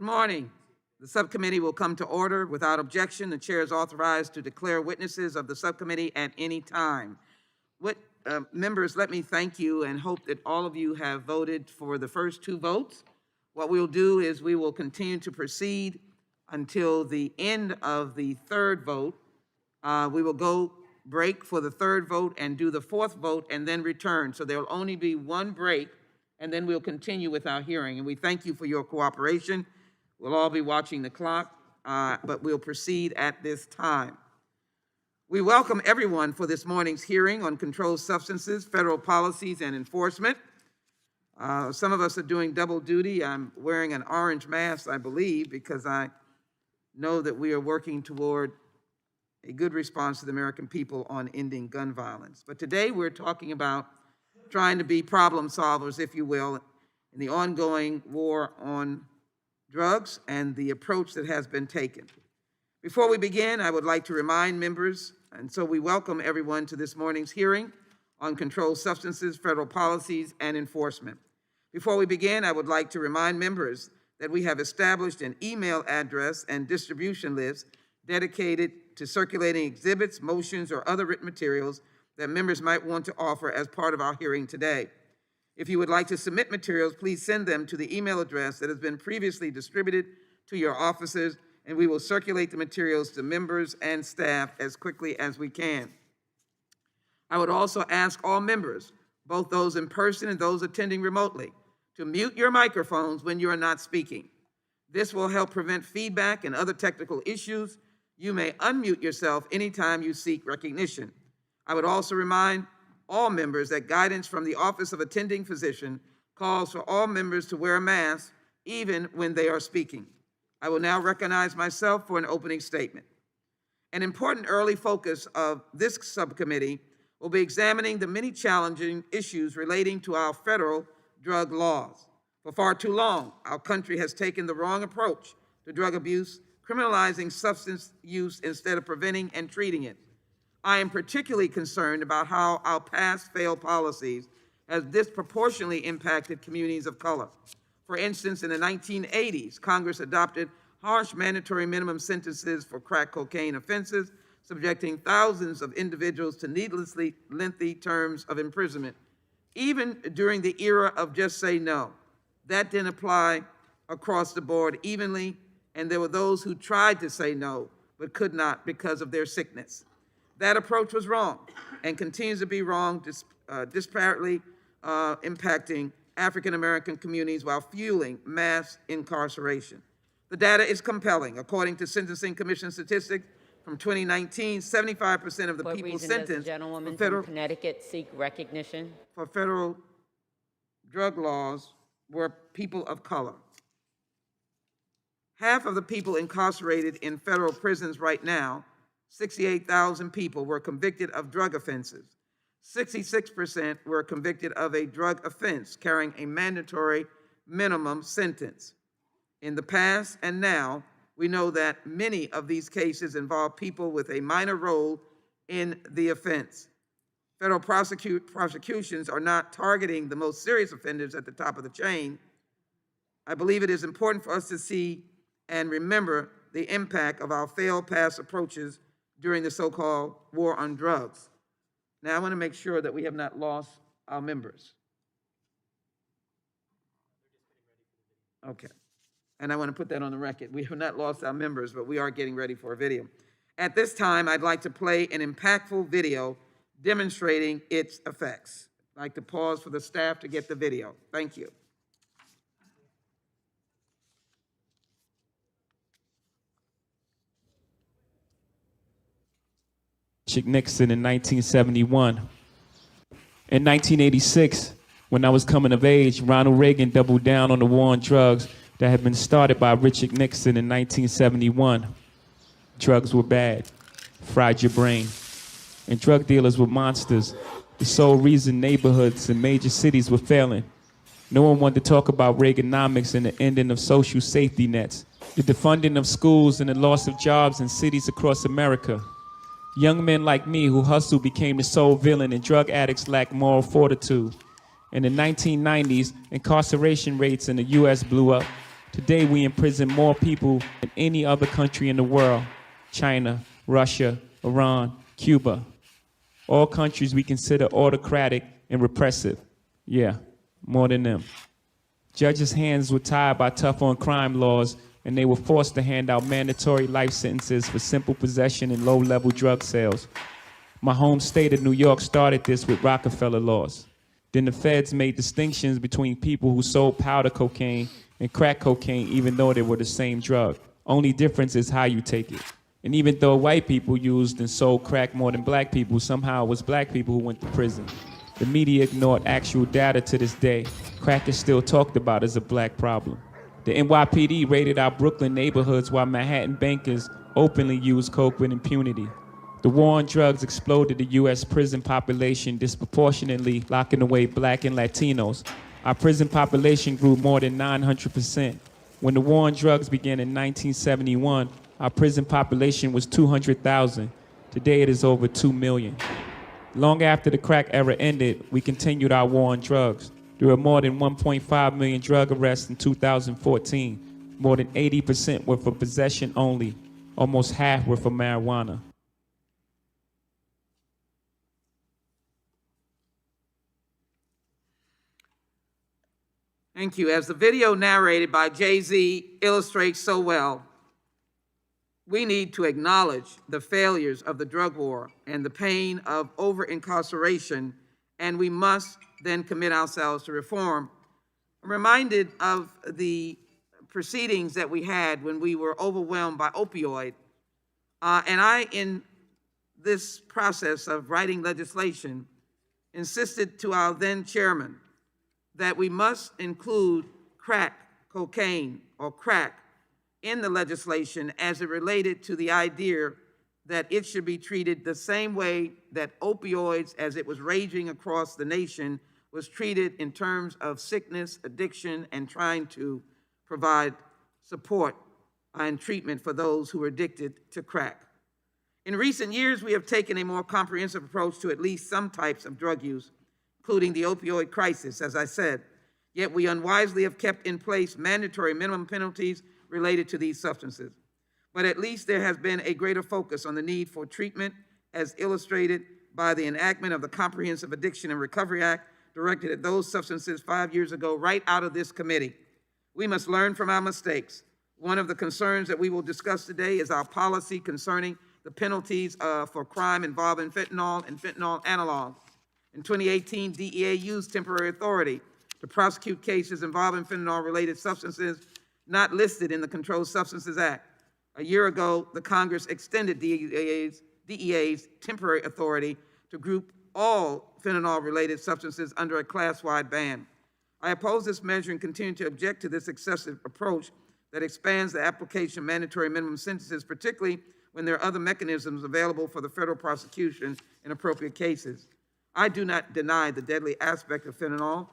Good morning. The subcommittee will come to order. Without objection, the chair is authorized to declare witnesses of the subcommittee at any time. Members, let me thank you and hope that all of you have voted for the first two votes. What we'll do is we will continue to proceed until the end of the third vote. We will go break for the third vote and do the fourth vote and then return. So there will only be one break, and then we'll continue with our hearing. And we thank you for your cooperation. We'll all be watching the clock, but we'll proceed at this time. We welcome everyone for this morning's hearing on controlled substances, federal policies, and enforcement. Some of us are doing double duty. I'm wearing an orange mask, I believe, because I know that we are working toward a good response to the American people on ending gun violence. But today we're talking about trying to be problem solvers, if you will, in the ongoing war on drugs and the approach that has been taken. Before we begin, I would like to remind members, and so we welcome everyone to this morning's hearing on controlled substances, federal policies, and enforcement. Before we begin, I would like to remind members that we have established an email address and distribution list dedicated to circulating exhibits, motions, or other written materials that members might want to offer as part of our hearing today. If you would like to submit materials, please send them to the email address that has been previously distributed to your offices, and we will circulate the materials to members and staff as quickly as we can. I would also ask all members, both those in person and those attending remotely, to mute your microphones when you are not speaking. This will help prevent feedback and other technical issues. You may unmute yourself anytime you seek recognition. I would also remind all members that guidance from the Office of Attending Physician calls for all members to wear a mask even when they are speaking. I will now recognize myself for an opening statement. An important early focus of this subcommittee will be examining the many challenging issues relating to our federal drug laws. For far too long, our country has taken the wrong approach to drug abuse, criminalizing substance use instead of preventing and treating it. I am particularly concerned about how our past failed policies has disproportionately impacted communities of color. For instance, in the 1980s, Congress adopted harsh mandatory minimum sentences for crack cocaine offenses, subjecting thousands of individuals to needlessly lengthy terms of imprisonment, even during the era of just say no. That didn't apply across the board evenly, and there were those who tried to say no, but could not because of their sickness. That approach was wrong and continues to be wrong, disparately impacting African-American communities while fueling mass incarceration. The data is compelling. According to Sentencing Commission statistics from 2019, 75% of the people sentenced gentlewoman from Connecticut seek recognition for federal drug laws were people of color. Half of the people incarcerated in federal prisons right now, 68,000 people, were convicted of drug offenses. 66% were convicted of a drug offense carrying a mandatory minimum sentence. In the past and now, we know that many of these cases involve people with a minor role in the offense. Federal prosecutions are not targeting the most serious offenders at the top of the chain. I believe it is important for us to see and remember the impact of our failed past approaches during the so-called war on drugs. Now, I want to make sure that we have not lost our members. Okay. And I want to put that on the record. We have not lost our members, but we are getting ready for a video. At this time, I'd like to play an impactful video demonstrating its effects. I'd like to pause for the staff to get the video. Thank you. Nixon in 1971. In 1986, when I was coming of age, Ronald Reagan doubled down on the war on drugs that had been started by Richard Nixon in 1971. Drugs were bad, fried your brain, and drug dealers were monsters. The sole reason neighborhoods and major cities were failing. No one wanted to talk about Reaganomics and the ending of social safety nets, the defunding of schools and the loss of jobs in cities across America. Young men like me who hustled became the sole villain, and drug addicts lacked moral fortitude. In the 1990s, incarceration rates in the U.S. blew up. Today, we imprison more people than any other country in the world: China, Russia, Iran, Cuba. All countries we consider autocratic and repressive. Yeah, more than them. Judges' hands were tied by tough on crime laws, and they were forced to hand out mandatory life sentences for simple possession and low-level drug sales. My home state of New York started this with Rockefeller laws. Then the feds made distinctions between people who sold powder cocaine and crack cocaine, even though they were the same drug. Only difference is how you take it. And even though white people used and sold crack more than black people, somehow it was black people who went to prison. The media ignored actual data to this day. Crack is still talked about as a black problem. The NYPD raided our Brooklyn neighborhoods while Manhattan bankers openly used coke with impunity. The war on drugs exploded the U.S. prison population, disproportionately locking away black and Latinos. Our prison population grew more than 900%. When the war on drugs began in 1971, our prison population was 200,000. Today it is over 2 million. Long after the crack era ended, we continued our war on drugs. There were more than 1.5 million drug arrests in 2014. More than 80% were for possession only. Almost half were for marijuana. Thank you. As the video narrated by Jay-Z illustrates so well, we need to acknowledge the failures of the drug war and the pain of over-incarceration, and we must then commit ourselves to reform. I'm reminded of the proceedings that we had when we were overwhelmed by opioid, and I, in this process of writing legislation, insisted to our then chairman that we must include crack cocaine or crack in the legislation as it related to the idea that it should be treated the same way that opioids, as it was raging across the nation, was treated in terms of sickness, addiction, and trying to provide support and treatment for those who are addicted to crack. In recent years, we have taken a more comprehensive approach to at least some types of drug use, including the opioid crisis, as I said. Yet we unwisely have kept in place mandatory minimum penalties related to these substances. But at least there has been a greater focus on the need for treatment, as illustrated by the enactment of the Comprehensive Addiction and Recovery Act, directed at those substances 5 years ago, right out of this committee. We must learn from our mistakes. One of the concerns that we will discuss today is our policy concerning the penalties for crime involving fentanyl and fentanyl analogs. In 2018, DEA used temporary authority to prosecute cases involving fentanyl-related substances not listed in the Controlled Substances Act. A year ago, the Congress extended DEA's temporary authority to group all fentanyl-related substances under a class-wide ban. I oppose this measure and continue to object to this excessive approach that expands the application of mandatory minimum sentences, particularly when there are other mechanisms available for the federal prosecution in appropriate cases. I do not deny the deadly aspect of fentanyl.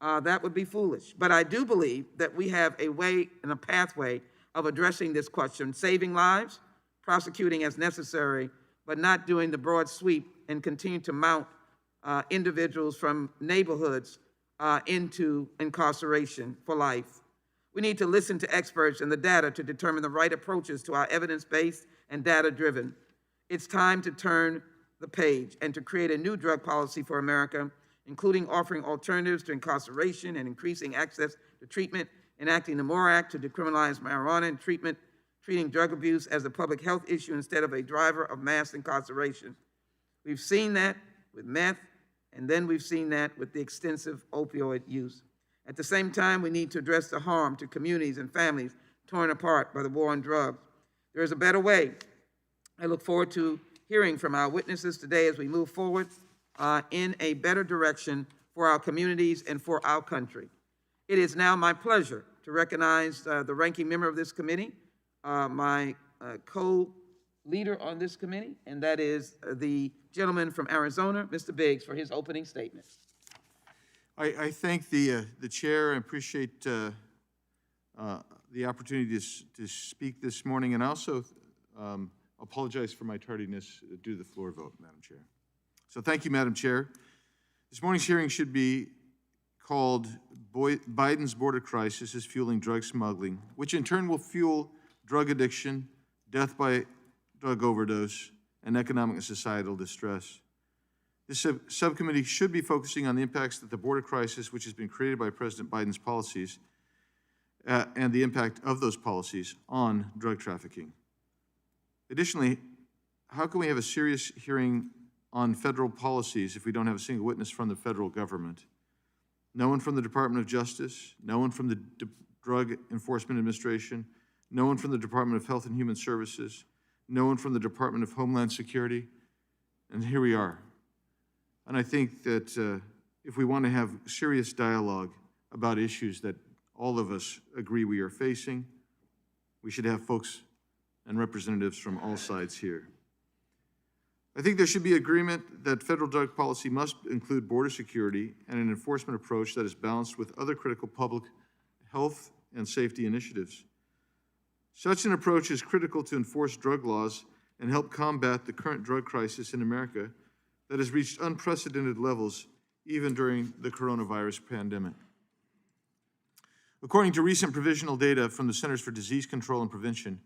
That would be foolish. But I do believe that we have a way and a pathway of addressing this question, saving lives, prosecuting as necessary, but not doing the broad sweep and continue to mount individuals from neighborhoods into incarceration for life. We need to listen to experts and the data to determine the right approaches to our evidence-based and data-driven. It's time to turn the page and to create a new drug policy for America, including offering alternatives to incarceration and increasing access to treatment, enacting the MORE Act to decriminalize marijuana and treating drug abuse as a public health issue instead of a driver of mass incarceration. We've seen that with meth, and then we've seen that with the extensive opioid use. At the same time, we need to address the harm to communities and families torn apart by the war on drugs. There is a better way. I look forward to hearing from our witnesses today as we move forward in a better direction for our communities and for our country. It is now my pleasure to recognize the ranking member of this committee, my co-leader on this committee, and that is the gentleman from Arizona, Mr. Biggs, for his opening statement. I thank the chair and appreciate the opportunity to speak this morning, and also apologize for my tardiness due to the floor vote, Madam Chair. So thank you, Madam Chair. This morning's hearing should be called Biden's border crisis is fueling drug smuggling, which in turn will fuel drug addiction, death by drug overdose, and economic and societal distress. This subcommittee should be focusing on the impacts that the border crisis, which has been created by President Biden's policies, and the impact of those policies on drug trafficking. Additionally, how can we have a serious hearing on federal policies if we don't have a single witness from the federal government? No one from the Department of Justice, no one from the Drug Enforcement Administration, no one from the Department of Health and Human Services, no one from the Department of Homeland Security, and here we are. And I think that if we want to have serious dialogue about issues that all of us agree we are facing, we should have folks and representatives from all sides here. I think there should be agreement that federal drug policy must include border security and an enforcement approach that is balanced with other critical public health and safety initiatives. Such an approach is critical to enforce drug laws and help combat the current drug crisis in America that has reached unprecedented levels even during the coronavirus pandemic. According to recent provisional data from the Centers for Disease Control and Prevention,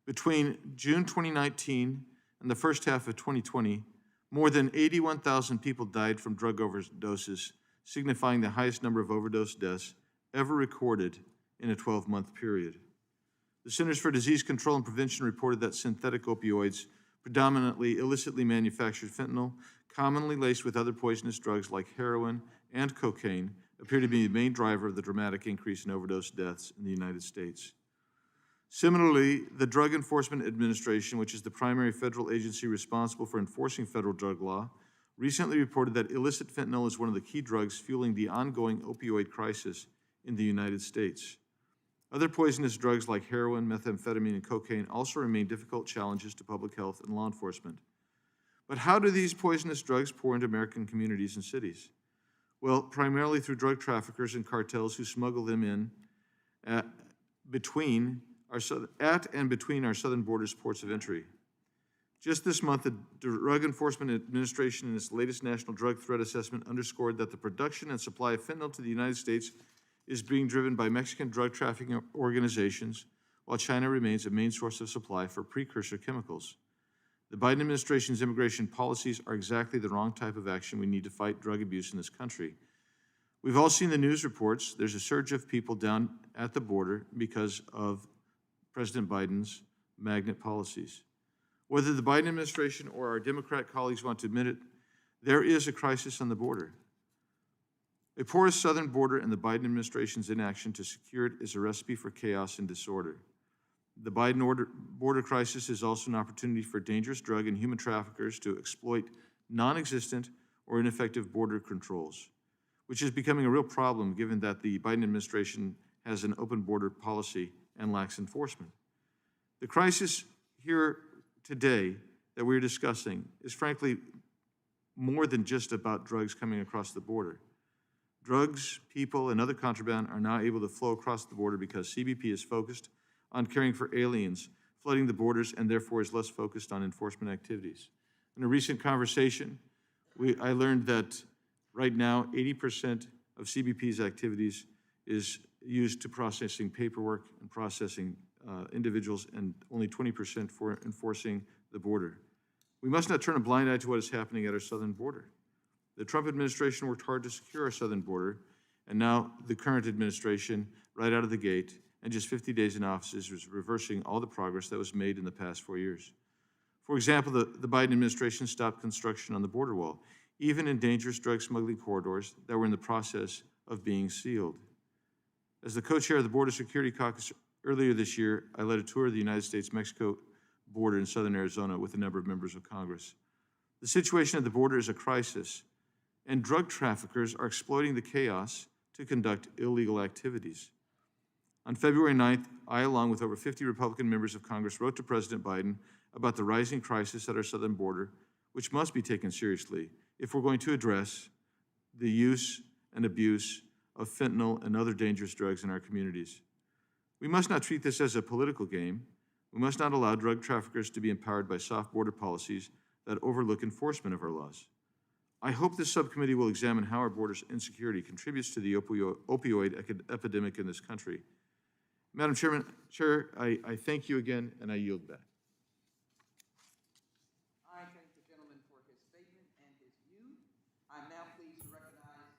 between June 2019 and the first half of 2020, more than 81,000 people died from drug overdoses, signifying the highest number of overdose deaths ever recorded in a 12-month period. The Centers for Disease Control and Prevention reported that synthetic opioids, predominantly illicitly manufactured fentanyl, commonly laced with other poisonous drugs like heroin and cocaine, appear to be the main driver of the dramatic increase in overdose deaths in the United States. Similarly, the Drug Enforcement Administration, which is the primary federal agency responsible for enforcing federal drug law, recently reported that illicit fentanyl is one of the key drugs fueling the ongoing opioid crisis in the United States. Other poisonous drugs like heroin, methamphetamine, and cocaine also remain difficult challenges to public health and law enforcement. But how do these poisonous drugs pour into American communities and cities? Well, primarily through drug traffickers and cartels who smuggle them in at and between our southern borders ports of entry. Just this month, the Drug Enforcement Administration in its latest National Drug Threat Assessment underscored that the production and supply of fentanyl to the United States is being driven by Mexican drug trafficking organizations, while China remains a main source of supply for precursor chemicals. The Biden administration's immigration policies are exactly the wrong type of action we need to fight drug abuse in this country. We've all seen the news reports. There's a surge of people down at the border because of President Biden's magnet policies. Whether the Biden administration or our Democrat colleagues want to admit it, there is a crisis on the border. A porous southern border and the Biden administration's inaction to secure it is a recipe for chaos and disorder. The Biden border crisis is also an opportunity for dangerous drug and human traffickers to exploit non-existent or ineffective border controls, which is becoming a real problem given that the Biden administration has an open border policy and lacks enforcement. The crisis here today that we're discussing is frankly more than just about drugs coming across the border. Drugs, people, and other contraband are now able to flow across the border because CBP is focused on caring for aliens, flooding the borders, and therefore is less focused on enforcement activities. In a recent conversation, I learned that right now 80% of CBP's activities is used to processing paperwork and processing individuals, and only 20% for enforcing the border. We must not turn a blind eye to what is happening at our southern border. The Trump administration worked hard to secure our southern border, and now the current administration, right out of the gate, and just 50 days in office, is reversing all the progress that was made in the past 4 years. For example, the Biden administration stopped construction on the border wall, even in dangerous drug smuggling corridors that were in the process of being sealed. As the co-chair of the Border Security Caucus earlier this year, I led a tour of the United States-Mexico border in southern Arizona with a number of members of Congress. The situation at the border is a crisis, and drug traffickers are exploiting the chaos to conduct illegal activities. On February 9th, I, along with over 50 Republican members of Congress, wrote to President Biden about the rising crisis at our southern border, which must be taken seriously if we're going to address the use and abuse of fentanyl and other dangerous drugs in our communities. We must not treat this as a political game. We must not allow drug traffickers to be empowered by soft border policies that overlook enforcement of our laws. I hope this subcommittee will examine how our border insecurity contributes to the opioid epidemic in this country. Madam Chair, I thank you again, and I yield back. I thank the gentleman for his statement and his view. I'm now pleased to recognize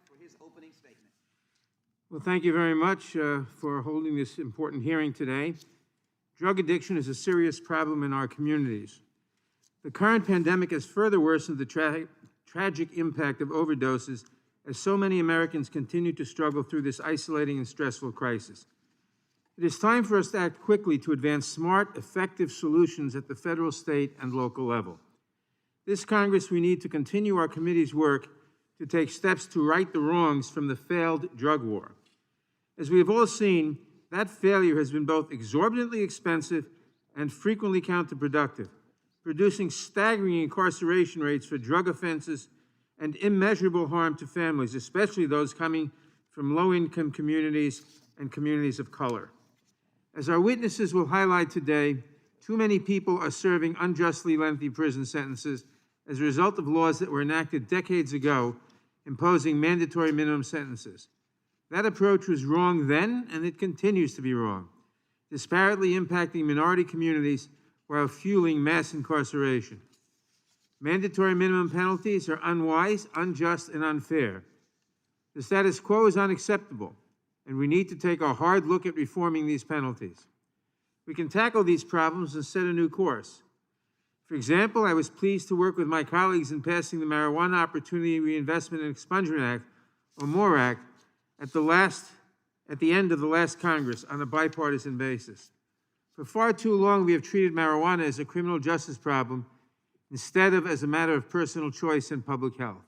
for his opening statement. Well, thank you very much for holding this important hearing today. Drug addiction is a serious problem in our communities. The current pandemic has further worsened the tragic impact of overdoses as so many Americans continue to struggle through this isolating and stressful crisis. It is time for us to act quickly to advance smart, effective solutions at the federal, state, and local level. This Congress, we need to continue our committee's work to take steps to right the wrongs from the failed drug war. As we have all seen, that failure has been both exorbitantly expensive and frequently counterproductive, producing staggering incarceration rates for drug offenses and immeasurable harm to families, especially those coming from low-income communities and communities of color. As our witnesses will highlight today, too many people are serving unjustly lengthy prison sentences as a result of laws that were enacted decades ago, imposing mandatory minimum sentences. That approach was wrong then, and it continues to be wrong, disparately impacting minority communities while fueling mass incarceration. Mandatory minimum penalties are unwise, unjust, and unfair. The status quo is unacceptable, and we need to take a hard look at reforming these penalties. We can tackle these problems and set a new course. For example, I was pleased to work with my colleagues in passing the Marijuana Opportunity Reinvestment and Expungement Act, or MORE Act, at the end of the last Congress on a bipartisan basis. For far too long, we have treated marijuana as a criminal justice problem instead of as a matter of personal choice and public health.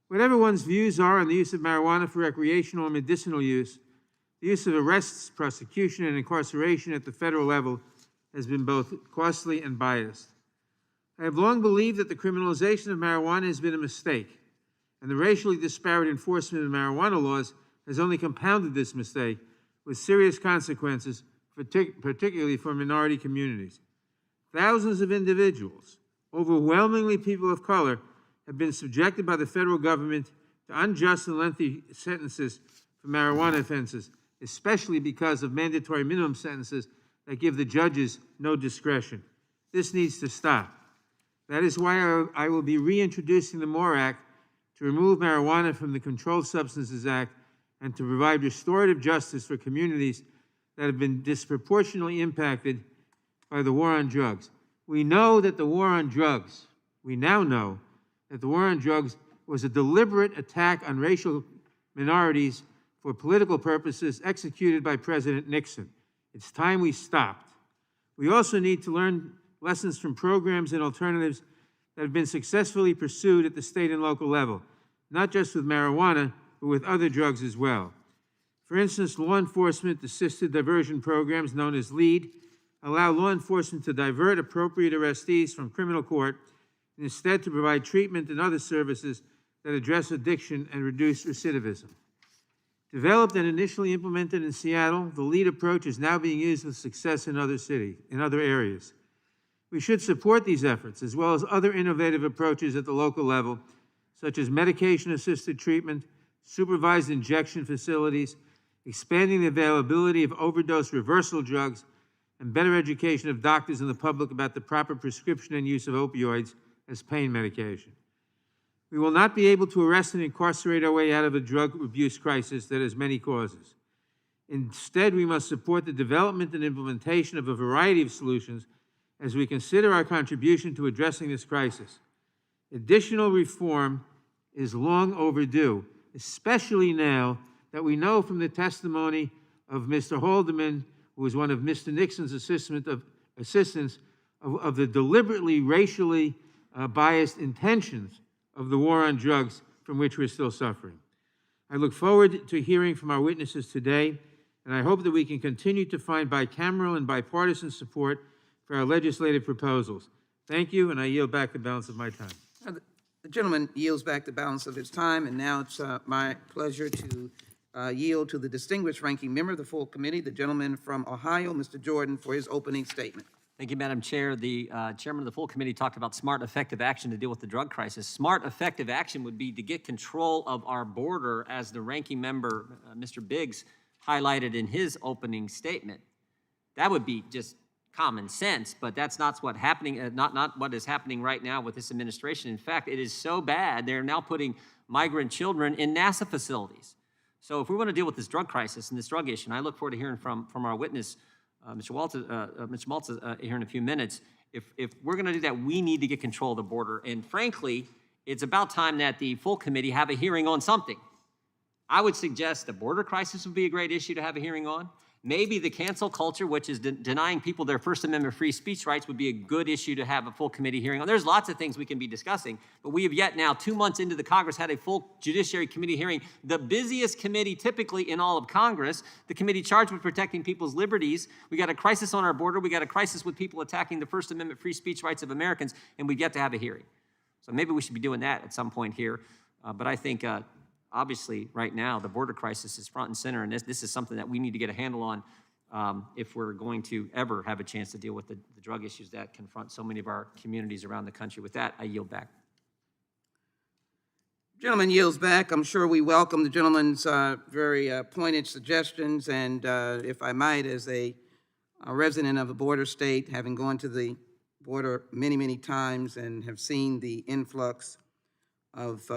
Whatever one's views are on the use of marijuana for recreational or medicinal use, the use of arrests, prosecution, and incarceration at the federal level has been both costly and biased. I have long believed that the criminalization of marijuana has been a mistake, and the racially disparate enforcement of marijuana laws has only compounded this mistake with serious consequences, particularly for minority communities. Thousands of individuals, overwhelmingly people of color, have been subjected by the federal government to unjust and lengthy sentences for marijuana offenses, especially because of mandatory minimum sentences that give the judges no discretion. This needs to stop. That is why I will be reintroducing the MORE Act to remove marijuana from the Controlled Substances Act and to provide restorative justice for communities that have been disproportionately impacted by the war on drugs. We know that the war on drugs, we now know that the war on drugs was a deliberate attack on racial minorities for political purposes executed by President Nixon. It's time we stopped. We also need to learn lessons from programs and alternatives that have been successfully pursued at the state and local level, not just with marijuana, but with other drugs as well. For instance, law enforcement assisted diversion programs known as LEAD allow law enforcement to divert appropriate arrestees from criminal court and instead to provide treatment and other services that address addiction and reduce recidivism. Developed and initially implemented in Seattle, the LEAD approach is now being used with success in other areas. We should support these efforts, as well as other innovative approaches at the local level, such as medication-assisted treatment, supervised injection facilities, expanding the availability of overdose reversal drugs, and better education of doctors and the public about the proper prescription and use of opioids as pain medication. We will not be able to arrest and incarcerate our way out of a drug abuse crisis that has many causes. Instead, we must support the development and implementation of a variety of solutions as we consider our contribution to addressing this crisis. Additional reform is long overdue, especially now that we know from the testimony of Mr. Haldeman, who was one of Mr. Nixon's assistants, of the deliberately racially biased intentions of the war on drugs from which we're still suffering. I look forward to hearing from our witnesses today, and I hope that we can continue to find bicameral and bipartisan support for our legislative proposals. Thank you, and I yield back the balance of my time. The gentleman yields back the balance of his time, and now it's my pleasure to yield to the distinguished ranking member of the full committee, the gentleman from Ohio, Mr. Jordan, for his opening statement. Thank you, Madam Chair. The chairman of the full committee talked about smart, effective action to deal with the drug crisis. Smart, effective action would be to get control of our border, as the ranking member, Mr. Biggs, highlighted in his opening statement. That would be just common sense, but that's not what's happening. Not what is happening right now with this administration. In fact, it is so bad they're now putting migrant children in NASA facilities. So if we want to deal with this drug crisis and this drug issue, and I look forward to hearing from our witness, Mr. Malta, here in a few minutes. If we're going to do that, we need to get control of the border. And frankly, it's about time that the full committee have a hearing on something. I would suggest the border crisis would be a great issue to have a hearing on. Maybe the cancel culture, which is denying people their First Amendment free speech rights, would be a good issue to have a full committee hearing on. There's lots of things we can be discussing, but we have yet now, 2 months into the Congress, had a full Judiciary Committee hearing, the busiest committee typically in all of Congress, the committee charged with protecting people's liberties. We got a crisis on our border. We got a crisis with people attacking the First Amendment free speech rights of Americans, and we've yet to have a hearing. So maybe we should be doing that at some point here. But I think, obviously, right now, the border crisis is front and center, and this is something that we need to get a handle on if we're going to ever have a chance to deal with the drug issues that confront so many of our communities around the country. With that, I yield back. Gentleman yields back. I'm sure we welcome the gentleman's very pointed suggestions, and if I might, as a resident of a border state, having gone to the border many, many times and have seen the influx of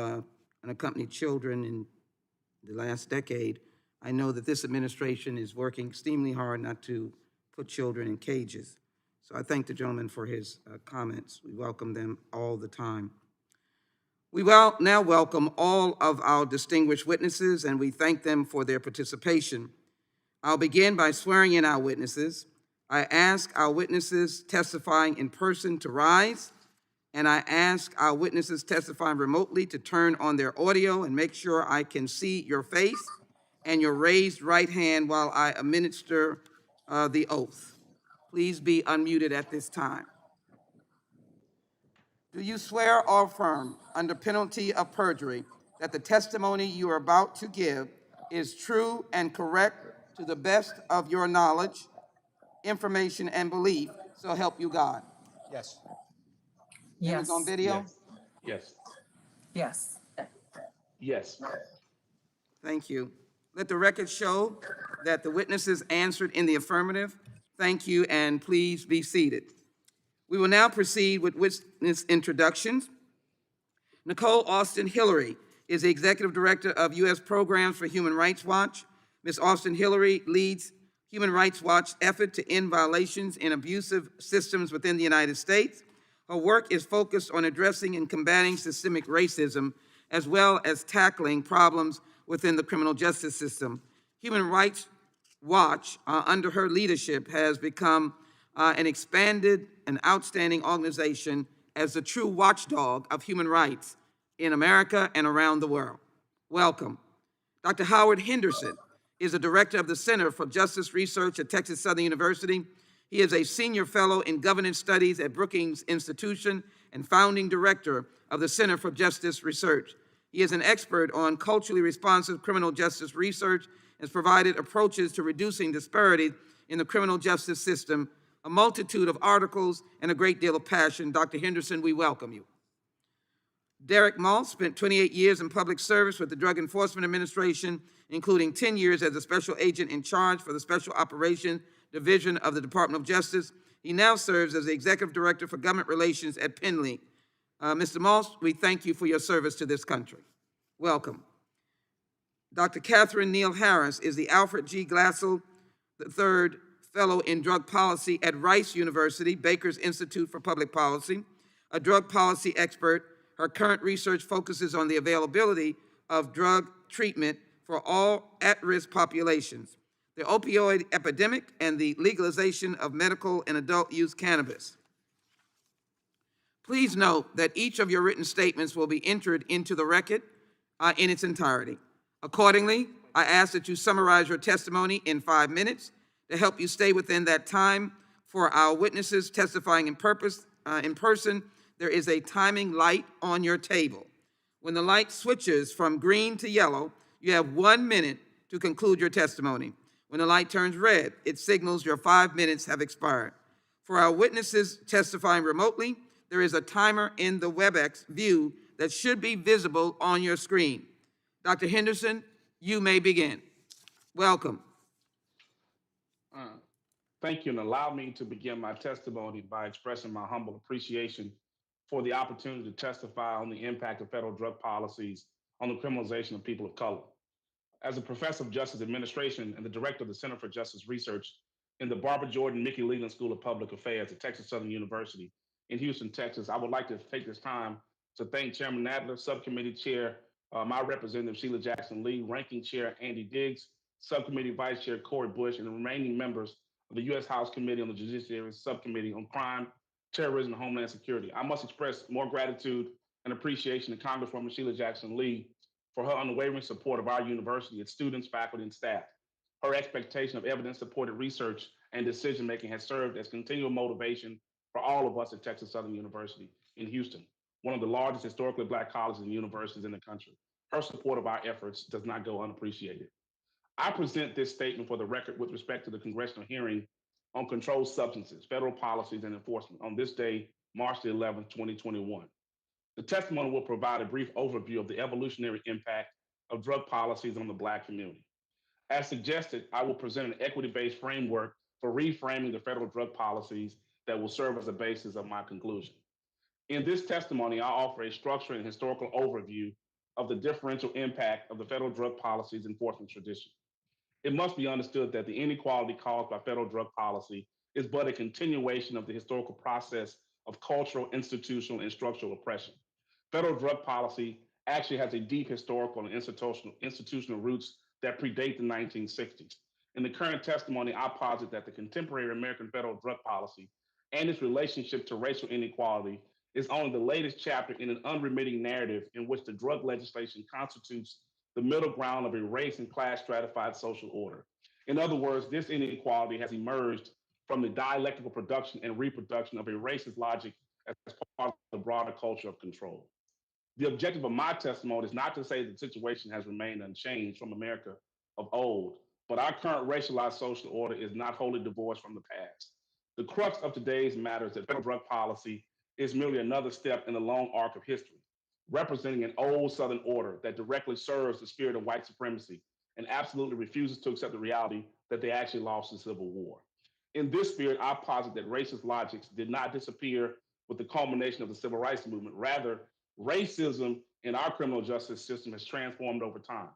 unaccompanied children in the last decade, I know that this administration is working extremely hard not to put children in cages. So I thank the gentleman for his comments. We welcome them all the time. We now welcome all of our distinguished witnesses, and we thank them for their participation. I'll begin by swearing in our witnesses. I ask our witnesses testifying in person to rise, and I ask our witnesses testifying remotely to turn on their audio and make sure I can see your face and your raised right hand while I administer the oath. Please be unmuted at this time. Do you swear or affirm, under penalty of perjury, that the testimony you are about to give is true and correct to the best of your knowledge, information, and belief, so help you God? Yes. It was on video? Yes. Yes. Yes. Thank you. Let the record show that the witnesses answered in the affirmative. Thank you, and please be seated. We will now proceed with witness introductions. Nicole Austin Hillary is the Executive Director of U.S. Programs for Human Rights Watch. Ms. Austin Hillary leads Human Rights Watch's effort to end violations in abusive systems within the United States. Her work is focused on addressing and combating systemic racism, as well as tackling problems within the criminal justice system. Human Rights Watch, under her leadership, has become an expanded and outstanding organization as the true watchdog of human rights in America and around the world. Welcome. Dr. Howard Henderson is the director of the Center for Justice Research at Texas Southern University. He is a senior fellow in governance studies at Brookings Institution and founding director of the Center for Justice Research. He is an expert on culturally responsive criminal justice research and has provided approaches to reducing disparities in the criminal justice system, a multitude of articles, and a great deal of passion. Dr. Henderson, we welcome you. Derek Maltz spent 28 years in public service with the Drug Enforcement Administration, including 10 years as a special agent in charge for the Special Operations Division of the Department of Justice. He now serves as the Executive Director for Government Relations at Penley. Mr. Maltz, we thank you for your service to this country. Welcome. Dr. Catherine Neal Harris is the Alfred G. Glassell III Fellow in Drug Policy at Rice University, Baker's Institute for Public Policy, a drug policy expert. Her current research focuses on the availability of drug treatment for all at-risk populations, the opioid epidemic, and the legalization of medical and adult use cannabis. Please note that each of your written statements will be entered into the record in its entirety. Accordingly, I ask that you summarize your testimony in 5 minutes. To help you stay within that time, for our witnesses testifying in person, there is a timing light on your table. When the light switches from green to yellow, you have 1 minute to conclude your testimony. When the light turns red, it signals your 5 minutes have expired. For our witnesses testifying remotely, there is a timer in the WebEx view that should be visible on your screen. Dr. Henderson, you may begin. Welcome. Thank you, and allow me to begin my testimony by expressing my humble appreciation for the opportunity to testify on the impact of federal drug policies on the criminalization of people of color. As a professor of justice administration and the director of the Center for Justice Research in the Barbara Jordan Mickey Leland School of Public Affairs at Texas Southern University in Houston, Texas, I would like to take this time to thank Chairman Nadler, Subcommittee Chair, my representative Sheila Jackson Lee, Ranking Chair Andy Diggs, Subcommittee Vice Chair Corey Bush, and the remaining members of the U.S. House Committee on the Judiciary Subcommittee on Crime, Terrorism, and Homeland Security. I must express more gratitude and appreciation to Congresswoman Sheila Jackson Lee for her unwavering support of our university, its students, faculty, and staff. Her expectation of evidence-supported research and decision-making has served as continual motivation for all of us at Texas Southern University in Houston, one of the largest historically Black colleges and universities in the country. Her support of our efforts does not go unappreciated. I present this statement for the record with respect to the congressional hearing on controlled substances, federal policies, and enforcement on this day, March the 11th, 2021. The testimony will provide a brief overview of the evolutionary impact of drug policies on the Black community. As suggested, I will present an equity-based framework for reframing the federal drug policies that will serve as a basis of my conclusion. In this testimony, I offer a structured and historical overview of the differential impact of the federal drug policies enforcement tradition. It must be understood that the inequality caused by federal drug policy is but a continuation of the historical process of cultural, institutional, and structural oppression. Federal drug policy actually has a deep historical and institutional roots that predate the 1960s. In the current testimony, I posit that the contemporary American federal drug policy and its relationship to racial inequality is only the latest chapter in an unremitting narrative in which the drug legislation constitutes the middle ground of a race and class stratified social order. In other words, this inequality has emerged from the dialectical production and reproduction of a racist logic as part of the broader culture of control. The objective of my testimony is not to say that the situation has remained unchanged from America of old, but our current racialized social order is not wholly divorced from the past. The crux of today's matter is that federal drug policy is merely another step in the long arc of history, representing an old Southern order that directly serves the spirit of white supremacy and absolutely refuses to accept the reality that they actually lost the Civil War. In this spirit, I posit that racist logics did not disappear with the culmination of the Civil Rights Movement. Rather, racism in our criminal justice system has transformed over time,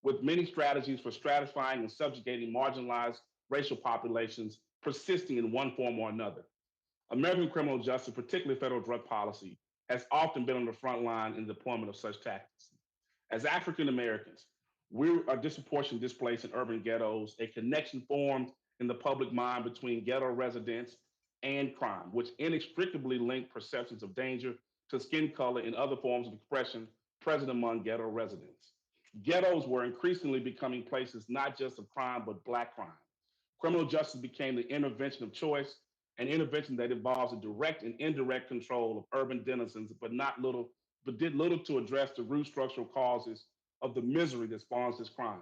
with many strategies for stratifying and subjugating marginalized racial populations persisting in one form or another. American criminal justice, particularly federal drug policy, has often been on the front line in the deployment of such tactics. As African Americans, we are disproportionately displaced in urban ghettos, a connection formed in the public mind between ghetto residents and crime, which inextricably link perceptions of danger to skin color and other forms of expression present among ghetto residents. Ghettos were increasingly becoming places not just of crime, but Black crime. Criminal justice became the intervention of choice, an intervention that involves a direct and indirect control of urban denizens, but did little to address the root structural causes of the misery that spawns this crime.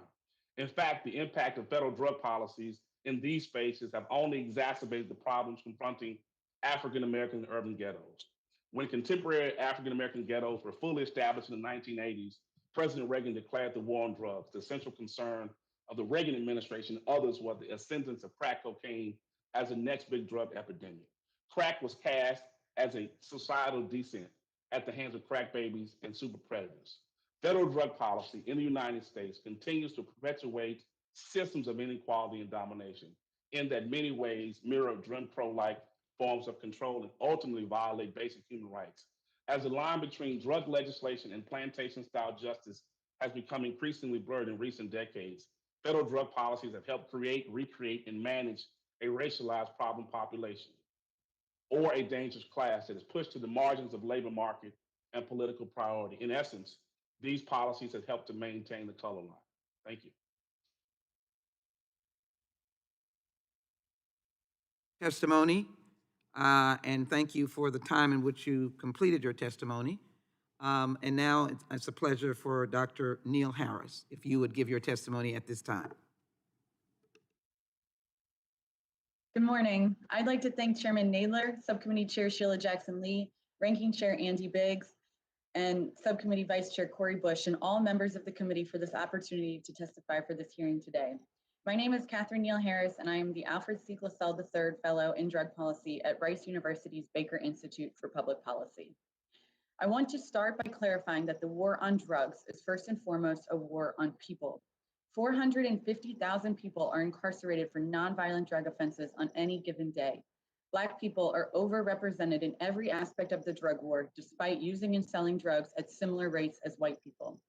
In fact, the impact of federal drug policies in these spaces have only exacerbated the problems confronting African American and urban ghettos. When contemporary African American ghettos were fully established in the 1980s, President Reagan declared the war on drugs. The central concern of the Reagan administration and others was the ascendance of crack cocaine as the next big drug epidemic. Crack was cast as a societal descent at the hands of crack babies and super predators. Federal drug policy in the United States continues to perpetuate systems of inequality and domination in that many ways mirror Jim Crow-like forms of control and ultimately violate basic human rights. As the line between drug legislation and plantation-style justice has become increasingly blurred in recent decades, federal drug policies have helped create, recreate, and manage a racialized problem population or a dangerous class that is pushed to the margins of labor market and political priority. In essence, these policies have helped to maintain the color line. Thank you. Testimony, and thank you for the time in which you completed your testimony. And now it's a pleasure for Dr. Neil Harris, if you would give your testimony at this time. Good morning. I'd like to thank Chairman Nadler, Subcommittee Chair Sheila Jackson-Lee, Ranking Chair Andy Biggs, and Subcommittee Vice Chair Corey Bush, and all members of the committee for this opportunity to testify for this hearing today. My name is Catherine Neal Harris, and I am the Alfred C. Glassell III Fellow in Drug Policy at Rice University's Baker Institute for Public Policy. I want to start by clarifying that the war on drugs is first and foremost a war on people. 450,000 people are incarcerated for nonviolent drug offenses on any given day. Black people are overrepresented in every aspect of the drug war, despite using and selling drugs at similar rates as white people.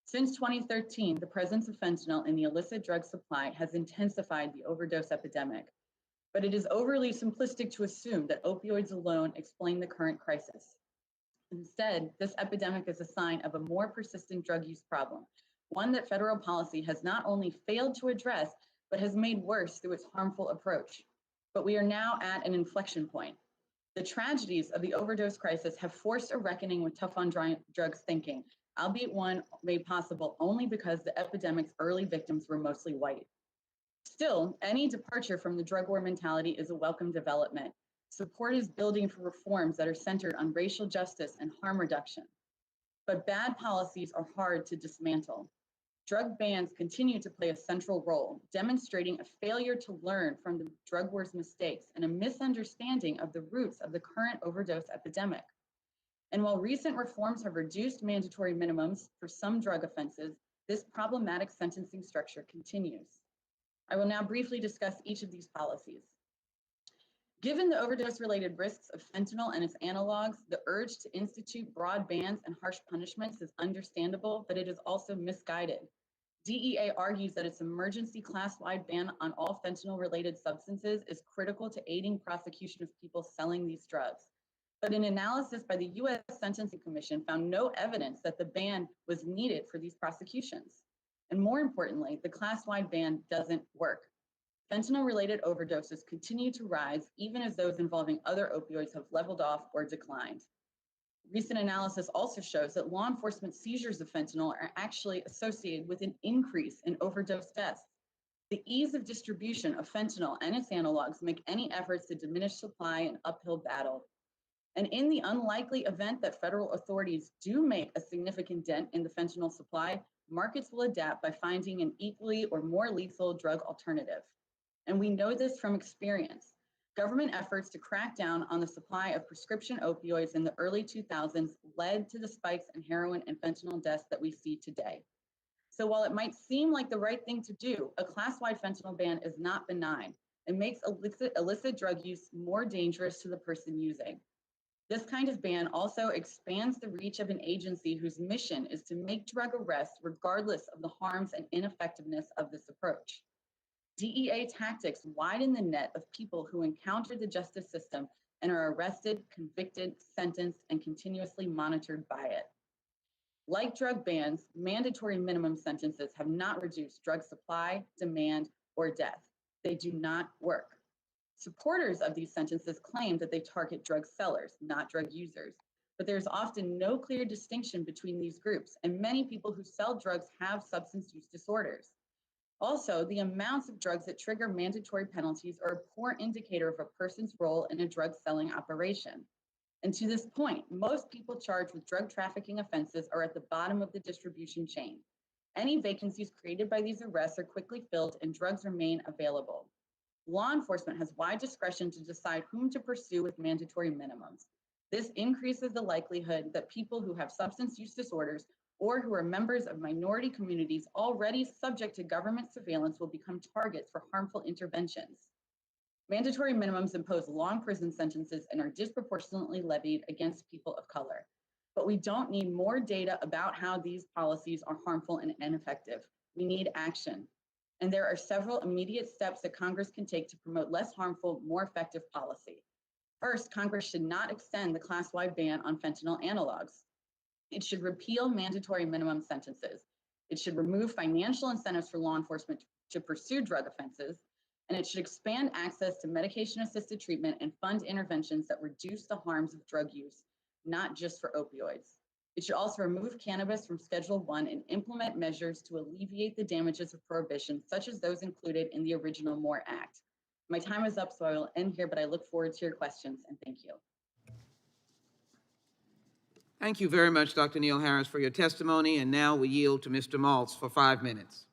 Since 2013, the presence of fentanyl in the illicit drug supply has intensified the overdose epidemic. But it is overly simplistic to assume that opioids alone explain the current crisis. Instead, this epidemic is a sign of a more persistent drug use problem, one that federal policy has not only failed to address, but has made worse through its harmful approach. But we are now at an inflection point. The tragedies of the overdose crisis have forced a reckoning with tough on drugs thinking, albeit one made possible only because the epidemic's early victims were mostly white. Still, any departure from the drug war mentality is a welcome development. Support is building for reforms that are centered on racial justice and harm reduction. But bad policies are hard to dismantle. Drug bans continue to play a central role, demonstrating a failure to learn from the drug war's mistakes and a misunderstanding of the roots of the current overdose epidemic. And while recent reforms have reduced mandatory minimums for some drug offenses, this problematic sentencing structure continues. I will now briefly discuss each of these policies. Given the overdose-related risks of fentanyl and its analogs, the urge to institute broad bans and harsh punishments is understandable, but it is also misguided. DEA argues that its emergency class-wide ban on all fentanyl-related substances is critical to aiding prosecution of people selling these drugs. But an analysis by the U.S. Sentencing Commission found no evidence that the ban was needed for these prosecutions. And more importantly, the class-wide ban doesn't work. Fentanyl-related overdoses continue to rise, even as those involving other opioids have leveled off or declined. Recent analysis also shows that law enforcement seizures of fentanyl are actually associated with an increase in overdose deaths. The ease of distribution of fentanyl and its analogs make any efforts to diminish supply an uphill battle. And in the unlikely event that federal authorities do make a significant dent in the fentanyl supply, markets will adapt by finding an equally or more lethal drug alternative. And we know this from experience. Government efforts to crack down on the supply of prescription opioids in the early 2000s led to the spikes in heroin and fentanyl deaths that we see today. So while it might seem like the right thing to do, a class-wide fentanyl ban is not benign. It makes illicit drug use more dangerous to the person using. This kind of ban also expands the reach of an agency whose mission is to make drug arrests regardless of the harms and ineffectiveness of this approach. DEA tactics widen the net of people who encounter the justice system and are arrested, convicted, sentenced, and continuously monitored by it. Like drug bans, mandatory minimum sentences have not reduced drug supply, demand, or death. They do not work. Supporters of these sentences claim that they target drug sellers, not drug users. But there's often no clear distinction between these groups, and many people who sell drugs have substance use disorders. Also, the amounts of drugs that trigger mandatory penalties are a poor indicator of a person's role in a drug selling operation. And to this point, most people charged with drug trafficking offenses are at the bottom of the distribution chain. Any vacancies created by these arrests are quickly filled and drugs remain available. Law enforcement has wide discretion to decide whom to pursue with mandatory minimums. This increases the likelihood that people who have substance use disorders or who are members of minority communities already subject to government surveillance will become targets for harmful interventions. Mandatory minimums impose long prison sentences and are disproportionately levied against people of color. But we don't need more data about how these policies are harmful and ineffective. We need action. And there are several immediate steps that Congress can take to promote less harmful, more effective policy. First, Congress should not extend the class-wide ban on fentanyl analogs. It should repeal mandatory minimum sentences. It should remove financial incentives for law enforcement to pursue drug offenses, and it should expand access to medication-assisted treatment and fund interventions that reduce the harms of drug use, not just for opioids. It should also remove cannabis from Schedule I and implement measures to alleviate the damages of prohibition, such as those included in the original MORE Act. My time is up, so I will end here, but I look forward to your questions, and thank you. Thank you very much, Dr. Neil Harris, for your testimony, and now we yield to Mr. Maltz for 5 minutes.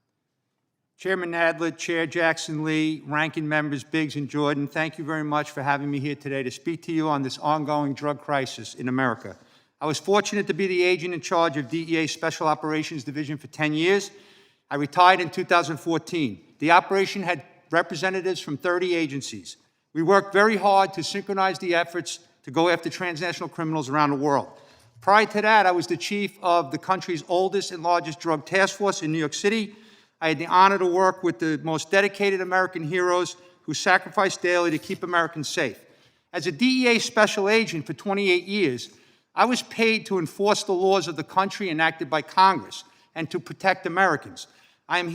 Chairman Nadler, Chair Jackson Lee, ranking members Biggs and Jordan, thank you very much for having me here today to speak to you on this ongoing drug crisis in America. I was fortunate to be the agent in charge of DEA Special Operations Division for 10 years. I retired in 2014. The operation had representatives from 30 agencies. We worked very hard to synchronize the efforts to go after transnational criminals around the world. Prior to that, I was the chief of the country's oldest and largest drug task force in New York City. I had the honor to work with the most dedicated American heroes who sacrificed daily to keep Americans safe. As a DEA special agent for 28 years, I was paid to enforce the laws of the country enacted by Congress and to protect Americans. I'm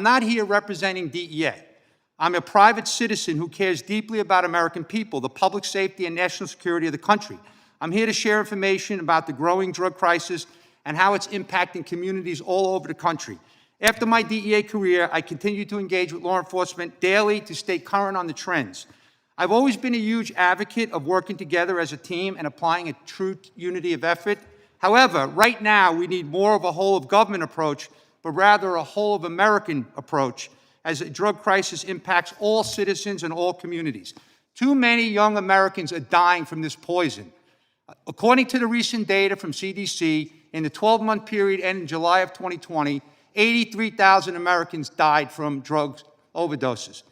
not here representing DEA. I'm a private citizen who cares deeply about American people, the public safety and national security of the country. I'm here to share information about the growing drug crisis and how it's impacting communities all over the country. After my DEA career, I continued to engage with law enforcement daily to stay current on the trends. I've always been a huge advocate of working together as a team and applying a true unity of effort. However, right now, we need more of a whole-of-government approach, but rather a whole-of-American approach, as a drug crisis impacts all citizens and all communities. Too many young Americans are dying from this poison. According to the recent data from CDC, in the 12-month period ending July of 2020, 83,000 Americans died from drug overdoses.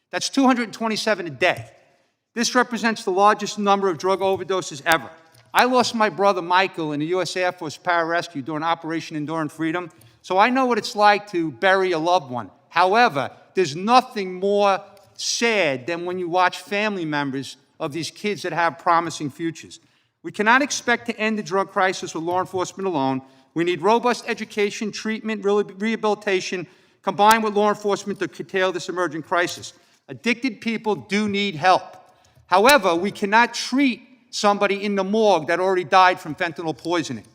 That's 227 a day. This represents the largest number of drug overdoses ever. I lost my brother Michael in the U.S. Air Force pararescue during Operation Enduring Freedom, so I know what it's like to bury a loved one. However, there's nothing more sad than when you watch family members of these kids that have promising futures. We cannot expect to end the drug crisis with law enforcement alone. We need robust education, treatment, rehabilitation, combined with law enforcement to curtail this emerging crisis. Addicted people do need help. However, we cannot treat somebody in the morgue that already died from fentanyl poisoning.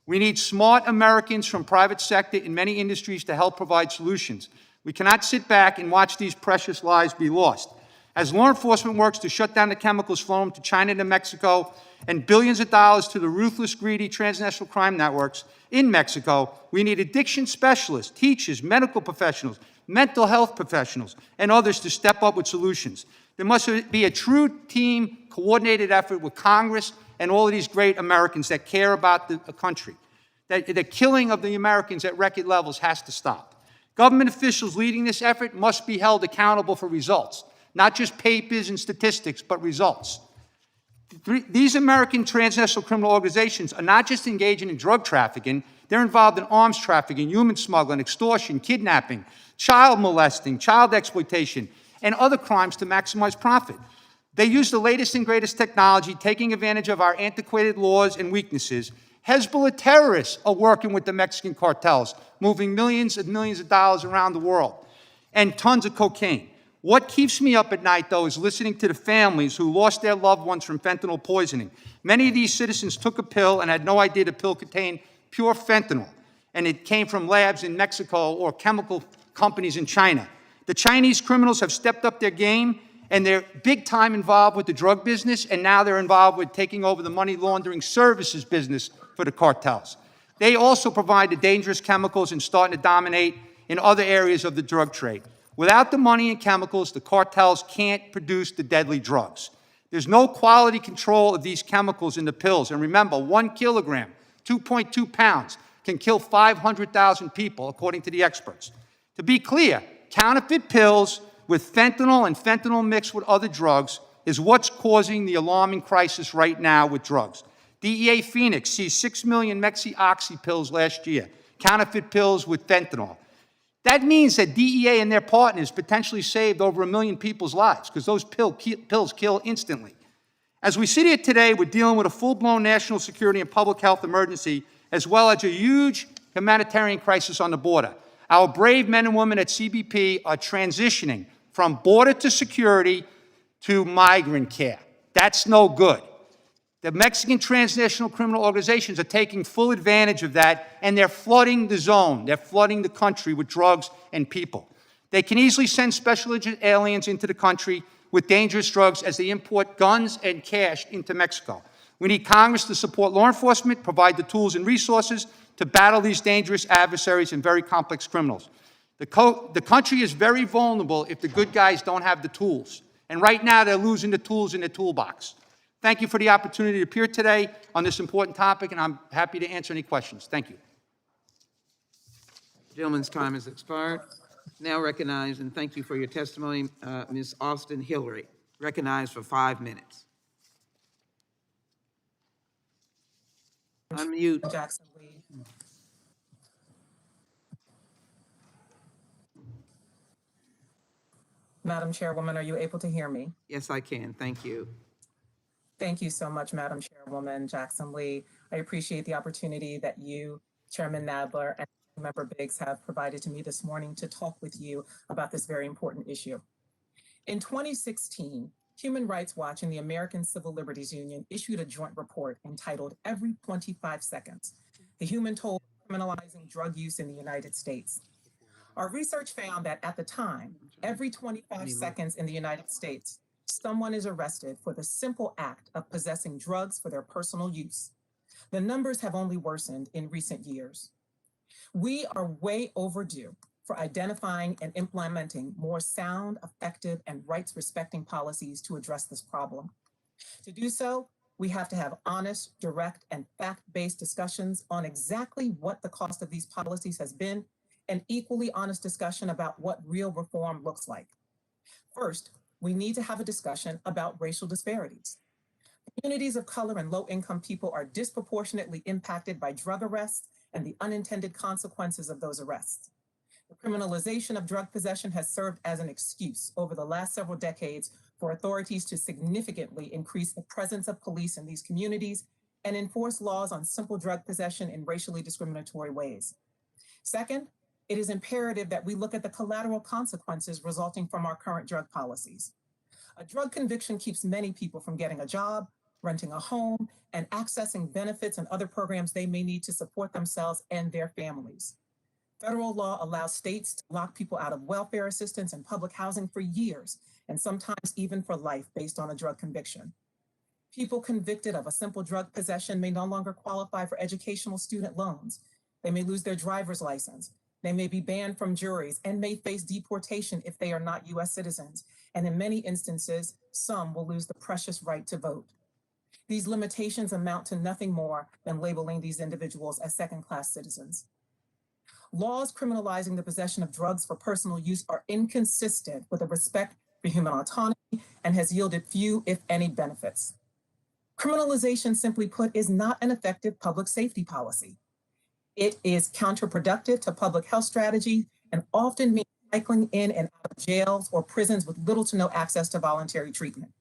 We need smart Americans from private sector in many industries to help provide solutions. We cannot sit back and watch these precious lives be lost. As law enforcement works to shut down the chemicals flowing to China and Mexico and billions of dollars to the ruthless, greedy transnational crime networks in Mexico, we need addiction specialists, teachers, medical professionals, mental health professionals, and others to step up with solutions. There must be a true team, coordinated effort with Congress and all of these great Americans that care about the country. The killing of the Americans at record levels has to stop. Government officials leading this effort must be held accountable for results, not just papers and statistics, but results. These American transnational criminal organizations are not just engaging in drug trafficking, they're involved in arms trafficking, human smuggling, extortion, kidnapping, child molesting, child exploitation, and other crimes to maximize profit. They use the latest and greatest technology, taking advantage of our antiquated laws and weaknesses. Hezbollah terrorists are working with the Mexican cartels, moving millions and millions of dollars around the world, and tons of cocaine. What keeps me up at night, though, is listening to the families who lost their loved ones from fentanyl poisoning. Many of these citizens took a pill and had no idea the pill contained pure fentanyl, and it came from labs in Mexico or chemical companies in China. The Chinese criminals have stepped up their game, and they're big time involved with the drug business, and now they're involved with taking over the money laundering services business for the cartels. They also provide the dangerous chemicals and starting to dominate in other areas of the drug trade. Without the money and chemicals, the cartels can't produce the deadly drugs. There's no quality control of these chemicals in the pills. And remember, 1 kilogram, 2.2 pounds, can kill 500,000 people, according to the experts. To be clear, counterfeit pills with fentanyl and fentanyl mixed with other drugs is what's causing the alarming crisis right now with drugs. DEA Phoenix seized 6 million Mexi-Oxy pills last year, counterfeit pills with fentanyl. That means that DEA and their partners potentially saved over 1 million people's lives because those pills kill instantly. As we sit here today, we're dealing with a full-blown national security and public health emergency, as well as a huge humanitarian crisis on the border. Our brave men and women at CBP are transitioning from border to security to migrant care. That's no good. The Mexican transnational criminal organizations are taking full advantage of that, and they're flooding the zone. They're flooding the country with drugs and people. They can easily send special agent aliens into the country with dangerous drugs as they import guns and cash into Mexico. We need Congress to support law enforcement, provide the tools and resources to battle these dangerous adversaries and very complex criminals. The country is very vulnerable if the good guys don't have the tools. And right now, they're losing the tools in the toolbox. Thank you for the opportunity to appear today on this important topic, and I'm happy to answer any questions. Thank you. Gentleman's time has expired. Now recognize, and thank you for your testimony, Ms. Austin Hillary. Recognized for 5 minutes. Unmute. Jackson Lee. Madam Chairwoman, are you able to hear me? Yes, I can. Thank you. Thank you so much, Madam Chairwoman Jackson Lee. I appreciate the opportunity that you, Chairman Nadler, and Member Biggs have provided to me this morning to talk with you about this very important issue. In 2016, Human Rights Watch and the American Civil Liberties Union issued a joint report entitled "Every 25 Seconds, the Human Toll of Criminalizing Drug Use in the United States." Our research found that at the time, every 25 seconds in the United States, someone is arrested for the simple act of possessing drugs for their personal use. The numbers have only worsened in recent years. We are way overdue for identifying and implementing more sound, effective, and rights-respecting policies to address this problem. To do so, we have to have honest, direct, and fact-based discussions on exactly what the cost of these policies has been, and equally honest discussion about what real reform looks like. First, we need to have a discussion about racial disparities. Communities of color and low-income people are disproportionately impacted by drug arrests and the unintended consequences of those arrests. The criminalization of drug possession has served as an excuse over the last several decades for authorities to significantly increase the presence of police in these communities and enforce laws on simple drug possession in racially discriminatory ways. Second, it is imperative that we look at the collateral consequences resulting from our current drug policies. A drug conviction keeps many people from getting a job, renting a home, and accessing benefits and other programs they may need to support themselves and their families. Federal law allows states to lock people out of welfare assistance and public housing for years, and sometimes even for life based on a drug conviction. People convicted of a simple drug possession may no longer qualify for educational student loans. They may lose their driver's license. They may be banned from juries and may face deportation if they are not U.S. citizens. And in many instances, some will lose the precious right to vote. These limitations amount to nothing more than labeling these individuals as second-class citizens. Laws criminalizing the possession of drugs for personal use are inconsistent with a respect for human autonomy and has yielded few, if any, benefits. Criminalization, simply put, is not an effective public safety policy. It is counterproductive to public health strategy and often means cycling in and out of jails or prisons with little to no access to voluntary treatment.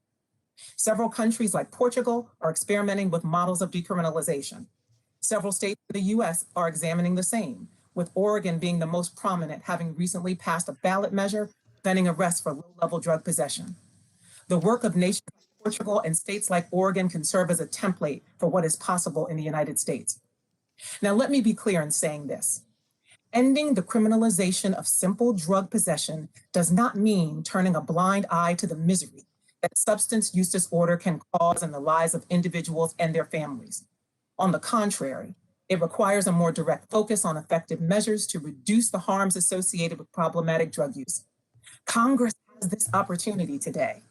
Several countries like Portugal are experimenting with models of decriminalization. Several states in the U.S. are examining the same, with Oregon being the most prominent, having recently passed a ballot measure preventing arrests for low-level drug possession. The work of nations like Portugal and states like Oregon can serve as a template for what is possible in the United States. Now, let me be clear in saying this. Ending the criminalization of simple drug possession does not mean turning a blind eye to the misery that substance use disorder can cause in the lives of individuals and their families. On the contrary, it requires a more direct focus on effective measures to reduce the harms associated with problematic drug use. Congress has this opportunity today.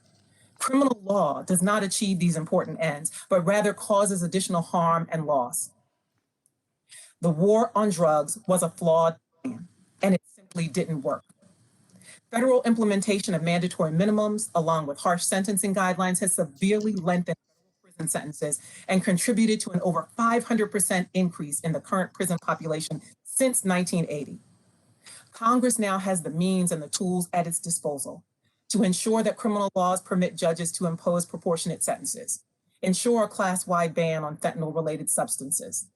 Criminal law does not achieve these important ends, but rather causes additional harm and loss. The war on drugs was a flawed plan, and it simply didn't work. Federal implementation of mandatory minimums, along with harsh sentencing guidelines, has severely lengthened prison sentences and contributed to an over 500% increase in the current prison population since 1980. Congress now has the means and the tools at its disposal to ensure that criminal laws permit judges to impose proportionate sentences, ensure a class-wide ban on fentanyl-related substances,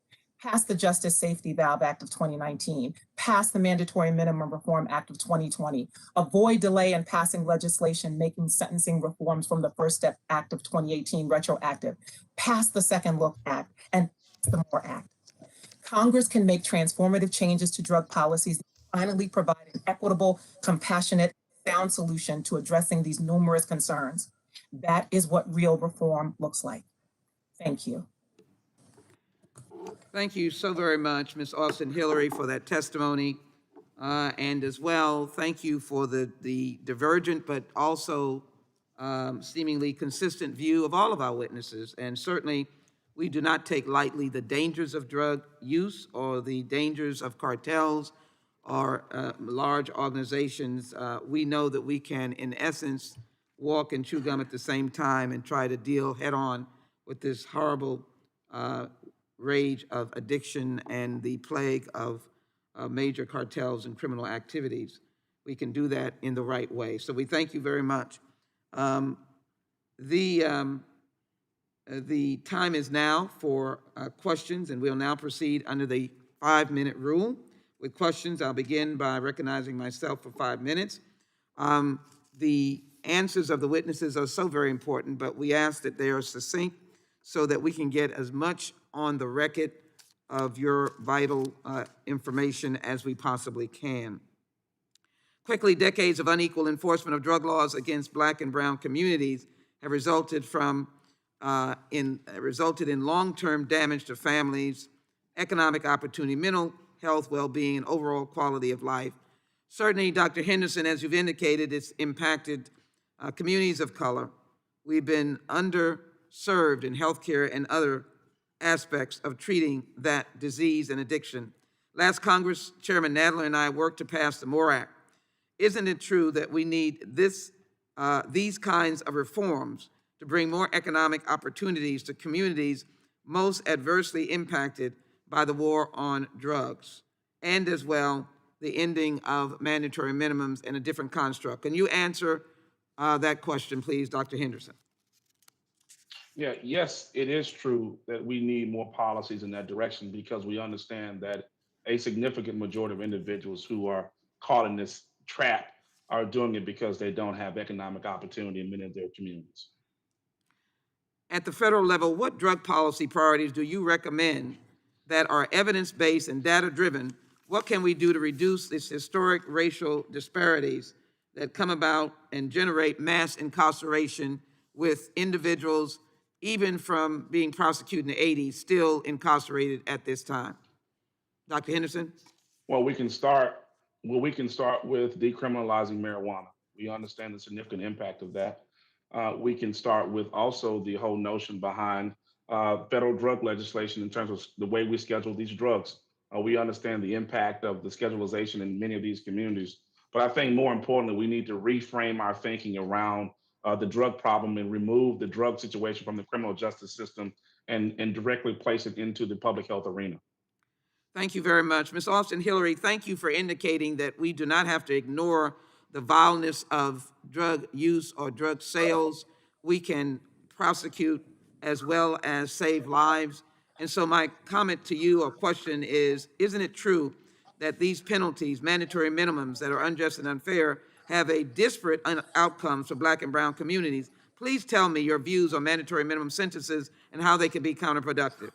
pass the Justice Safety Valve Act of 2019, pass the Mandatory Minimum Reform Act of 2020, avoid delay in passing legislation making sentencing reforms from the First Step Act of 2018 retroactive, pass the Second Look Act, and pass the MORE Act. Congress can make transformative changes to drug policies that finally provide an equitable, compassionate, sound solution to addressing these numerous concerns. That is what real reform looks like. Thank you. Thank you so very much, Ms. Austin Hillary, for that testimony. And as well, thank you for the divergent but also seemingly consistent view of all of our witnesses. And certainly, we do not take lightly the dangers of drug use or the dangers of cartels or large organizations. We know that we can, in essence, walk and chew gum at the same time and try to deal head on with this horrible rage of addiction and the plague of major cartels and criminal activities. We can do that in the right way. So we thank you very much. The time is now for questions, and we'll now proceed under the 5-minute rule. With questions, I'll begin by recognizing myself for 5 minutes. The answers of the witnesses are so very important, but we ask that they are succinct so that we can get as much on the record of your vital information as we possibly can. Quickly, decades of unequal enforcement of drug laws against Black and brown communities have resulted in long-term damage to families, economic opportunity, mental health, well-being, and overall quality of life. Certainly, Dr. Henderson, as you've indicated, it's impacted communities of color. We've been underserved in healthcare and other aspects of treating that disease and addiction. Last Congress, Chairman Nadler and I worked to pass the MORE Act. Isn't it true that we need these kinds of reforms to bring more economic opportunities to communities most adversely impacted by the war on drugs, and as well the ending of mandatory minimums and a different construct? Can you answer that question, please, Dr. Henderson? Yeah, yes, it is true that we need more policies in that direction because we understand that a significant majority of individuals who are caught in this trap are doing it because they don't have economic opportunity in many of their communities. At the federal level, what drug policy priorities do you recommend that are evidence-based and data-driven? What can we do to reduce these historic racial disparities that come about and generate mass incarceration with individuals, even from being prosecuted in the 80s, still incarcerated at this time? Dr. Henderson? Well, we can start with decriminalizing marijuana. We understand the significant impact of that. We can start with also the whole notion behind federal drug legislation in terms of the way we schedule these drugs. We understand the impact of the schedulization in many of these communities. But I think more importantly, we need to reframe our thinking around the drug problem and remove the drug situation from the criminal justice system and directly place it into the public health arena. Thank you very much. Ms. Austin Hillary, thank you for indicating that we do not have to ignore the vileness of drug use or drug sales. We can prosecute as well as save lives. And so my comment to you or question is, isn't it true that these penalties, mandatory minimums that are unjust and unfair, have a disparate outcomes for Black and brown communities? Please tell me your views on mandatory minimum sentences and how they can be counterproductive.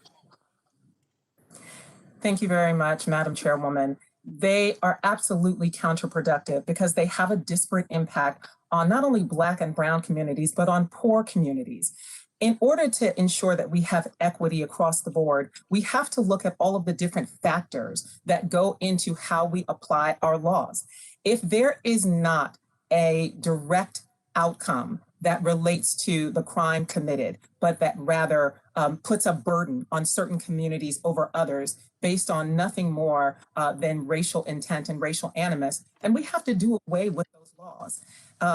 Thank you very much, Madam Chairwoman. They are absolutely counterproductive because they have a disparate impact on not only Black and brown communities, but on poor communities. In order to ensure that we have equity across the board, we have to look at all of the different factors that go into how we apply our laws. If there is not a direct outcome that relates to the crime committed, but that rather puts a burden on certain communities over others based on nothing more than racial intent and racial animus, and we have to do away with those laws.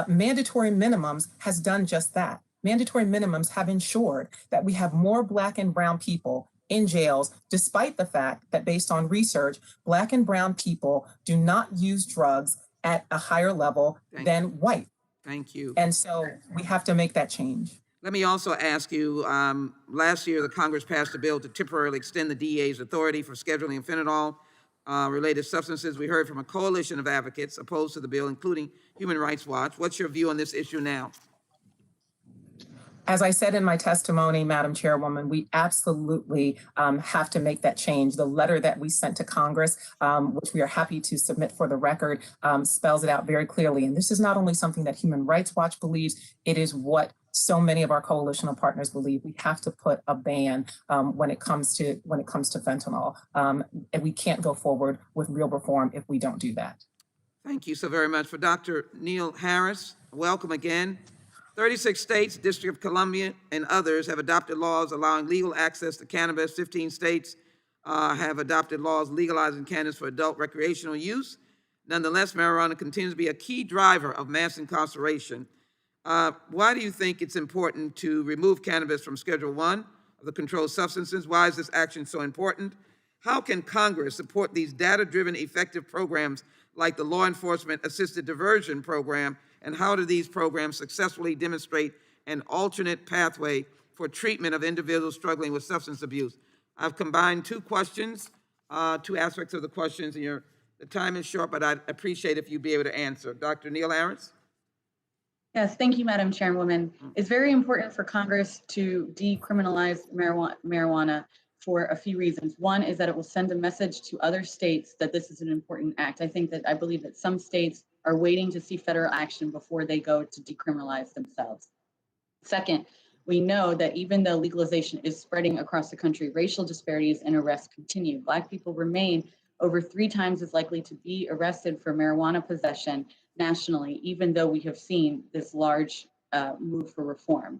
Mandatory minimums has done just that. Mandatory minimums have ensured that we have more Black and brown people in jails, despite the fact that based on research, Black and brown people do not use drugs at a higher level than white. Thank you. And so we have to make that change. Let me also ask you, last year the Congress passed a bill to temporarily extend the DEA's authority for scheduling fentanyl related substances. We heard from a coalition of advocates opposed to the bill, including Human Rights Watch. What's your view on this issue now? As I said in my testimony, Madam Chairwoman, we absolutely have to make that change. The letter that we sent to Congress, which we are happy to submit for the record, spells it out very clearly. And this is not only something that Human Rights Watch believes, it is what so many of our coalitional partners believe. We have to put a ban when it comes to fentanyl. And we can't go forward with real reform if we don't do that. Thank you so very much. For Dr. Neil Harris, welcome again. 36 states, District of Columbia, and others have adopted laws allowing legal access to cannabis. 15 states have adopted laws legalizing cannabis for adult recreational use. Nonetheless, marijuana continues to be a key driver of mass incarceration. Why do you think it's important to remove cannabis from Schedule I of the Controlled Substances? Why is this action so important? How can Congress support these data-driven, effective programs like the Law Enforcement Assisted Diversion Program, and how do these programs successfully demonstrate an alternate pathway for treatment of individuals struggling with substance abuse? I've combined two questions, two aspects of the questions, and the time is short, but I'd appreciate if you'd be able to answer. Dr. Neil Harris? Yes, thank you, Madam Chairwoman. It's very important for Congress to decriminalize marijuana for a few reasons. One is that it will send a message to other states that this is an important act. I believe that some states are waiting to see federal action before they go to decriminalize themselves. Second, we know that even though legalization is spreading across the country, racial disparities and arrests continue. Black people remain over 3 times as likely to be arrested for marijuana possession nationally, even though we have seen this large move for reform.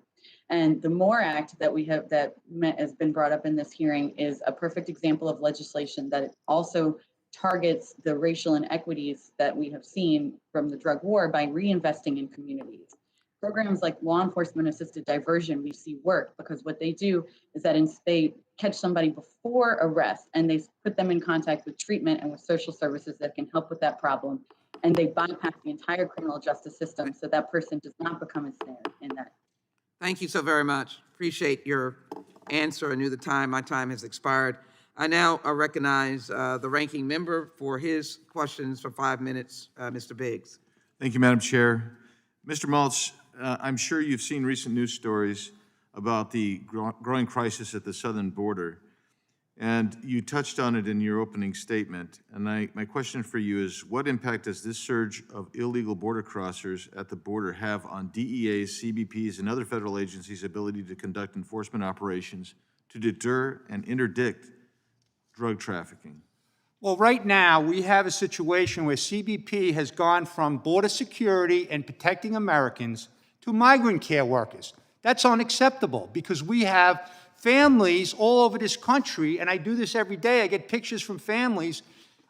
And the MORE Act that has been brought up in this hearing is a perfect example of legislation that also targets the racial inequities that we have seen from the drug war by reinvesting in communities. Programs like law enforcement assisted diversion we see work because what they do is that they catch somebody before arrest and they put them in contact with treatment and with social services that can help with that problem. And they bypass the entire criminal justice system so that person does not become ensnared in that. Thank you so very much. Appreciate your answer. I knew my time has expired. I now recognize the ranking member for his questions for 5 minutes, Mr. Biggs. Thank you, Madam Chair. Mr. Maltz, I'm sure you've seen recent news stories about the growing crisis at the southern border, and you touched on it in your opening statement. And my question for you is, what impact does this surge of illegal border crossers at the border have on DEA's, CBP's, and other federal agencies' ability to conduct enforcement operations to deter and interdict drug trafficking? Well, right now, we have a situation where CBP has gone from border security and protecting Americans to migrant care workers. That's unacceptable because we have families all over this country, and I do this every day. I get pictures from families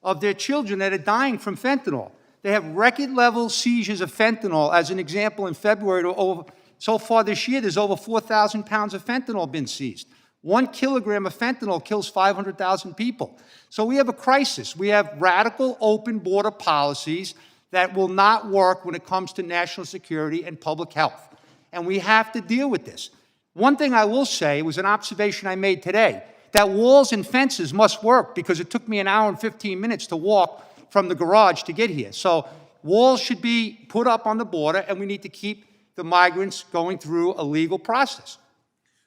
of their children that are dying from fentanyl. They have record-level seizures of fentanyl. As an example, in February, so far this year, there's over 4,000 pounds of fentanyl been seized. 1 kilogram of fentanyl kills 500,000 people. So we have a crisis. We have radical open border policies that will not work when it comes to national security and public health. And we have to deal with this. One thing I will say was an observation I made today, that walls and fences must work because it took me an hour and 15 minutes to walk from the garage to get here. So walls should be put up on the border, and we need to keep the migrants going through a legal process.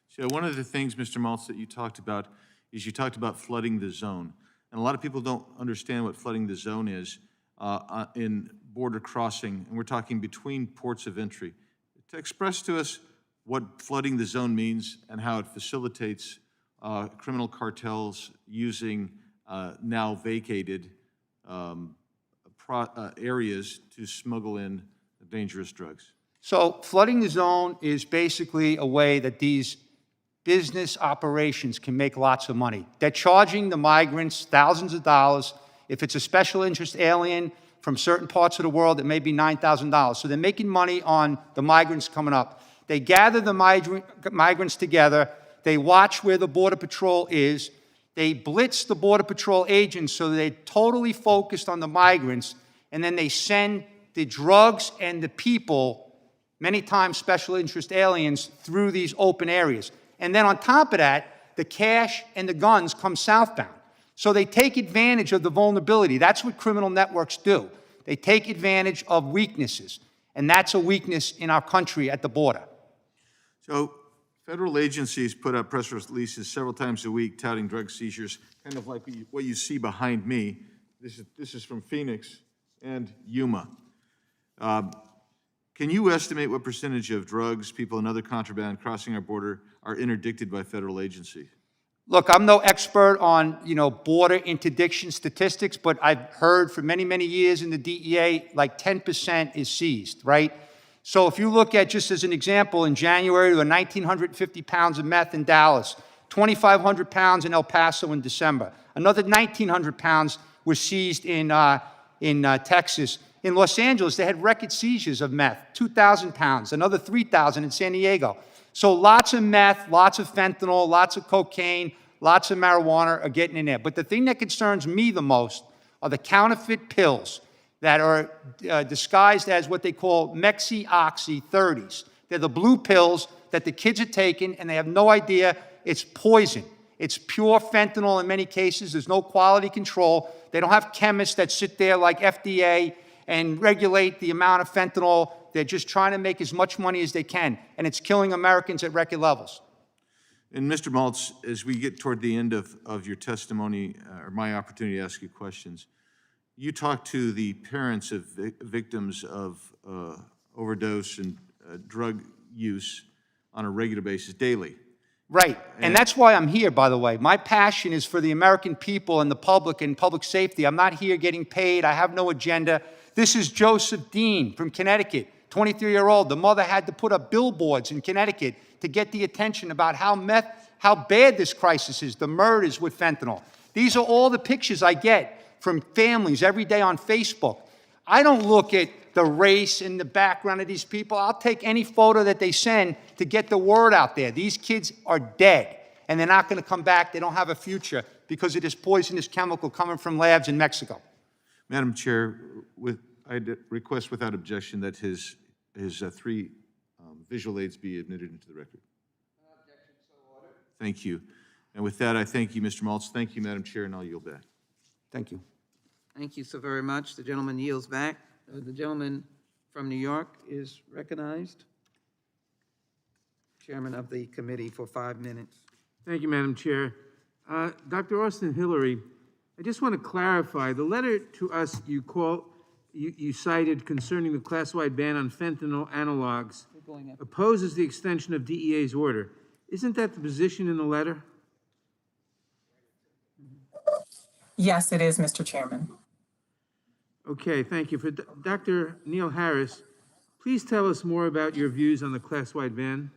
So one of the things, Mr. Maltz, that you talked about is you talked about flooding the zone. And a lot of people don't understand what flooding the zone is in border crossing, and we're talking between ports of entry. To express to us what flooding the zone means and how it facilitates criminal cartels using now vacated areas to smuggle in dangerous drugs. So flooding the zone is basically a way that these business operations can make lots of money. They're charging the migrants thousands of dollars. If it's a special interest alien from certain parts of the world, it may be $9,000. So they're making money on the migrants coming up. They gather the migrants together. They watch where the Border Patrol is. They blitz the Border Patrol agents so they're totally focused on the migrants. And then they send the drugs and the people, many times special interest aliens, through these open areas. And then on top of that, the cash and the guns come southbound. So they take advantage of the vulnerability. That's what criminal networks do. They take advantage of weaknesses. And that's a weakness in our country at the border. So federal agencies put out press releases several times a week touting drug seizures, kind of like what you see behind me. This is from Phoenix and Yuma. Can you estimate what percentage of drugs, people, and other contraband crossing our border are interdicted by federal agency? Look, I'm no expert on, border interdiction statistics, but I've heard for many, many years in the DEA, like 10% is seized, right? So if you look at, just as an example, in January, there were 1,950 pounds of meth in Dallas, 2,500 pounds in El Paso in December. Another 1,900 pounds were seized in Texas. In Los Angeles, they had record seizures of meth, 2,000 pounds, another 3,000 in San Diego. So lots of meth, lots of fentanyl, lots of cocaine, lots of marijuana are getting in there. But the thing that concerns me the most are the counterfeit pills that are disguised as what they call Mexi-Oxy 30s. They're the blue pills that the kids are taking, and they have no idea it's poison. It's pure fentanyl in many cases. There's no quality control. They don't have chemists that sit there like FDA and regulate the amount of fentanyl. They're just trying to make as much money as they can, and it's killing Americans at record levels. And Mr. Maltz, as we get toward the end of your testimony, or my opportunity to ask you questions, you talk to the parents of victims of overdose and drug use on a regular basis, daily. Right, and that's why I'm here, by the way. My passion is for the American people and the public and public safety. I'm not here getting paid. I have no agenda. This is Joseph Dean from Connecticut, 23-year-old. The mother had to put up billboards in Connecticut to get the attention about how bad this crisis is, the murders with fentanyl. These are all the pictures I get from families every day on Facebook. I don't look at the race and the background of these people. I'll take any photo that they send to get the word out there. These kids are dead, and they're not going to come back. They don't have a future because of this poisonous chemical coming from labs in Mexico. Madam Chair, I'd request without objection that his three visual aids be admitted into the record. No objection, so ordered. Thank you. And with that, I thank you, Mr. Maltz. Thank you, Madam Chair, and I'll yield back. Thank you. Thank you so very much. The gentleman yields back. The gentleman from New York is recognized. Chairman of the committee for 5 minutes. Thank you, Madam Chair. Dr. Austin Hillary, I just want to clarify, the letter to us you cited concerning the class-wide ban on fentanyl analogs opposes the extension of DEA's order. Isn't that the position in the letter? Yes, it is, Mr. Chairman. Okay, thank you. For Dr. Neil Harris, please tell us more about your views on the class-wide ban.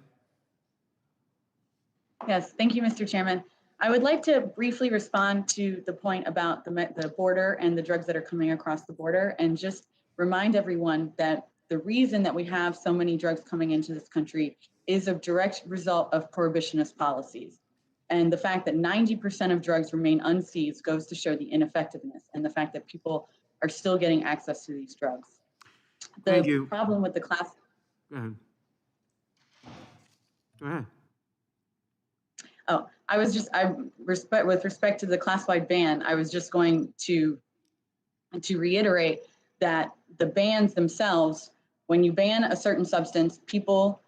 Yes, thank you, Mr. Chairman. I would like to briefly respond to the point about the border and the drugs that are coming across the border, and just remind everyone that the reason that we have so many drugs coming into this country is a direct result of prohibitionist policies. And the fact that 90% of drugs remain unseized goes to show the ineffectiveness and the fact that people are still getting access to these drugs. Thank you. Problem with the class. Go ahead. Go ahead. Oh, with respect to the class-wide ban, I was just going to reiterate that the bans themselves, when you ban a certain substance, people,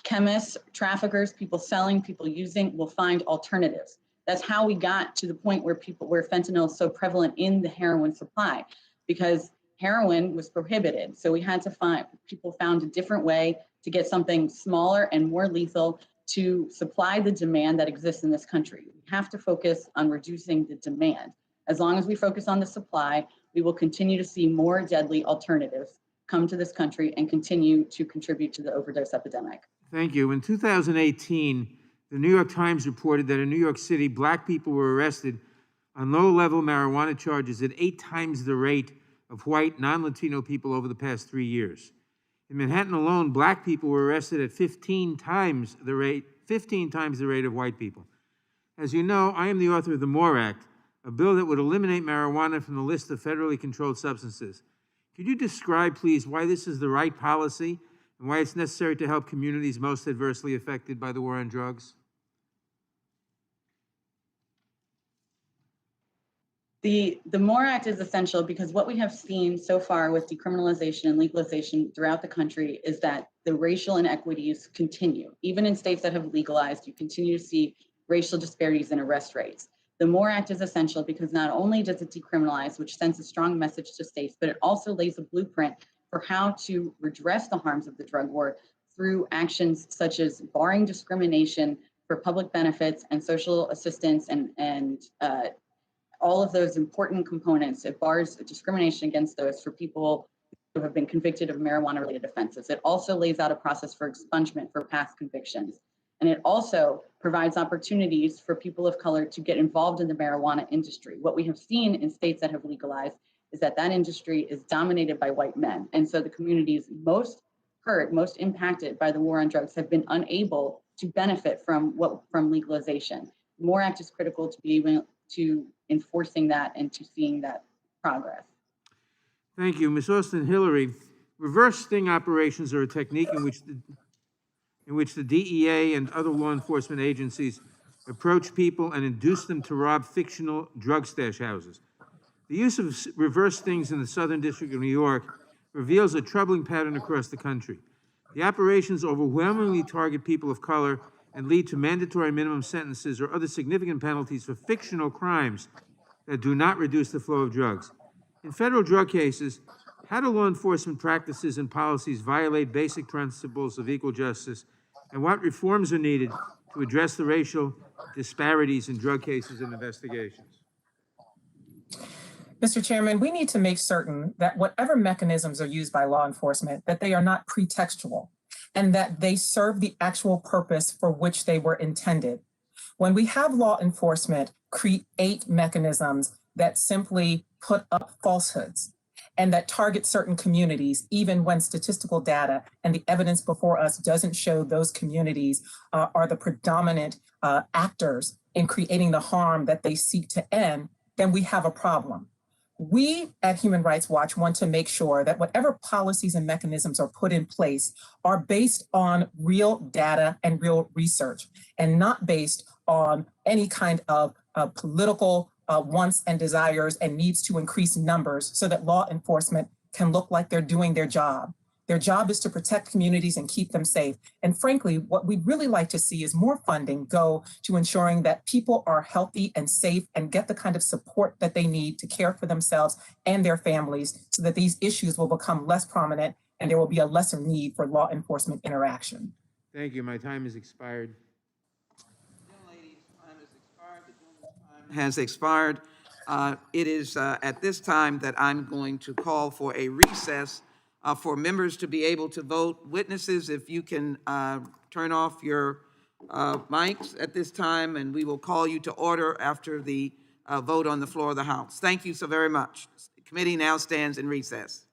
chemists, traffickers, people selling, people using will find alternatives. That's how we got to the point where fentanyl is so prevalent in the heroin supply, because heroin was prohibited. So we had to people found a different way to get something smaller and more lethal to supply the demand that exists in this country. We have to focus on reducing the demand. As long as we focus on the supply, we will continue to see more deadly alternatives come to this country and continue to contribute to the overdose epidemic. Thank you. In 2018, the New York Times reported that in New York City, Black people were arrested on low-level marijuana charges at 8 times the rate of white, non-Latino people over the past 3 years. In Manhattan alone, Black people were arrested at 15 times the rate of white people. As you know, I am the author of the MORE Act, a bill that would eliminate marijuana from the list of federally controlled substances. Could you describe, please, why this is the right policy and why it's necessary to help communities most adversely affected by the war on drugs? The MORE Act is essential because what we have seen so far with decriminalization and legalization throughout the country is that the racial inequities continue. Even in states that have legalized, you continue to see racial disparities in arrest rates. The MORE Act is essential because not only does it decriminalize, which sends a strong message to states, but it also lays a blueprint for how to redress the harms of the drug war through actions such as barring discrimination for public benefits and social assistance and all of those important components. It bars discrimination against those for people who have been convicted of marijuana-related offenses. It also lays out a process for expungement for past convictions. And it also provides opportunities for people of color to get involved in the marijuana industry. What we have seen in states that have legalized is that that industry is dominated by white men. And so the communities most hurt, most impacted by the war on drugs have been unable to benefit from legalization. The MORE Act is critical to be able to enforcing that and to seeing that progress. Thank you. Ms. Austin Hillary, reverse sting operations are a technique in which the DEA and other law enforcement agencies approach people and induce them to rob fictional drug stash houses. The use of reverse stings in the Southern District of New York reveals a troubling pattern across the country. The operations overwhelmingly target people of color and lead to mandatory minimum sentences or other significant penalties for fictional crimes that do not reduce the flow of drugs. In federal drug cases, how do law enforcement practices and policies violate basic principles of equal justice, and what reforms are needed to address the racial disparities in drug cases and investigations? Mr. Chairman, we need to make certain that whatever mechanisms are used by law enforcement, that they are not pretextual and that they serve the actual purpose for which they were intended. When we have law enforcement create mechanisms that simply put up falsehoods and that target certain communities, even when statistical data and the evidence before us doesn't show those communities are the predominant actors in creating the harm that they seek to end, then we have a problem. We at Human Rights Watch want to make sure that whatever policies and mechanisms are put in place are based on real data and real research and not based on any kind of political wants and desires and needs to increase numbers so that law enforcement can look like they're doing their job. Their job is to protect communities and keep them safe. And frankly, what we'd really like to see is more funding go to ensuring that people are healthy and safe and get the kind of support that they need to care for themselves and their families so that these issues will become less prominent and there will be a lesser need for law enforcement interaction. Thank you. My time has expired. Has expired. It is at this time that I'm going to call for a recess for members to be able to vote. Witnesses, if you can turn off your mics at this time, and we will call you to order after the vote on the floor of the House. Thank you so very much. The committee now stands in recess.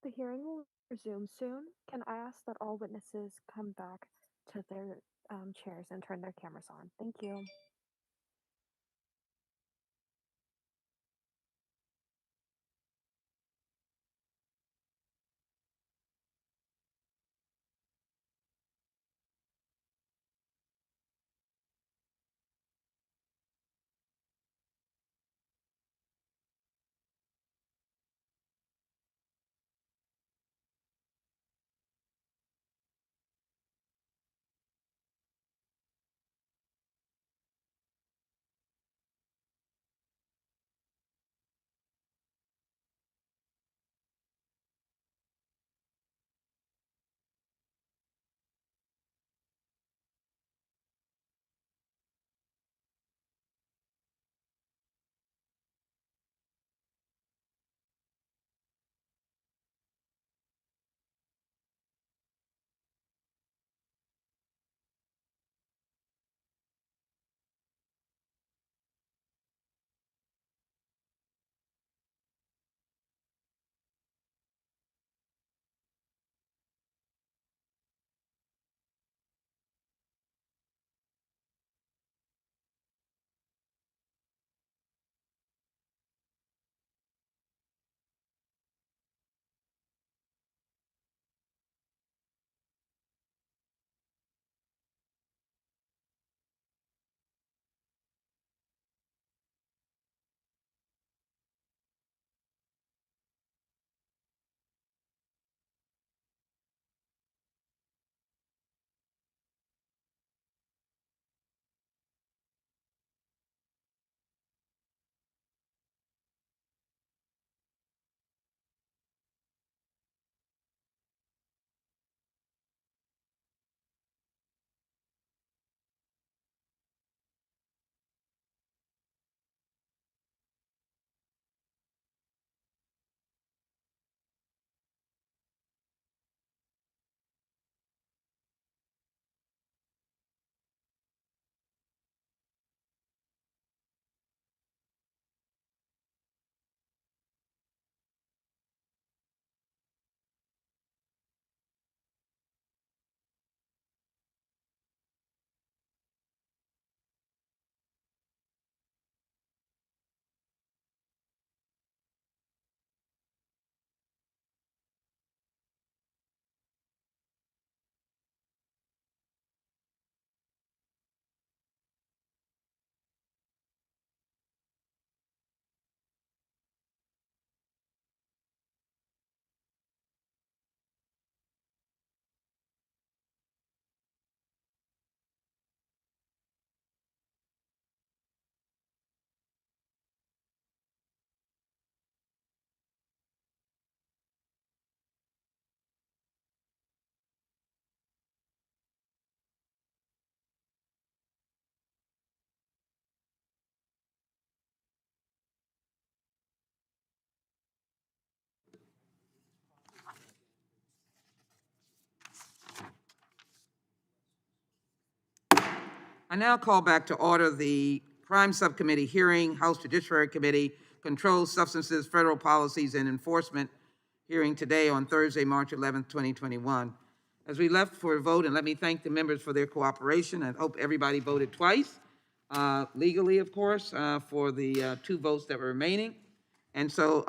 The hearing will resume soon. Can I ask that all witnesses come back to their chairs and turn their cameras on? Thank you. I now call back to order the Crime Subcommittee hearing, House Judiciary Committee, Controlled Substances, Federal Policies, and Enforcement hearing today on Thursday, March 11th, 2021. As we left for a vote, and let me thank the members for their cooperation. I hope everybody voted twice, legally, of course, for the 2 votes that were remaining. And so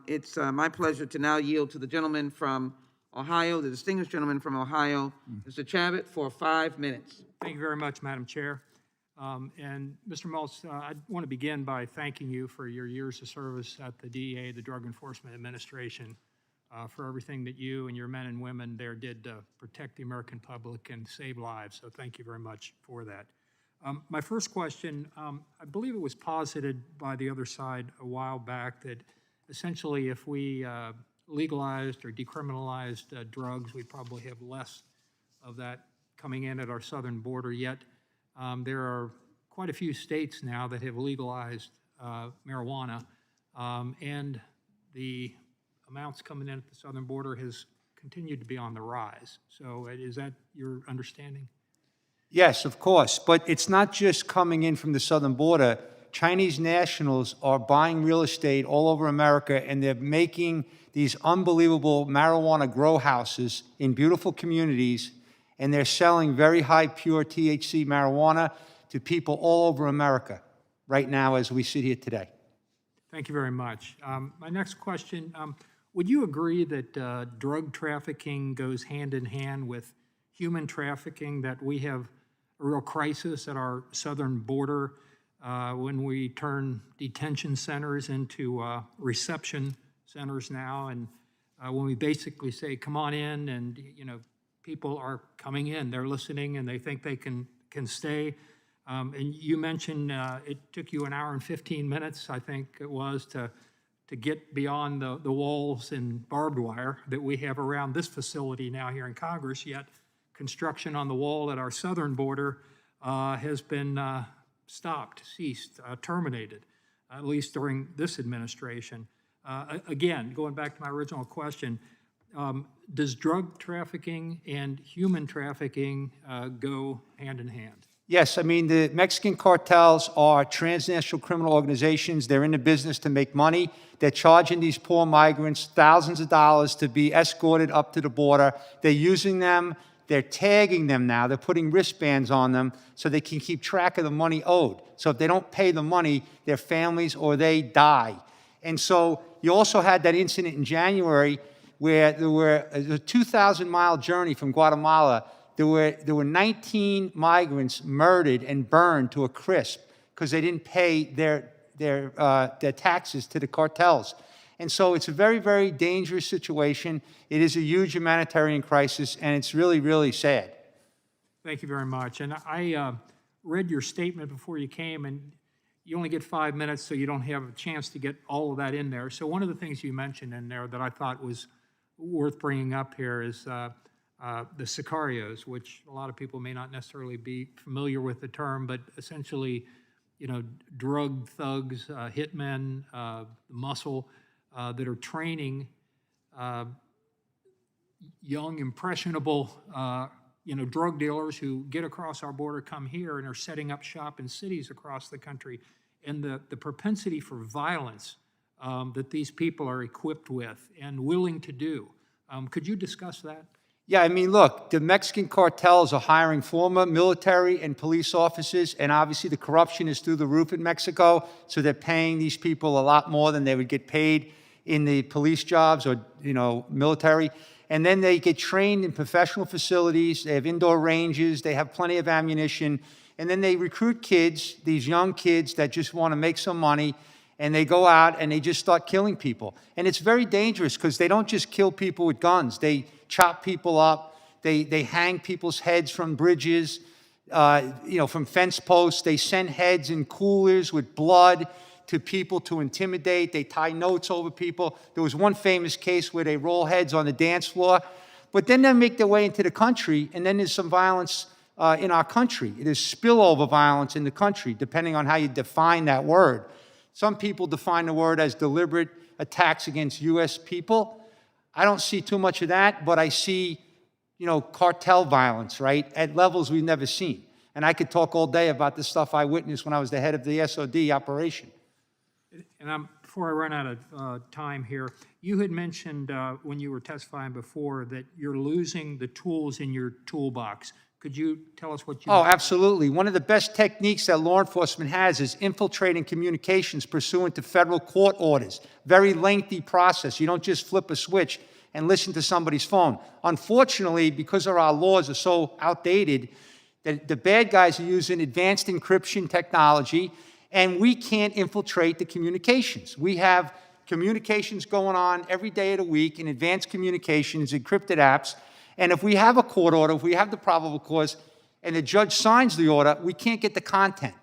it's my pleasure to now yield to the gentleman from Ohio, the distinguished gentleman from Ohio, Mr. Chabot, for 5 minutes. Thank you very much, Madam Chair. And Mr. Mulch, I want to begin by thanking you for your years of service at the DEA, the Drug Enforcement Administration, for everything that you and your men and women there did to protect the American public and save lives. So thank you very much for that. My first question, I believe it was posited by the other side a while back that essentially if we legalized or decriminalized drugs, we'd probably have less of that coming in at our southern border. Yet there are quite a few states now that have legalized marijuana, and the amounts coming in at the southern border has continued to be on the rise. So is that your understanding? Yes, of course, but it's not just coming in from the southern border. Chinese nationals are buying real estate all over America, and they're making these unbelievable marijuana grow houses in beautiful communities, and they're selling very high pure THC marijuana to people all over America right now as we sit here today. Thank you very much. My next question, would you agree that drug trafficking goes hand in hand with human trafficking, that we have a real crisis at our southern border when we turn detention centers into reception centers now, and when we basically say, come on in, and people are coming in, they're listening, and they think they can stay. And you mentioned it took you an hour and 15 minutes, I think it was, to get beyond the walls and barbed wire that we have around this facility now here in Congress, yet construction on the wall at our southern border has been stopped, ceased, terminated, at least during this administration. Again, going back to my original question, does drug trafficking and human trafficking go hand in hand? Yes, I mean, the Mexican cartels are transnational criminal organizations. They're in the business to make money. They're charging these poor migrants thousands of dollars to be escorted up to the border. They're using them. They're tagging them now. They're putting wristbands on them so they can keep track of the money owed. So if they don't pay the money, their families or they die. And so you also had that incident in January where there were a 2,000-mile journey from Guatemala. There were 19 migrants murdered and burned to a crisp because they didn't pay their taxes to the cartels. And so it's a very, very dangerous situation. It is a huge humanitarian crisis, and it's really, really sad. Thank you very much. And I read your statement before you came, and you only get 5 minutes, so you don't have a chance to get all of that in there. So one of the things you mentioned in there that I thought was worth bringing up here is the Sicarios, which a lot of people may not necessarily be familiar with the term, but essentially, drug thugs, hitmen, muscle that are training young, impressionable, drug dealers who get across our border, come here, and are setting up shop in cities across the country. And the propensity for violence that these people are equipped with and willing to do. Could you discuss that? Yeah, I mean, look, the Mexican cartels are hiring former military and police officers, and obviously the corruption is through the roof in Mexico, so they're paying these people a lot more than they would get paid in the police jobs or, military. And then they get trained in professional facilities, they have indoor ranges, they have plenty of ammunition, and then they recruit kids, these young kids that just want to make some money, and they go out and they just start killing people. And it's very dangerous because they don't just kill people with guns. They chop people up. They hang people's heads from bridges, from fence posts. They send heads in coolers with blood to people to intimidate. They tie notes over people. There was one famous case where they roll heads on the dance floor. But then they make their way into the country, and then there's some violence in our country. There's spillover violence in the country, depending on how you define that word. Some people define the word as deliberate attacks against U.S. people. I don't see too much of that, but I see, cartel violence, right, at levels we've never seen. And I could talk all day about the stuff I witnessed when I was the head of the SOD operation. And before I run out of time here, you had mentioned when you were testifying before that you're losing the tools in your toolbox. Could you tell us what you... Oh, absolutely. One of the best techniques that law enforcement has is infiltrating communications pursuant to federal court orders. Very lengthy process. You don't just flip a switch and listen to somebody's phone. Unfortunately, because our laws are so outdated, the bad guys are using advanced encryption technology, and we can't infiltrate the communications. We have communications going on every day of the week in advanced communications, encrypted apps. And if we have a court order, if we have the probable cause, and the judge signs the order, we can't get the content.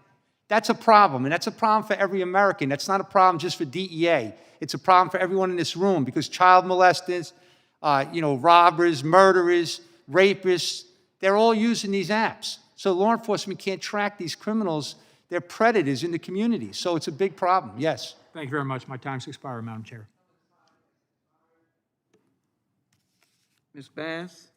That's a problem, and that's a problem for every American. That's not a problem just for DEA. It's a problem for everyone in this room because child molesters, robbers, murderers, rapists, they're all using these apps. So law enforcement can't track these criminals. They're predators in the community. So it's a big problem, yes. Thank you very much. My time's expired, Madam Chair. Ms. Bass?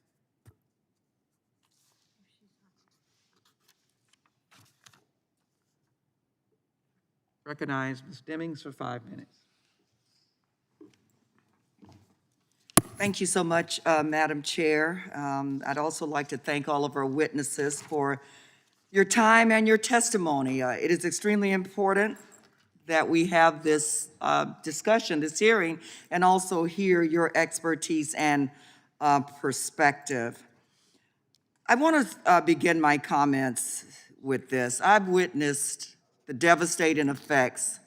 Recognize Ms. Demings for 5 minutes. Thank you so much, Madam Chair. I'd also like to thank all of our witnesses for your time and your testimony. It is extremely important that we have this discussion, this hearing, and also hear your expertise and perspective. I want to begin my comments with this. I've witnessed the devastating effects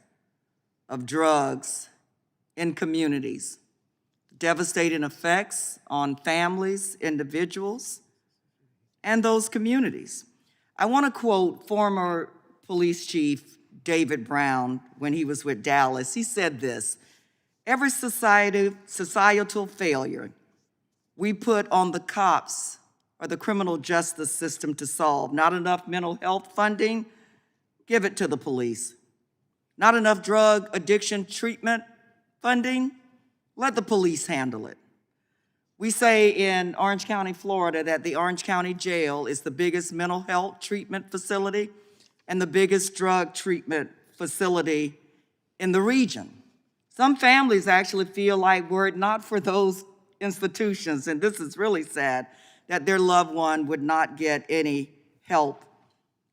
of drugs in communities, devastating effects on families, individuals, and those communities. I want to quote former police chief David Brown when he was with Dallas. He said this: "Every societal failure we put on the cops or the criminal justice system to solve. Not enough mental health funding, give it to the police. Not enough drug addiction treatment funding, let the police handle it." We say in Orange County, Florida, that the Orange County Jail is the biggest mental health treatment facility and the biggest drug treatment facility in the region. Some families actually feel like were it not for those institutions, and this is really sad, that their loved one would not get any help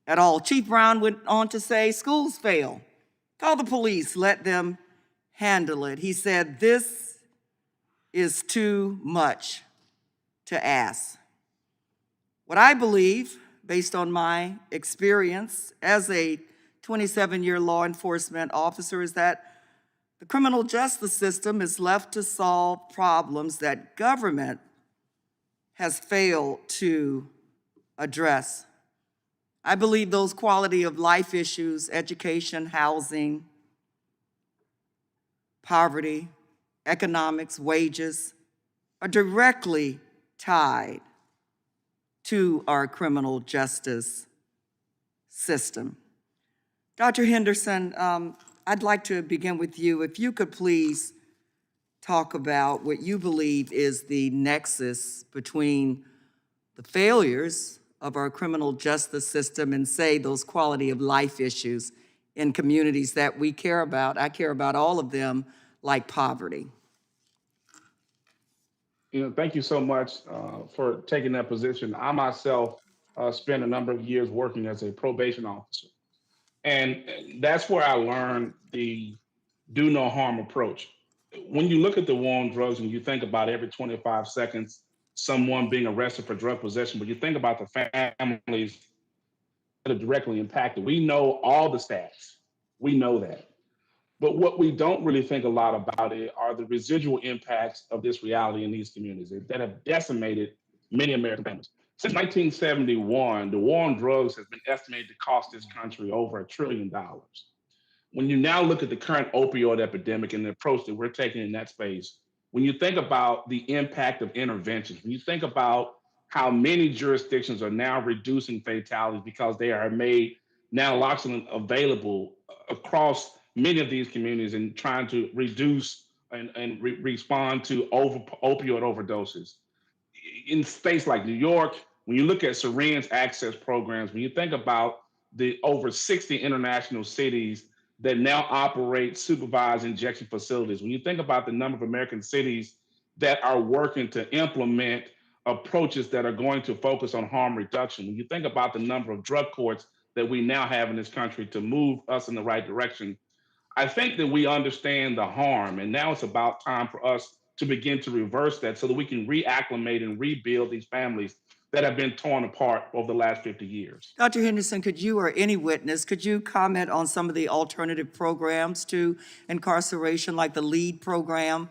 at all. Chief Brown went on to say, "Schools fail. Call the police, let them handle it." He said, "This is too much to ask." What I believe, based on my experience as a 27-year law enforcement officer, is that the criminal justice system is left to solve problems that government has failed to address. I believe those quality of life issues, education, housing, poverty, economics, wages, are directly tied to our criminal justice system. Dr. Henderson, I'd like to begin with you. If you could please talk about what you believe is the nexus between the failures of our criminal justice system and, say, those quality of life issues in communities that we care about. I care about all of them, like poverty. Thank you so much for taking that position. I myself spent a number of years working as a probation officer. And that's where I learned the do no harm approach. When you look at the war on drugs and you think about every 25 seconds, someone being arrested for drug possession, but you think about the families that are directly impacted. We know all the stats. We know that. But what we don't really think a lot about it are the residual impacts of this reality in these communities that have decimated many American families. Since 1971, the war on drugs has been estimated to cost this country over $1 trillion. When you now look at the current opioid epidemic and the approach that we're taking in that space, when you think about the impact of interventions, when you think about how many jurisdictions are now reducing fatalities because they are made naloxone available across many of these communities and trying to reduce and respond to opioid overdoses. In states like New York, when you look at syringe access programs, when you think about the over 60 international cities that now operate supervised injection facilities, when you think about the number of American cities that are working to implement approaches that are going to focus on harm reduction, when you think about the number of drug courts that we now have in this country to move us in the right direction, I think that we understand the harm, and now it's about time for us to begin to reverse that so that we can reacclimate and rebuild these families that have been torn apart over the last 50 years. Dr. Henderson, could you or any witness, could you comment on some of the alternative programs to incarceration, like the LEAD program?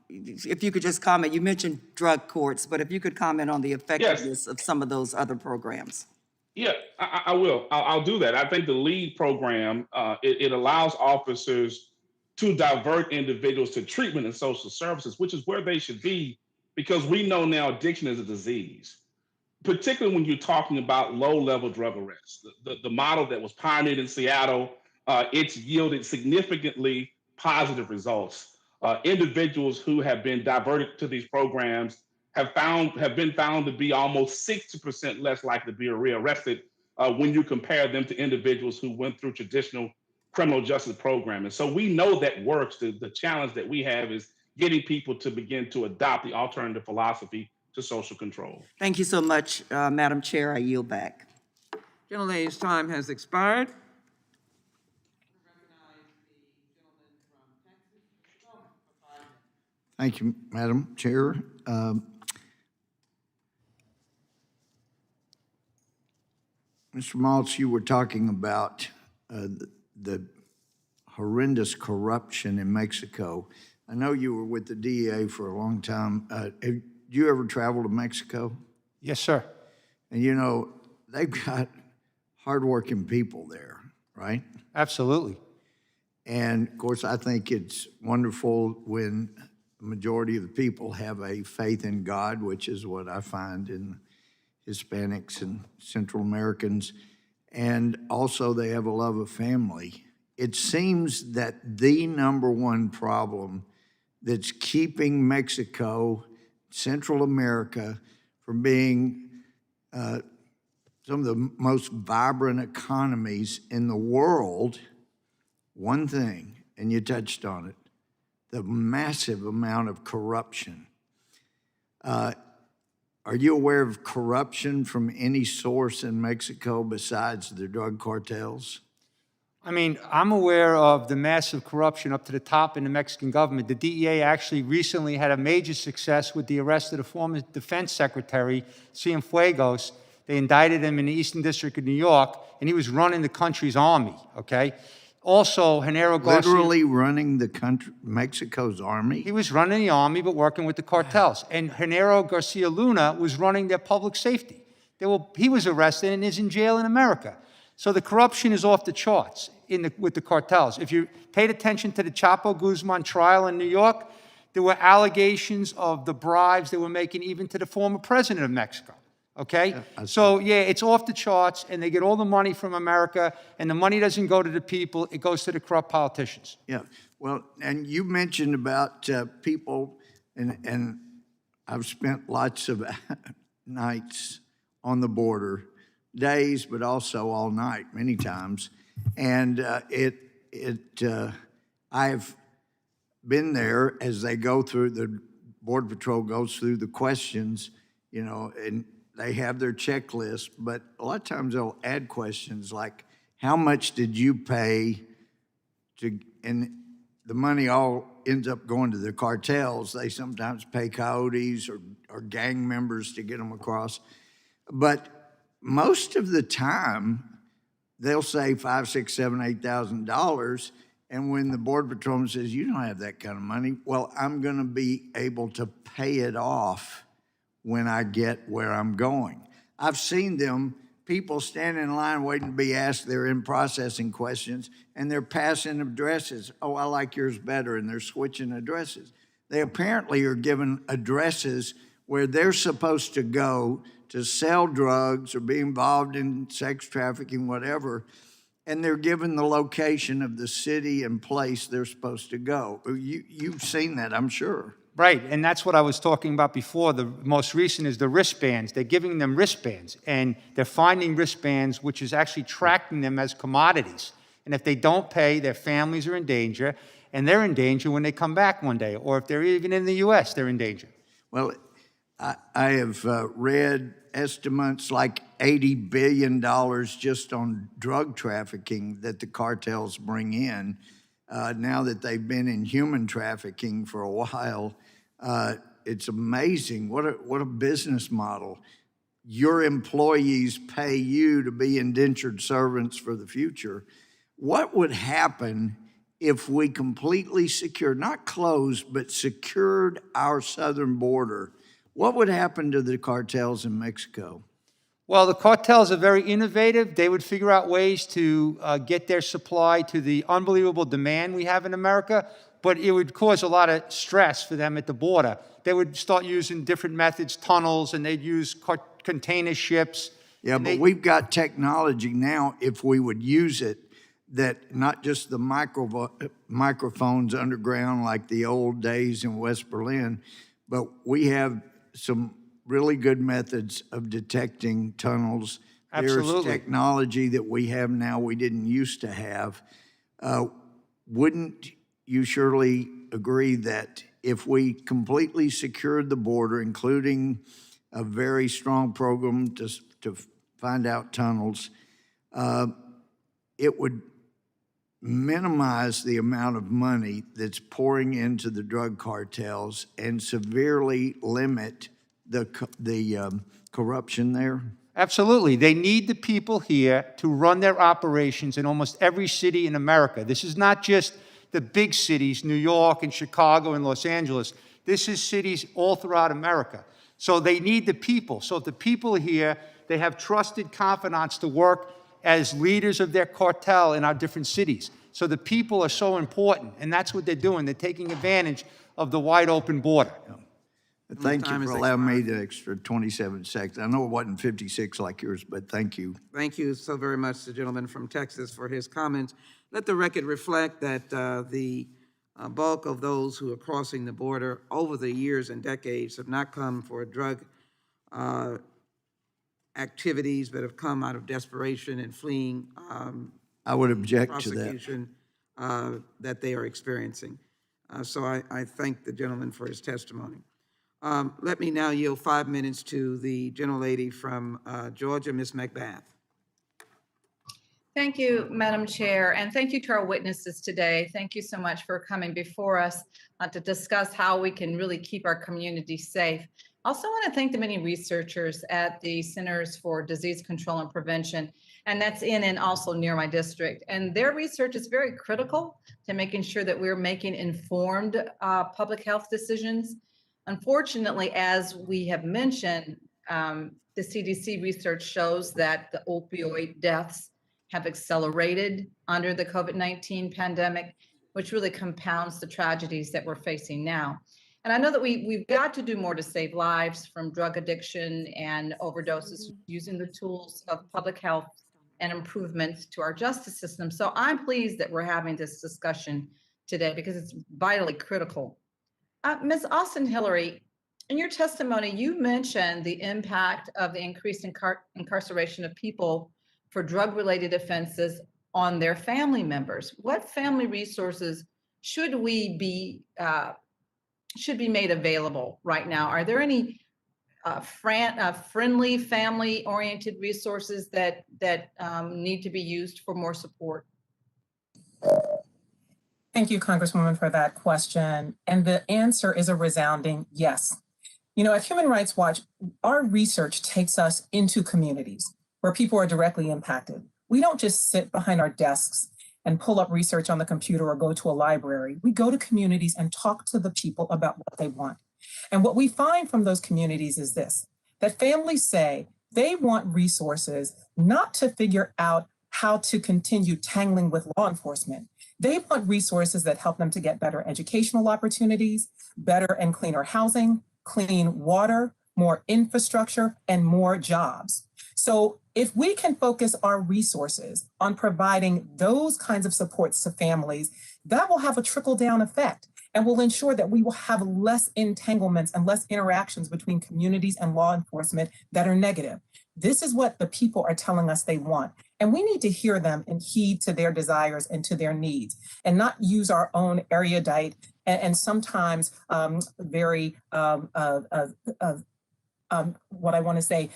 If you could just comment, you mentioned drug courts, but if you could comment on the effectiveness of some of those other programs. Yeah, I will. I'll do that. I think the LEAD program, it allows officers to divert individuals to treatment and social services, which is where they should be, because we know now addiction is a disease, particularly when you're talking about low-level drug arrests. The model that was pioneered in Seattle, it's yielded significantly positive results. Individuals who have been diverted to these programs have been found to be almost 60% less likely to be rearrested when you compare them to individuals who went through traditional criminal justice program. And so we know that works. The challenge that we have is getting people to begin to adopt the alternative philosophy to social control. Thank you so much, Madam Chair. I yield back. Gentlelady's time has expired. Thank you, Madam Chair. Mr. Maltz, you were talking about the horrendous corruption in Mexico. I know you were with the DEA for a long time. Have you ever traveled to Mexico? Yes, sir. And you know, they've got hardworking people there, right? Absolutely. And of course, I think it's wonderful when the majority of the people have a faith in God, which is what I find in Hispanics and Central Americans. And also they have a love of family. It seems that the number one problem that's keeping Mexico, Central America, from being some of the most vibrant economies in the world, one thing, and you touched on it, the massive amount of corruption. Are you aware of corruption from any source in Mexico besides the drug cartels? I mean, I'm aware of the massive corruption up to the top in the Mexican government. The DEA actually recently had a major success with the arrest of the former defense secretary, Cienfuegos. They indicted him in the Eastern District of New York, and he was running the country's army, okay? Also, Genaro Garcia... Literally running the country, Mexico's army? He was running the army, but working with the cartels. And Genaro Garcia Luna was running their public safety. He was arrested and is in jail in America. So the corruption is off the charts with the cartels. If you paid attention to the Chapo Guzman trial in New York, there were allegations of the bribes they were making even to the former president of Mexico. Okay? So, yeah, it's off the charts, and they get all the money from America, and the money doesn't go to the people, it goes to the corrupt politicians. Yeah, well, and you mentioned about people, and I've spent lots of nights on the border, days, but also all night, many times, and I've been there as they go through, the Border Patrol goes through the questions, you know, and they have their checklist, but a lot of times they'll add questions like, how much did you pay to, and the money all ends up going to the cartels. They sometimes pay coyotes or gang members to get them across. But most of the time, they'll say $5,000, $6,000, $7,000, $8,000. And when the Border Patrolman says, you don't have that kind of money, well, I'm gonna be able to pay it off when I get where I'm going. I've seen them, people stand in line waiting to be asked their in-processing questions, and they're passing addresses. Oh, I like yours better, and they're switching addresses. They apparently are given addresses where they're supposed to go to sell drugs or be involved in sex trafficking, whatever, and they're given the location of the city and place they're supposed to go. You've seen that, I'm sure. Right, and that's what I was talking about before. The most recent is the wristbands. They're giving them wristbands, and they're finding wristbands, which is actually tracking them as commodities. And if they don't pay, their families are in danger, and they're in danger when they come back one day, or if they're even in the U.S., they're in danger. Well, I have read estimates like $80 billion just on drug trafficking that the cartels bring in. Now that they've been in human trafficking for a while, it's amazing. What a business model. Your employees pay you to be indentured servants for the future. What would happen if we completely secured, not closed, but secured our southern border? What would happen to the cartels in Mexico? Well, the cartels are very innovative. They would figure out ways to get their supply to the unbelievable demand we have in America, but it would cause a lot of stress for them at the border. They would start using different methods, tunnels, and they'd use container ships. Yeah, but we've got technology now, if we would use it, that not just the microphones underground like the old days in West Berlin, but we have some really good methods of detecting tunnels. Absolutely. There's technology that we have now we didn't used to have. Wouldn't you surely agree that if we completely secured the border, including a very strong program to find out tunnels, it would minimize the amount of money that's pouring into the drug cartels and severely limit the corruption there? Absolutely. They need the people here to run their operations in almost every city in America. This is not just the big cities, New York and Chicago and Los Angeles. This is cities all throughout America. So they need the people. So if the people here, they have trusted confidants to work as leaders of their cartel in our different cities. So the people are so important, and that's what they're doing. They're taking advantage of the wide open border. Thank you for allowing me the extra 27 seconds. I know it wasn't 56 like yours, but thank you. Thank you so very much, the gentleman from Texas, for his comments. Let the record reflect that the bulk of those who are crossing the border over the years and decades have not come for drug activities, but have come out of desperation and fleeing I would object to that. prosecution that they are experiencing. So I thank the gentleman for his testimony. Let me now yield 5 minutes to the gentlelady from Georgia, Ms. McBath. Thank you, Madam Chair, and thank you to our witnesses today. Thank you so much for coming before us to discuss how we can really keep our community safe. I also want to thank the many researchers at the Centers for Disease Control and Prevention, and that's in and also near my district. And their research is very critical to making sure that we're making informed public health decisions. Unfortunately, as we have mentioned, the CDC research shows that the opioid deaths have accelerated under the COVID-19 pandemic, which really compounds the tragedies that we're facing now. And I know that we've got to do more to save lives from drug addiction and overdoses using the tools of public health and improvements to our justice system. So I'm pleased that we're having this discussion today because it's vitally critical. Ms. Austin Hillary, in your testimony, you mentioned the impact of the increased incarceration of people for drug-related offenses on their family members. What family resources should be made available right now? Are there any friendly, family-oriented resources that need to be used for more support? Thank you, Congresswoman, for that question. And the answer is a resounding yes. You know, at Human Rights Watch, our research takes us into communities where people are directly impacted. We don't just sit behind our desks and pull up research on the computer or go to a library. We go to communities and talk to the people about what they want. And what we find from those communities is this, that families say they want resources not to figure out how to continue tangling with law enforcement. They want resources that help them to get better educational opportunities, better and cleaner housing, clean water, more infrastructure, and more jobs. So if we can focus our resources on providing those kinds of supports to families, that will have a trickle-down effect and will ensure that we will have less entanglements and less interactions between communities and law enforcement that are negative. This is what the people are telling us they want. And we need to hear them and heed to their desires and to their needs and not use our own erudite and sometimes very, what I want to say,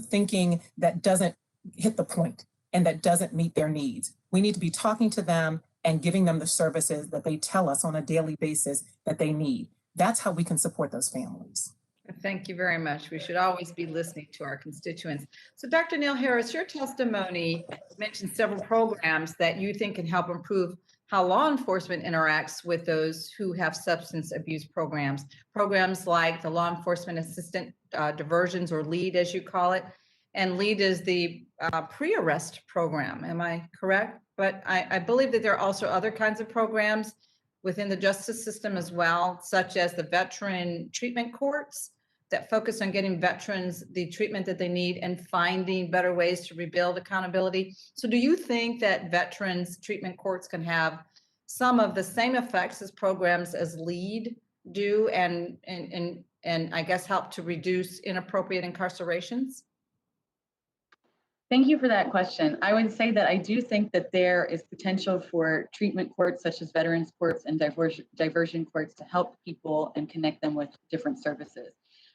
thinking that doesn't hit the point and that doesn't meet their needs. We need to be talking to them and giving them the services that they tell us on a daily basis that they need. That's how we can support those families. Thank you very much. We should always be listening to our constituents. So Dr. Neil Harris, your testimony mentioned several programs that you think can help improve how law enforcement interacts with those who have substance abuse programs. Programs like the Law Enforcement Assistant Diversions, or LEAD as you call it. And LEAD is the pre-arrest program, am I correct? But I believe that there are also other kinds of programs within the justice system as well, such as the veteran treatment courts that focus on getting veterans the treatment that they need and finding better ways to rebuild accountability. So do you think that veterans treatment courts can have some of the same effects as programs as LEAD do and I guess help to reduce inappropriate incarcerations? Thank you for that question. I would say that I do think that there is potential for treatment courts such as veterans courts and diversion courts to help people and connect them with different services.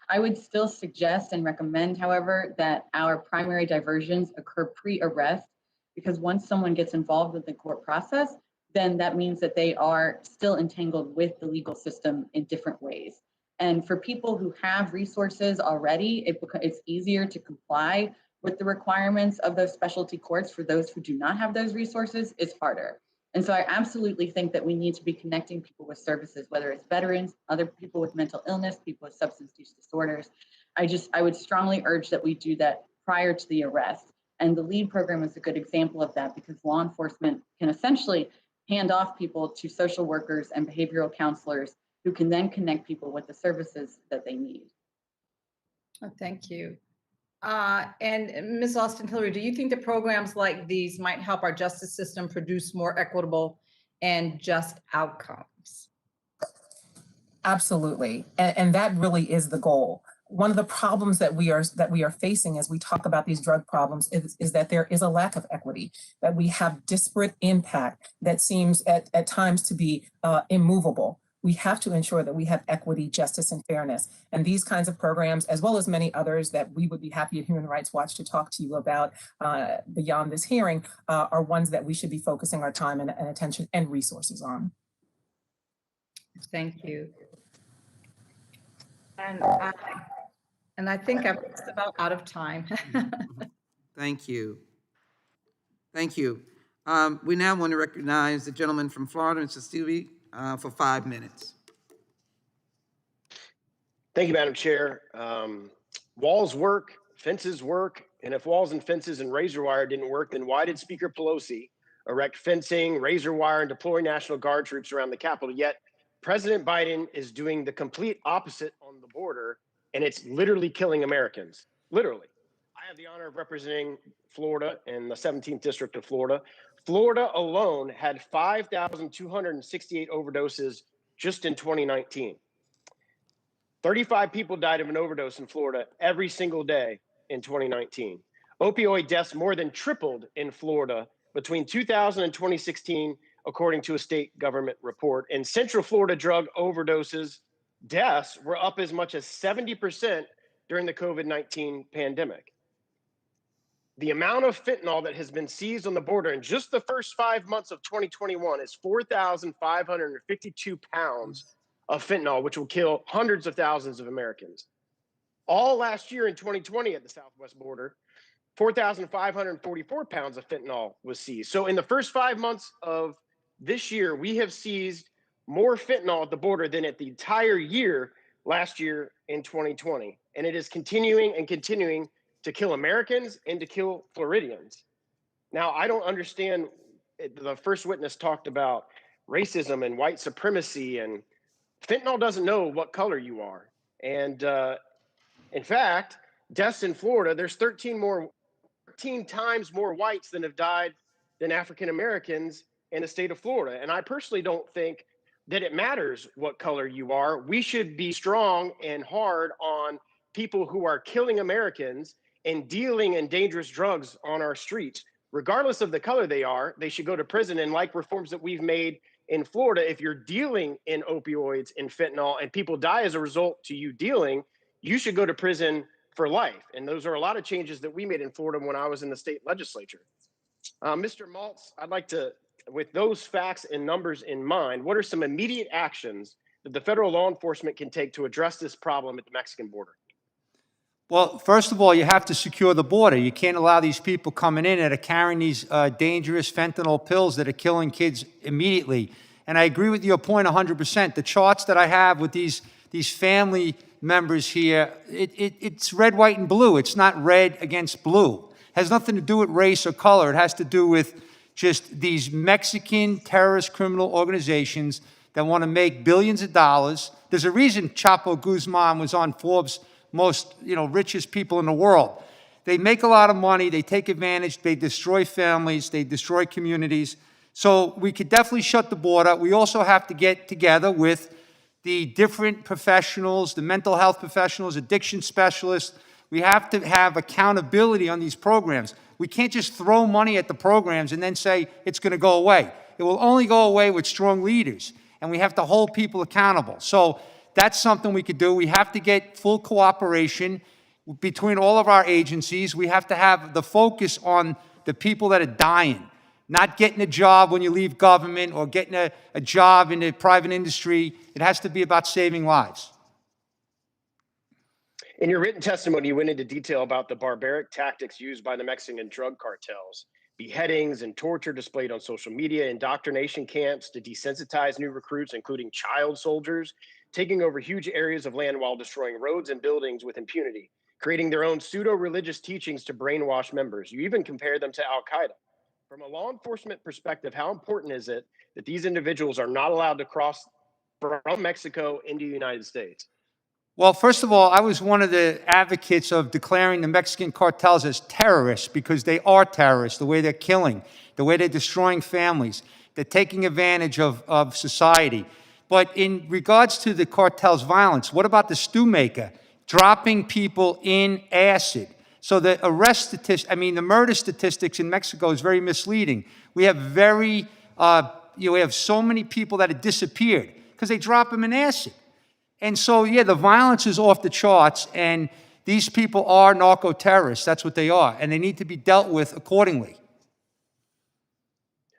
I would still suggest and recommend, however, that our primary diversions occur pre-arrest, because once someone gets involved with the court process, then that means that they are still entangled with the legal system in different ways. And for people who have resources already, it's easier to comply with the requirements of those specialty courts. For those who do not have those resources, it's harder. And so I absolutely think that we need to be connecting people with services, whether it's veterans, other people with mental illness, people with substance use disorders. I would strongly urge that we do that prior to the arrest. And the LEAD program is a good example of that, because law enforcement can essentially hand off people to social workers and behavioral counselors who can then connect people with the services that they need. Thank you. And Ms. Austin-Hillary, do you think that programs like these might help our justice system produce more equitable and just outcomes? Absolutely. And that really is the goal. One of the problems that we are facing as we talk about these drug problems is that there is a lack of equity, that we have disparate impact that seems at times to be immovable. We have to ensure that we have equity, justice, and fairness. And these kinds of programs, as well as many others that we would be happy at Human Rights Watch to talk to you about beyond this hearing, are ones that we should be focusing our time and attention and resources on. Thank you. And I think I'm just about out of time. Thank you. Thank you. We now want to recognize the gentleman from Florida, Mr. Stevie, for 5 minutes. Thank you, Madam Chair. Walls work, fences work, and if walls and fences and razor wire didn't work, then why did Speaker Pelosi erect fencing, razor wire, and deploy National Guard troops around the Capitol? Yet President Biden is doing the complete opposite on the border, and it's literally killing Americans. Literally. I have the honor of representing Florida in the 17th District of Florida. Florida alone had 5,268 overdoses just in 2019. 35 people died of an overdose in Florida every single day in 2019. Opioid deaths more than tripled in Florida between 2000 and 2016, according to a state government report. And Central Florida drug overdoses deaths were up as much as 70% during the COVID-19 pandemic. The amount of fentanyl that has been seized on the border in just the first 5 months of 2021 is 4,552 pounds of fentanyl, which will kill hundreds of thousands of Americans. All last year in 2020 at the southwest border, 4,544 pounds of fentanyl was seized. So in the first 5 months of this year, we have seized more fentanyl at the border than at the entire year last year in 2020. And it is continuing and continuing to kill Americans and to kill Floridians. Now, I don't understand, the first witness talked about racism and white supremacy, and fentanyl doesn't know what color you are. And in fact, deaths in Florida, there's 13 times more whites that have died than African Americans in the state of Florida. And I personally don't think that it matters what color you are. We should be strong and hard on people who are killing Americans and dealing in dangerous drugs on our streets. Regardless of the color they are, they should go to prison. And like reforms that we've made in Florida, if you're dealing in opioids and fentanyl and people die as a result to you dealing, you should go to prison for life. And those are a lot of changes that we made in Florida when I was in the state legislature. Mr. Maltz, I'd like to, with those facts and numbers in mind, what are some immediate actions that the federal law enforcement can take to address this problem at the Mexican border? Well, first of all, you have to secure the border. You can't allow these people coming in that are carrying these dangerous fentanyl pills that are killing kids immediately. And I agree with your point 100%. The charts that I have with these family members here, it's red, white, and blue. It's not red against blue. It has nothing to do with race or color. It has to do with just these Mexican terrorist criminal organizations that want to make billions of dollars. There's a reason Chapo Guzman was on Forbes' most richest people in the world. They make a lot of money, they take advantage, they destroy families, they destroy communities. So we could definitely shut the border. We also have to get together with the different professionals, the mental health professionals, addiction specialists. We have to have accountability on these programs. We can't just throw money at the programs and then say it's going to go away. It will only go away with strong leaders, and we have to hold people accountable. So that's something we could do. We have to get full cooperation between all of our agencies. We have to have the focus on the people that are dying, not getting a job when you leave government or getting a job in the private industry. It has to be about saving lives. In your written testimony, you went into detail about the barbaric tactics used by the Mexican drug cartels, beheadings and torture displayed on social media, indoctrination camps to desensitize new recruits, including child soldiers, taking over huge areas of land while destroying roads and buildings with impunity, creating their own pseudo-religious teachings to brainwash members. You even compare them to Al-Qaeda. From a law enforcement perspective, how important is it that these individuals are not allowed to cross from Mexico into the United States? Well, first of all, I was one of the advocates of declaring the Mexican cartels as terrorists because they are terrorists, the way they're killing, the way they're destroying families. They're taking advantage of society. But in regards to the cartel's violence, what about the stew maker dropping people in acid? So the the murder statistics in Mexico is very misleading. We have we have so many people that have disappeared because they drop them in acid. And so, yeah, the violence is off the charts, and these people are narco-terrorists. That's what they are, and they need to be dealt with accordingly.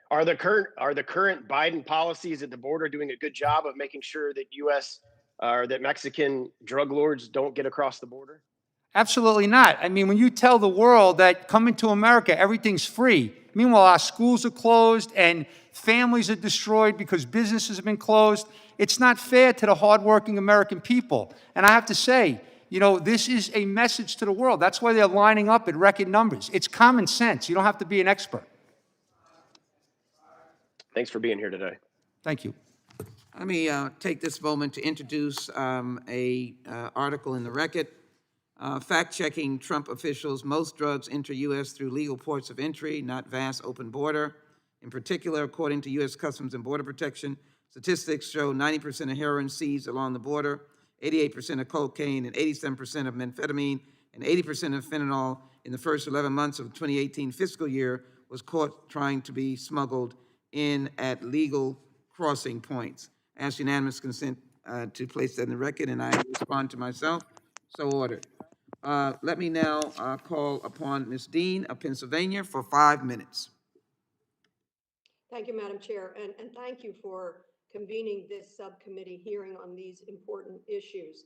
Are the current Biden policies at the border doing a good job of making sure that that Mexican drug lords don't get across the border? Absolutely not. I mean, when you tell the world that coming to America, everything's free, meanwhile, our schools are closed and families are destroyed because businesses have been closed, it's not fair to the hardworking American people. And I have to say, this is a message to the world. That's why they're lining up at record numbers. It's common sense. You don't have to be an expert. Thanks for being here today. Thank you. Let me take this moment to introduce a article in the record. Fact-checking Trump officials, most drugs enter U.S. through legal ports of entry, not vast open border. In particular, according to U.S. Customs and Border Protection, statistics show 90% of heroin seized along the border, 88% of cocaine, and 87% of methamphetamine, and 80% of fentanyl in the first 11 months of the 2018 fiscal year was caught trying to be smuggled in at legal crossing points. I ask unanimous consent to place that in the record, and I respond to myself. So ordered. Let me now call upon Ms. Dean of Pennsylvania for 5 minutes. Thank you, Madam Chair, and thank you for convening this subcommittee hearing on these important issues.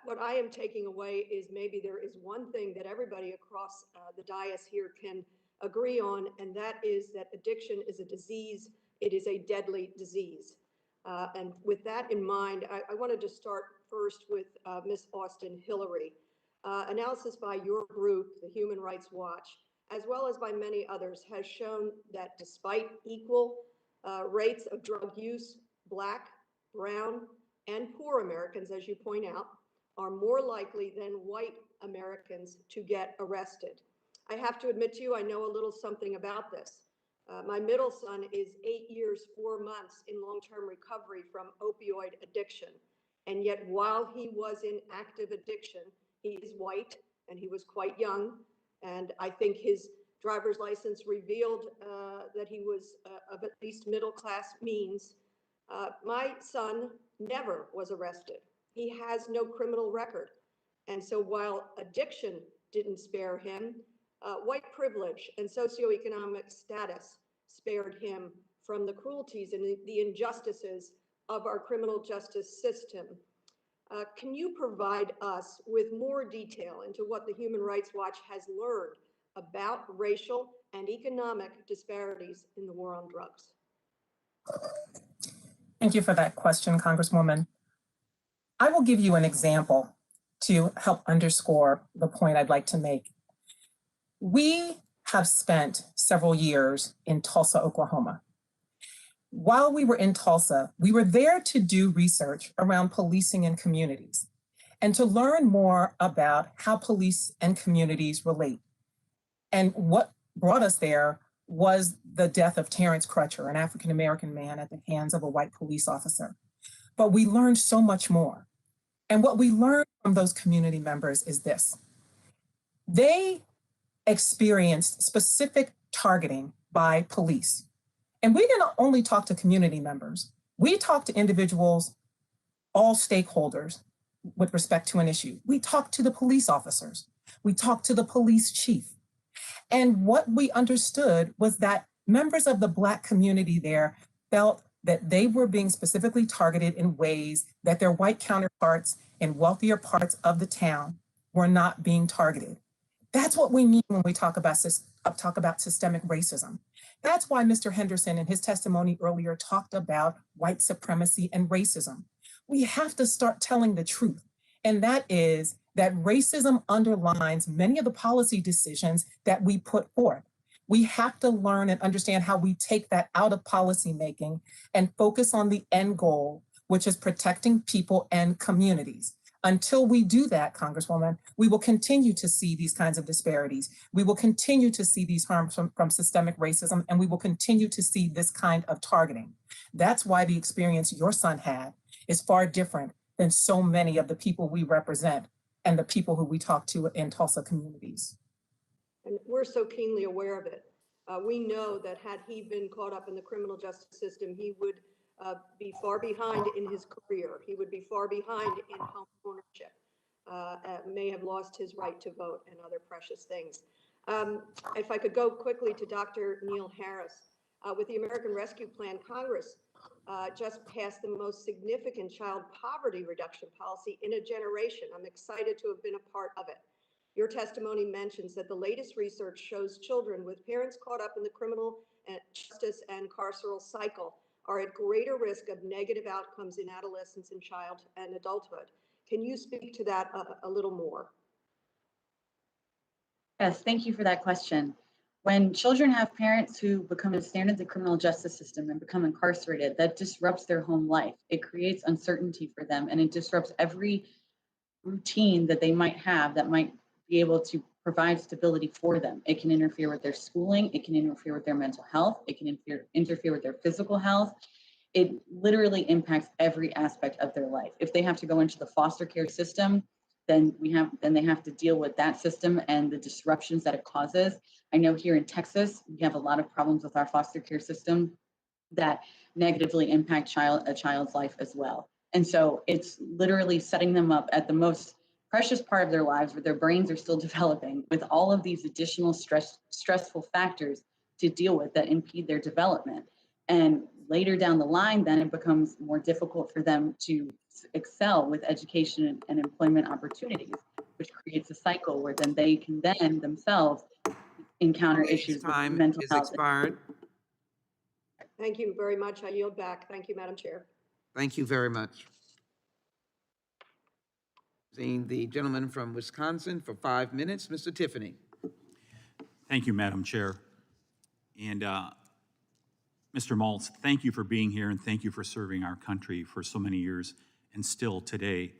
What I am taking away is maybe there is one thing that everybody across the dais here can agree on, and that is that addiction is a disease. It is a deadly disease. And with that in mind, I wanted to start first with Ms. Austin Hillary. Analysis by your group, the Human Rights Watch, as well as by many others, has shown that despite equal rates of drug use, Black, brown, and poor Americans, as you point out, are more likely than white Americans to get arrested. I have to admit to you, I know a little something about this. My middle son is 8 years, 4 months in long-term recovery from opioid addiction. And yet while he was in active addiction, he is white and he was quite young. And I think his driver's license revealed that he was of at least middle-class means. My son never was arrested. He has no criminal record. And so while addiction didn't spare him, white privilege and socioeconomic status spared him from the cruelties and the injustices of our criminal justice system. Can you provide us with more detail into what the Human Rights Watch has learned about racial and economic disparities in the war on drugs? Thank you for that question, Congresswoman. I will give you an example to help underscore the point I'd like to make. We have spent several years in Tulsa, Oklahoma. While we were in Tulsa, we were there to do research around policing in communities and to learn more about how police and communities relate. And what brought us there was the death of Terrence Crutcher, an African-American man at the hands of a white police officer. But we learned so much more. And what we learned from those community members is this. They experienced specific targeting by police. And we didn't only talk to community members, we talked to individuals, all stakeholders with respect to an issue. We talked to the police officers, we talked to the police chief. And what we understood was that members of the Black community there felt that they were being specifically targeted in ways that their white counterparts in wealthier parts of the town were not being targeted. That's what we mean when we talk about systemic racism. That's why Mr. Henderson in his testimony earlier talked about white supremacy and racism. We have to start telling the truth, and that is that racism underlines many of the policy decisions that we put forth. We have to learn and understand how we take that out of policymaking and focus on the end goal, which is protecting people and communities. Until we do that, Congresswoman, we will continue to see these kinds of disparities. We will continue to see these harms from systemic racism, and we will continue to see this kind of targeting. That's why the experience your son had is far different than so many of the people we represent and the people who we talk to in Tulsa communities. And we're so keenly aware of it. We know that had he been caught up in the criminal justice system, he would be far behind in his career. He would be far behind in home ownership, may have lost his right to vote and other precious things. If I could go quickly to Dr. Neil Harris. With the American Rescue Plan, Congress just passed the most significant child poverty reduction policy in a generation. I'm excited to have been a part of it. Your testimony mentions that the latest research shows children with parents caught up in the criminal justice and carceral cycle are at greater risk of negative outcomes in adolescence and child and adulthood. Can you speak to that a little more? Yes, thank you for that question. When children have parents who become a stand in the criminal justice system and become incarcerated, that disrupts their home life. It creates uncertainty for them, and it disrupts every routine that they might have that might be able to provide stability for them. It can interfere with their schooling, it can interfere with their mental health, it can interfere with their physical health. It literally impacts every aspect of their life. If they have to go into the foster care system, then they have to deal with that system and the disruptions that it causes. I know here in Texas, we have a lot of problems with our foster care system that negatively impact a child's life as well. And so it's literally setting them up at the most precious part of their lives where their brains are still developing with all of these additional stressful factors to deal with that impede their development. And later down the line, then it becomes more difficult for them to excel with education and employment opportunities, which creates a cycle where then they can then themselves encounter issues with mental health. Expired. Thank you very much. I yield back. Thank you, Madam Chair. Thank you very much. Seeing the gentleman from Wisconsin for 5 minutes, Mr. Tiffany. Thank you, Madam Chair. And Mr. Maltz, thank you for being here and thank you for serving our country for so many years and still today.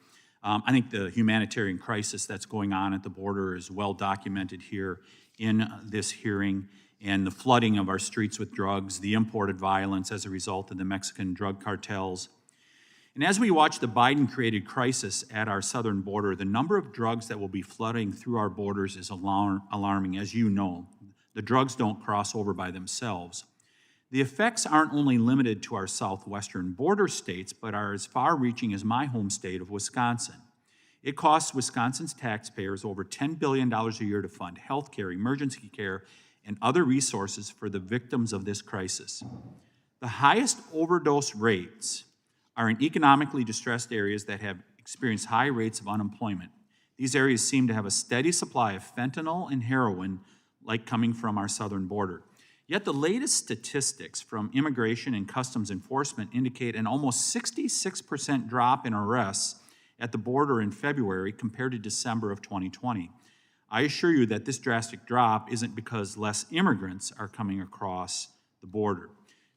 I think the humanitarian crisis that's going on at the border is well documented here in this hearing, and the flooding of our streets with drugs, the imported violence as a result of the Mexican drug cartels. And as we watch the Biden-created crisis at our southern border, the number of drugs that will be flooding through our borders is alarming. As you know, the drugs don't cross over by themselves. The effects aren't only limited to our southwestern border states, but are as far-reaching as my home state of Wisconsin. It costs Wisconsin's taxpayers over $10 billion a year to fund health care, emergency care, and other resources for the victims of this crisis. The highest overdose rates are in economically distressed areas that have experienced high rates of unemployment. These areas seem to have a steady supply of fentanyl and heroin, like coming from our southern border. Yet the latest statistics from Immigration and Customs Enforcement indicate an almost 66% drop in arrests at the border in February compared to December of 2020. I assure you that this drastic drop isn't because less immigrants are coming across the border.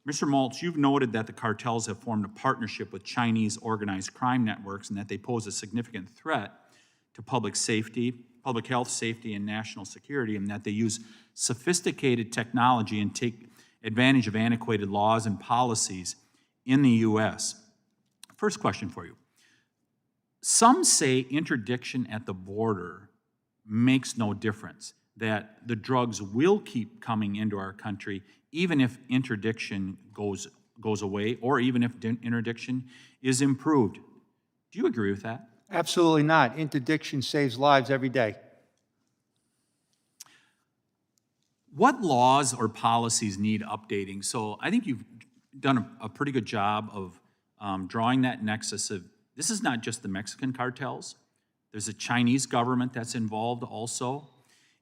Mr. Maltz, you've noted that the cartels have formed a partnership with Chinese organized crime networks and that they pose a significant threat to public safety, public health, safety, and national security, and that they use sophisticated technology and take advantage of antiquated laws and policies in the U.S. First question for you. Some say interdiction at the border makes no difference, that the drugs will keep coming into our country even if interdiction goes away, or even if interdiction is improved. Do you agree with that? Absolutely not. Interdiction saves lives every day. What laws or policies need updating? So I think you've done a pretty good job of drawing that nexus of, this is not just the Mexican cartels. There's a Chinese government that's involved also.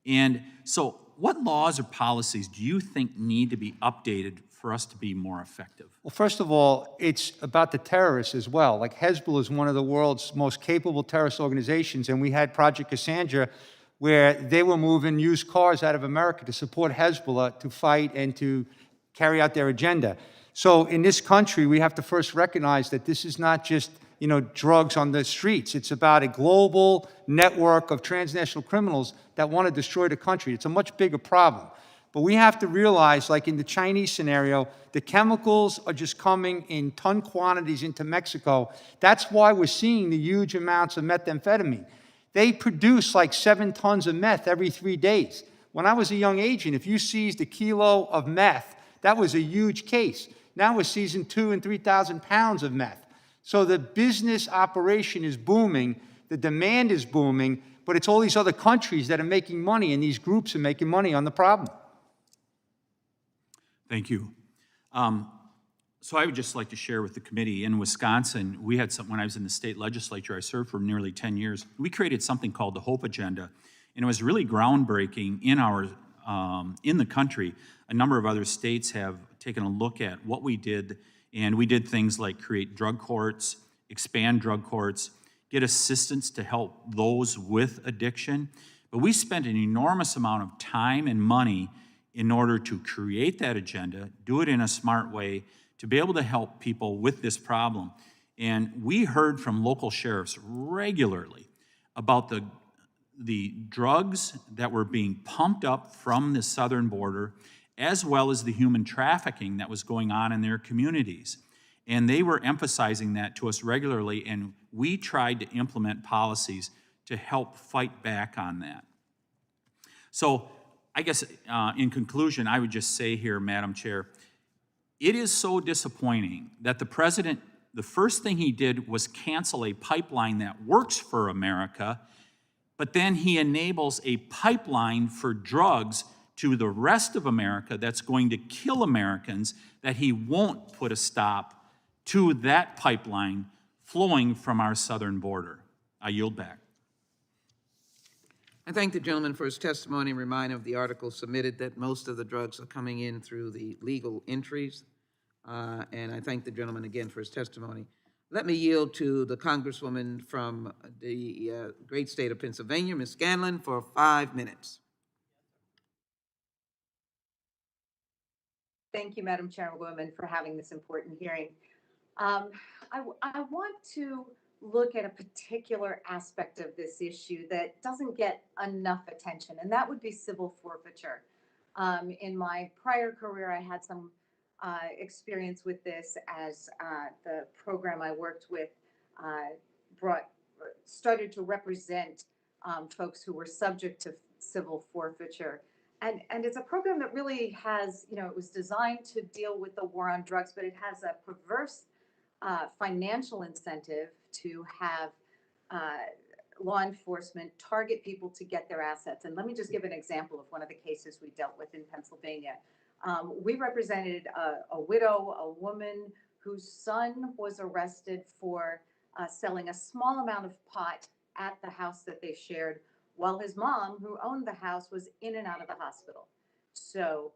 And so what laws or policies do you think need to be updated for us to be more effective? Well, first of all, it's about the terrorists as well. Like Hezbollah is one of the world's most capable terrorist organizations, and we had Project Cassandra, where they were moving used cars out of America to support Hezbollah to fight and to carry out their agenda. So in this country, we have to first recognize that this is not just, drugs on the streets. It's about a global network of transnational criminals that want to destroy the country. It's a much bigger problem. But we have to realize, like in the Chinese scenario, the chemicals are just coming in ton quantities into Mexico. That's why we're seeing the huge amounts of methamphetamine. They produce like 7 tons of meth every 3 days. When I was a young agent, if you seized a kilo of meth, that was a huge case. Now we're seizing 2,000 and 3,000 pounds of meth. So the business operation is booming, the demand is booming, but it's all these other countries that are making money, and these groups are making money on the problem. Thank you. So I would just like to share with the committee, in Wisconsin, we had when I was in the state legislature, I served for nearly 10 years, we created something called the HOPE Agenda, and it was really groundbreaking in the country. A number of other states have taken a look at what we did, and we did things like create drug courts, expand drug courts, get assistance to help those with addiction. But we spent an enormous amount of time and money in order to create that agenda, do it in a smart way, to be able to help people with this problem. And we heard from local sheriffs regularly about the drugs that were being pumped up from the southern border, as well as the human trafficking that was going on in their communities. And they were emphasizing that to us regularly, and we tried to implement policies to help fight back on that. So I guess in conclusion, I would just say here, Madam Chair, it is so disappointing that the president, the first thing he did was cancel a pipeline that works for America, but then he enables a pipeline for drugs to the rest of America that's going to kill Americans, that he won't put a stop to that pipeline flowing from our southern border. I yield back. I thank the gentleman for his testimony and remind of the article submitted that most of the drugs are coming in through the legal entries. And I thank the gentleman again for his testimony. Let me yield to the Congresswoman from the great state of Pennsylvania, Ms. Scanlon, for 5 minutes. Thank you, Madam Chairwoman, for having this important hearing. I want to look at a particular aspect of this issue that doesn't get enough attention, and that would be civil forfeiture. In my prior career, I had some experience with this as the program I worked with started to represent folks who were subject to civil forfeiture. And it's a program that really has, it was designed to deal with the war on drugs, but it has a perverse financial incentive to have law enforcement target people to get their assets. And let me just give an example of one of the cases we dealt with in Pennsylvania. We represented a widow, a woman whose son was arrested for selling a small amount of pot at the house that they shared, while his mom, who owned the house, was in and out of the hospital. So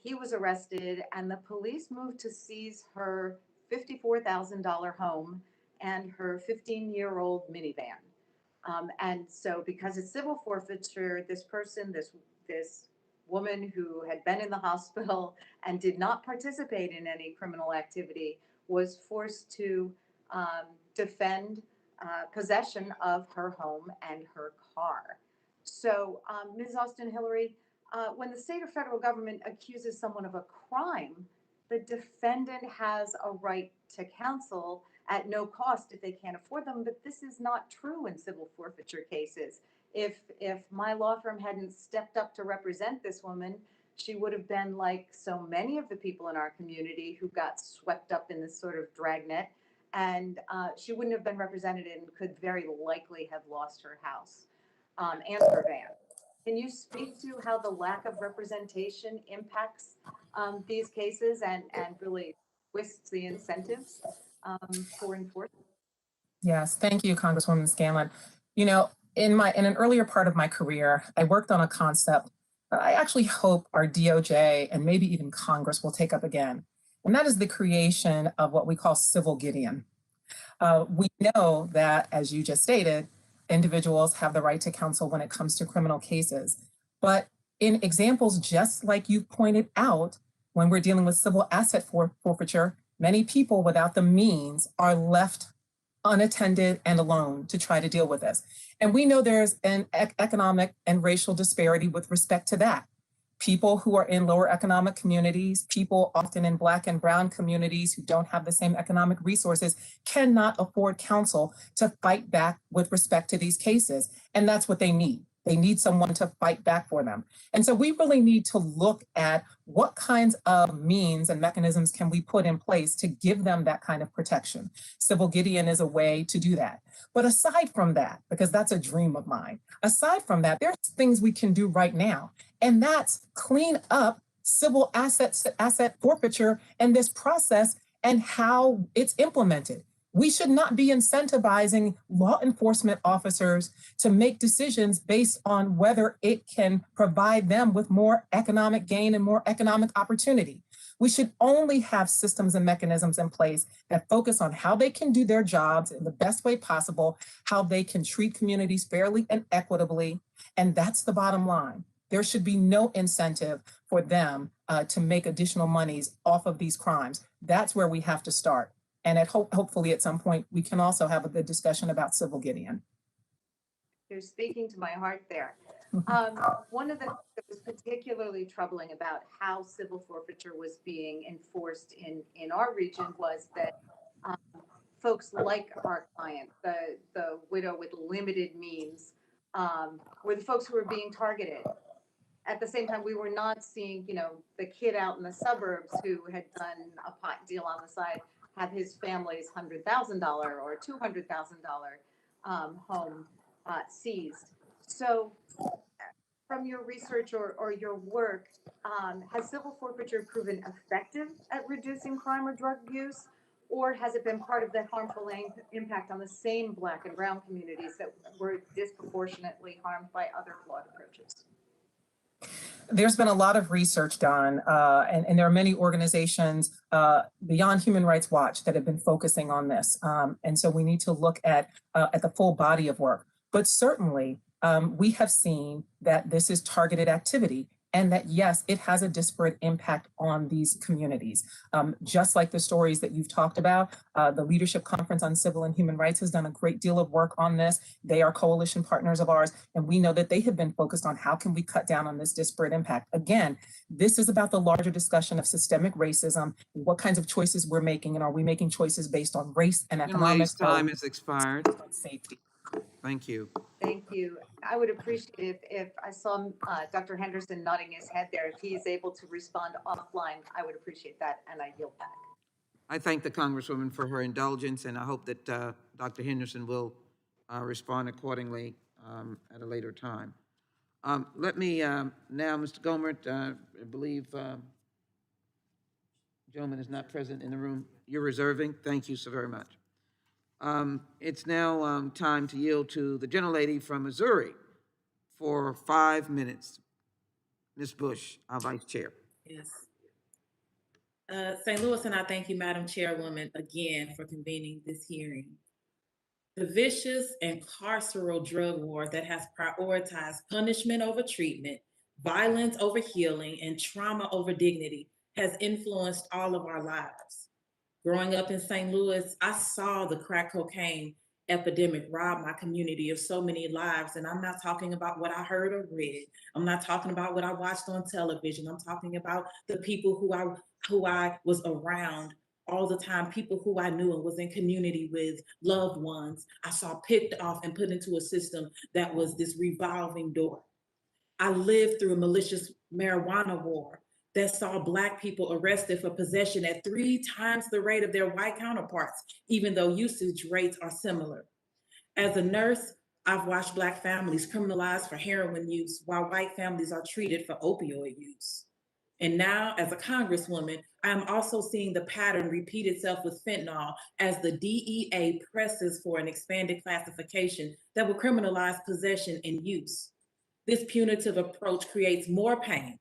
he was arrested, and the police moved to seize her $54,000 home and her 15-year-old minivan. And so because it's civil forfeiture, this person, this woman who had been in the hospital and did not participate in any criminal activity was forced to defend possession of her home and her car. So, Ms. Austin Hillary, when the state or federal government accuses someone of a crime, the defendant has a right to counsel at no cost if they can't afford them, but this is not true in civil forfeiture cases. If my law firm hadn't stepped up to represent this woman, she would have been like so many of the people in our community who got swept up in this sort of dragnet, and she wouldn't have been represented and could very likely have lost her house and her van. Can you speak to how the lack of representation impacts these cases and really twists the incentives for enforcement? Yes, thank you, Congresswoman Scanlon. You know, in an earlier part of my career, I worked on a concept that I actually hope our DOJ and maybe even Congress will take up again. And that is the creation of what we call civil Gideon. We know that, as you just stated, individuals have the right to counsel when it comes to criminal cases. But in examples just like you pointed out, when we're dealing with civil asset forfeiture, many people without the means are left unattended and alone to try to deal with this. And we know there's an economic and racial disparity with respect to that. People who are in lower economic communities, people often in Black and Brown communities who don't have the same economic resources, cannot afford counsel to fight back with respect to these cases. And that's what they need. They need someone to fight back for them. And so we really need to look at what kinds of means and mechanisms can we put in place to give them that kind of protection. Civil Gideon is a way to do that. But aside from that, because that's a dream of mine, aside from that, there's things we can do right now. And that's clean up civil asset forfeiture and this process and how it's implemented. We should not be incentivizing law enforcement officers to make decisions based on whether it can provide them with more economic gain and more economic opportunity. We should only have systems and mechanisms in place that focus on how they can do their jobs in the best way possible, how they can treat communities fairly and equitably. And that's the bottom line. There should be no incentive for them to make additional monies off of these crimes. That's where we have to start. And hopefully at some point, we can also have a good discussion about civil Gideon. You're speaking to my heart there. One of the things that was particularly troubling about how civil forfeiture was being enforced in our region was that folks like our client, the widow with limited means, were the folks who were being targeted. At the same time, we were not seeing, the kid out in the suburbs who had done a pot deal on the side have his family's $100,000 or $200,000 home seized. So from your research or your work, has civil forfeiture proven effective at reducing crime or drug use? Or has it been part of the harmful impact on the same Black and Brown communities that were disproportionately harmed by other flawed approaches? There's been a lot of research done, and there are many organizations beyond Human Rights Watch that have been focusing on this. And so we need to look at the full body of work. But certainly, we have seen that this is targeted activity and that, yes, it has a disparate impact on these communities. Just like the stories that you've talked about, the Leadership Conference on Civil and Human Rights has done a great deal of work on this. They are coalition partners of ours, and we know that they have been focused on how can we cut down on this disparate impact. Again, this is about the larger discussion of systemic racism, and what kinds of choices we're making, and are we making choices based on race and economics? Time has expired. Safety. Thank you. Thank you. I would appreciate if I saw Dr. Henderson nodding his head there, if he is able to respond offline, I would appreciate that, and I yield back. I thank the Congresswoman for her indulgence, and I hope that Dr. Henderson will respond accordingly at a later time. Let me now, Mr. Gomert, I believe gentleman is not present in the room. You're reserving. Thank you so very much. It's now time to yield to the gentlelady from Missouri for 5 minutes. Ms. Bush, our Vice Chair. Yes. St. Louis, and I thank you, Madam Chairwoman, again for convening this hearing. The vicious and carceral drug war that has prioritized punishment over treatment, violence over healing, and trauma over dignity has influenced all of our lives. Growing up in St. Louis, I saw the crack cocaine epidemic rob my community of so many lives. And I'm not talking about what I heard or read. I'm not talking about what I watched on television. I'm talking about the people who I was around all the time, people who I knew and was in community with, loved ones, I saw picked off and put into a system that was this revolving door. I lived through a malicious marijuana war that saw Black people arrested for possession at 3 times the rate of their white counterparts, even though usage rates are similar. As a nurse, I've watched Black families criminalized for heroin use while white families are treated for opioid use. And now, as a Congresswoman, I am also seeing the pattern repeat itself with fentanyl as the DEA presses for an expanded classification that will criminalize possession and use. This punitive approach creates more pain,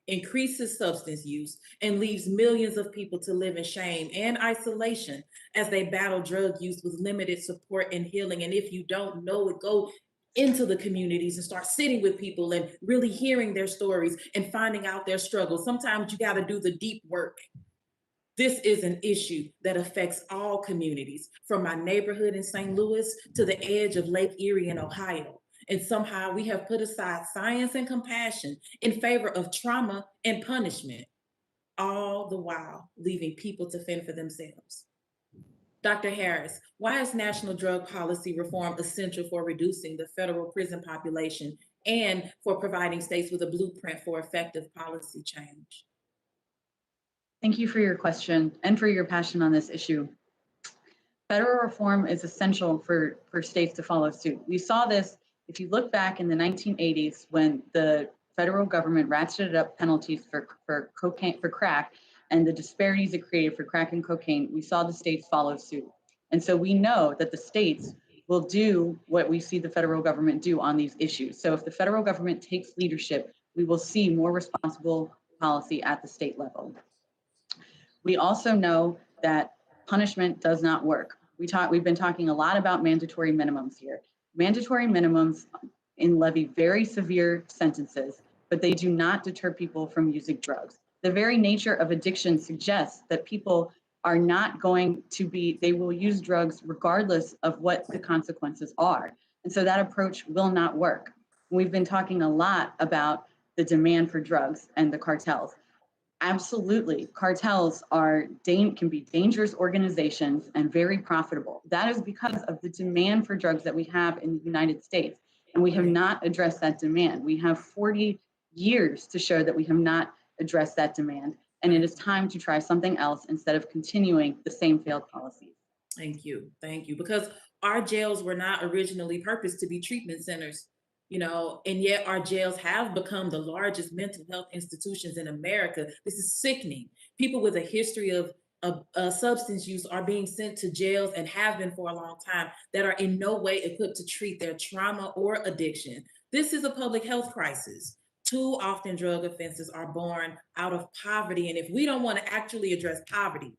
increases substance use, and leaves millions of people to live in shame and isolation as they battle drug use with limited support and healing. And if you don't know it, go into the communities and start sitting with people and really hearing their stories and finding out their struggles. Sometimes you got to do the deep work. This is an issue that affects all communities, from my neighborhood in St. Louis to the edge of Lake Erie in Ohio. And somehow we have put aside science and compassion in favor of trauma and punishment, all the while leaving people to fend for themselves. Dr. Harris, why is national drug policy reform essential for reducing the federal prison population and for providing states with a blueprint for effective policy change? Thank you for your question and for your passion on this issue. Federal reform is essential for states to follow suit. We saw this, if you look back in the 1980s, when the federal government ratcheted up penalties for cocaine, for crack, and the disparities it created for crack and cocaine, we saw the states follow suit. And so we know that the states will do what we see the federal government do on these issues. So if the federal government takes leadership, we will see more responsible policy at the state level. We also know that punishment does not work. We've been talking a lot about mandatory minimums here. Mandatory minimums levy very severe sentences, but they do not deter people from using drugs. The very nature of addiction suggests that people are not going to they will use drugs regardless of what the consequences are. And so that approach will not work. We've been talking a lot about the demand for drugs and the cartels. Absolutely, cartels can be dangerous organizations and very profitable. That is because of the demand for drugs that we have in the United States, and we have not addressed that demand. We have 40 years to show that we have not addressed that demand, and it is time to try something else instead of continuing the same failed policies. Thank you, because our jails were not originally purposed to be treatment centers. And yet our jails have become the largest mental health institutions in America. This is sickening. People with a history of substance use are being sent to jails and have been for a long time that are in no way equipped to treat their trauma or addiction. This is a public health crisis. Too often drug offenses are born out of poverty. And if we don't want to actually address poverty,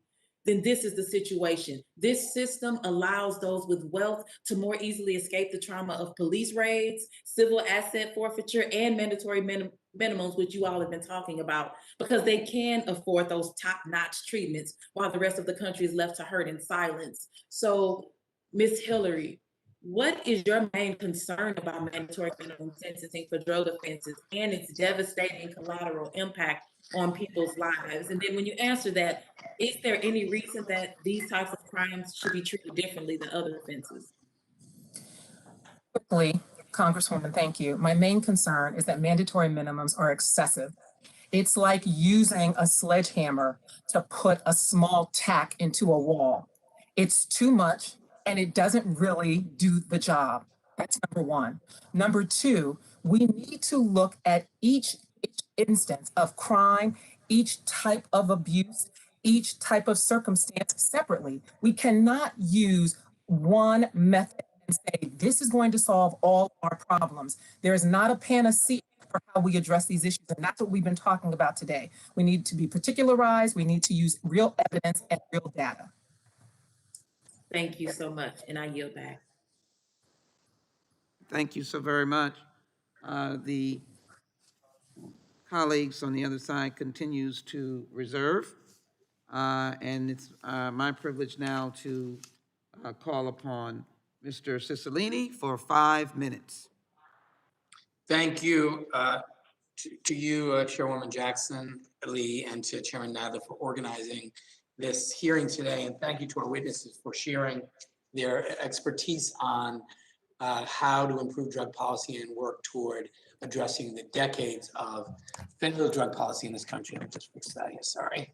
then this is the situation. This system allows those with wealth to more easily escape the trauma of police raids, civil asset forfeiture, and mandatory minimums, which you all have been talking about, because they can afford those top-notch treatments while the rest of the country is left to hurt in silence. So, Ms. Hillary, what is your main concern about mandatory minimum sentencing for drug offenses and its devastating collateral impact on people's lives? And then when you answer that, is there any reason that these types of crimes should be treated differently than other offenses? Quickly, Congresswoman, thank you. My main concern is that mandatory minimums are excessive. It's like using a sledgehammer to put a small tack into a wall. It's too much and it doesn't really do the job. That's number one. Number two, we need to look at each instance of crime, each type of abuse, each type of circumstance separately. We cannot use one method and say, this is going to solve all our problems. There is not a panacea for how we address these issues, and that's what we've been talking about today. We need to be particularized, we need to use real evidence and real data. Thank you so much, and I yield back. Thank you so very much. The colleagues on the other side continues to reserve, and it's my privilege now to call upon Mr. Cicilline for 5 minutes. Thank you to you, Chairwoman Jackson Lee, and to Chairman Nadler for organizing this hearing today, and thank you to our witnesses for sharing their expertise on how to improve drug policy and work toward addressing the decades of fentanyl drug policy in this country. Let me just fix that here, sorry.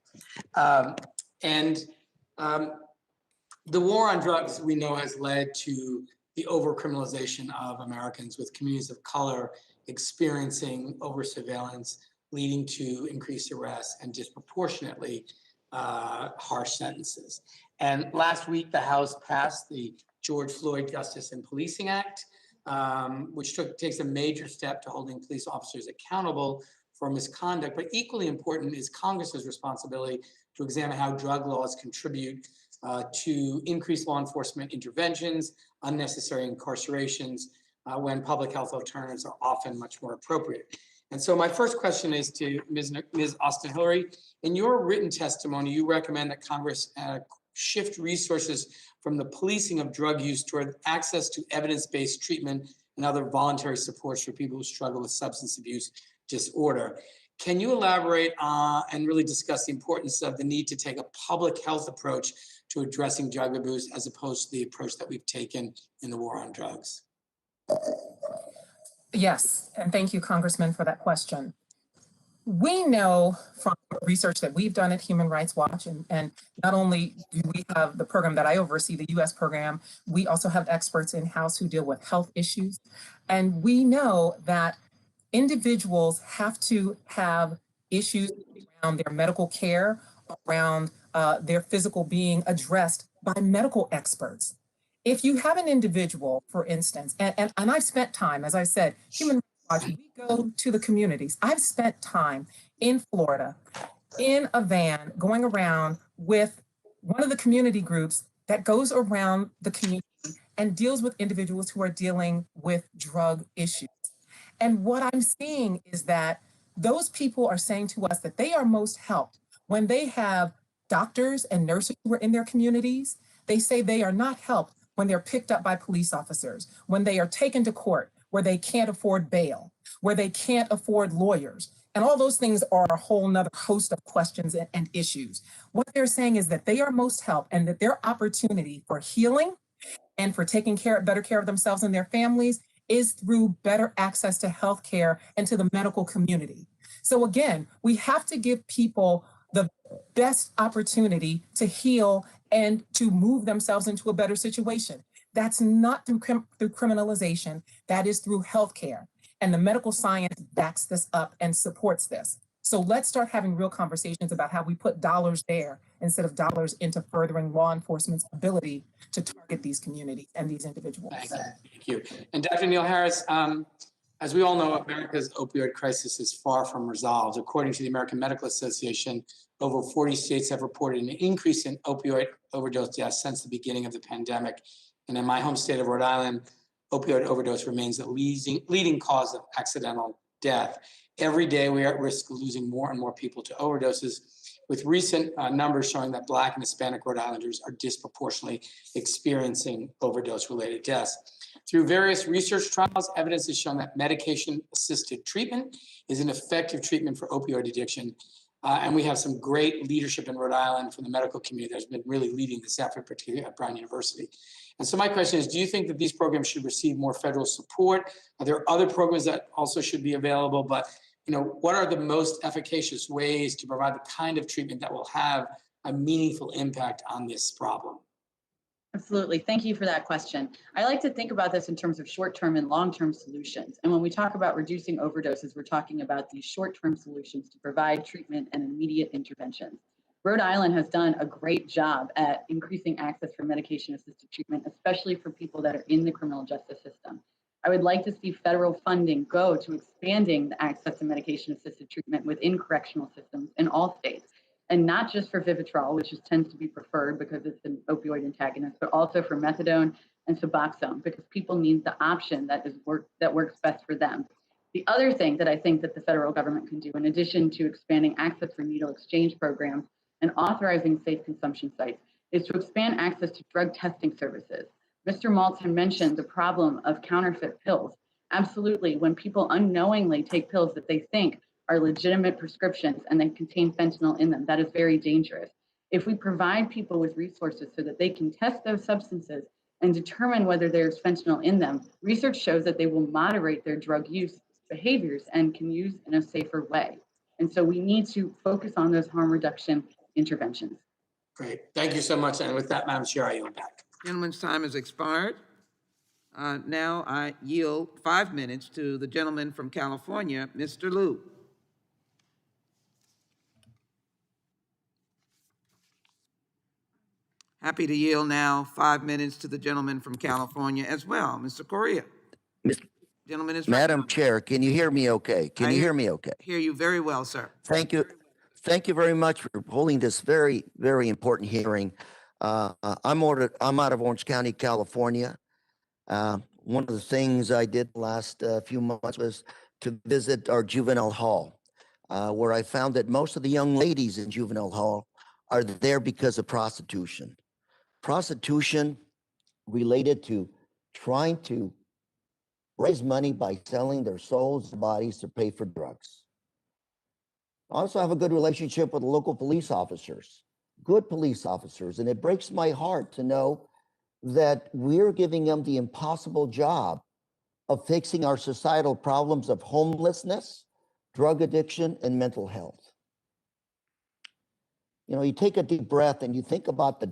The war on drugs, we know, has led to the over-criminalization of Americans, with communities of color experiencing over-surveillance, leading to increased arrests and disproportionately harsh sentences. And last week, the House passed the George Floyd Justice and Policing Act, which takes a major step to holding police officers accountable for misconduct. But equally important is Congress's responsibility to examine how drug laws contribute to increased law enforcement interventions, unnecessary incarcerations, when public health alternatives are often much more appropriate. And so my first question is to Ms. Austin-Hillary. In your written testimony, you recommend that Congress shift resources from the policing of drug use toward access to evidence-based treatment and other voluntary supports for people who struggle with substance abuse disorder. Can you elaborate and really discuss the importance of the need to take a public health approach to addressing drug abuse as opposed to the approach that we've taken in the war on drugs? Yes, and thank you, Congressman, for that question. We know from research that we've done at Human Rights Watch, and not only do we have the program that I oversee, the US program, we also have experts in-house who deal with health issues. And we know that individuals have to have issues around their medical care, around their physical being addressed by medical experts. If you have an individual, for instance, and I've spent time, as I said, Human Rights Watch, we go to the communities. I've spent time in Florida in a van going around with one of the community groups that goes around the community and deals with individuals who are dealing with drug issues. And what I'm seeing is that those people are saying to us that they are most helped when they have doctors and nurses who are in their communities. They say they are not helped when they're picked up by police officers, when they are taken to court, where they can't afford bail, where they can't afford lawyers. And all those things are a whole nother host of questions and issues. What they're saying is that they are most helped and that their opportunity for healing and for taking better care of themselves and their families is through better access to health care and to the medical community. So again, we have to give people the best opportunity to heal and to move themselves into a better situation. That's not through criminalization, that is through healthcare. And the medical science backs this up and supports this. So let's start having real conversations about how we put dollars there instead of dollars into furthering law enforcement's ability to target these communities and these individuals. Thank you. And Dr. Neil Harris, as we all know, America's opioid crisis is far from resolved. According to the American Medical Association, over 40 states have reported an increase in opioid overdose deaths since the beginning of the pandemic. And in my home state of Rhode Island, opioid overdose remains the leading cause of accidental death. Every day, we are at risk of losing more and more people to overdoses, with recent numbers showing that Black and Hispanic Rhode Islanders are disproportionately experiencing overdose-related deaths. Through various research trials, evidence has shown that medication-assisted treatment is an effective treatment for opioid addiction. And we have some great leadership in Rhode Island from the medical community that's been really leading this effort, particularly at Brown University. And so my question is, do you think that these programs should receive more federal support? Are there other programs that also should be available? But what are the most efficacious ways to provide the kind of treatment that will have a meaningful impact on this problem? Absolutely. Thank you for that question. I like to think about this in terms of short-term and long-term solutions. And when we talk about reducing overdoses, we're talking about these short-term solutions to provide treatment and immediate interventions. Rhode Island has done a great job at increasing access for medication-assisted treatment, especially for people that are in the criminal justice system. I would like to see federal funding go to expanding the access to medication-assisted treatment within correctional systems in all states. And not just for Vivitrol, which tends to be preferred because it's an opioid antagonist, but also for methadone and Suboxone, because people need the option that works best for them. The other thing that I think that the federal government can do, in addition to expanding access for needle exchange programs and authorizing safe consumption sites, is to expand access to drug testing services. Mr. Maltz had mentioned the problem of counterfeit pills. Absolutely, when people unknowingly take pills that they think are legitimate prescriptions and they contain fentanyl in them, that is very dangerous. If we provide people with resources so that they can test those substances and determine whether there's fentanyl in them, research shows that they will moderate their drug use behaviors and can use in a safer way. And so we need to focus on those harm reduction interventions. Great. Thank you so much. And with that, Madam Chair, I yield back. Gentleman's time has expired. Now I yield 5 minutes to the gentleman from California, Mr. Liu. Happy to yield now 5 minutes to the gentleman from California as well, Mr. Correa. Gentleman is Madam Chair, can you hear me okay? Can you hear me okay? Hear you very well, sir. Thank you. Thank you very much for holding this very, very important hearing. I'm out of Orange County, California. One of the things I did the last few months was to visit our juvenile hall, where I found that most of the young ladies in juvenile hall are there because of prostitution. Prostitution related to trying to raise money by selling their souls and bodies to pay for drugs. I also have a good relationship with the local police officers, good police officers, and it breaks my heart to know that we're giving them the impossible job of fixing our societal problems of homelessness, drug addiction, and mental health. You know, you take a deep breath and you think about the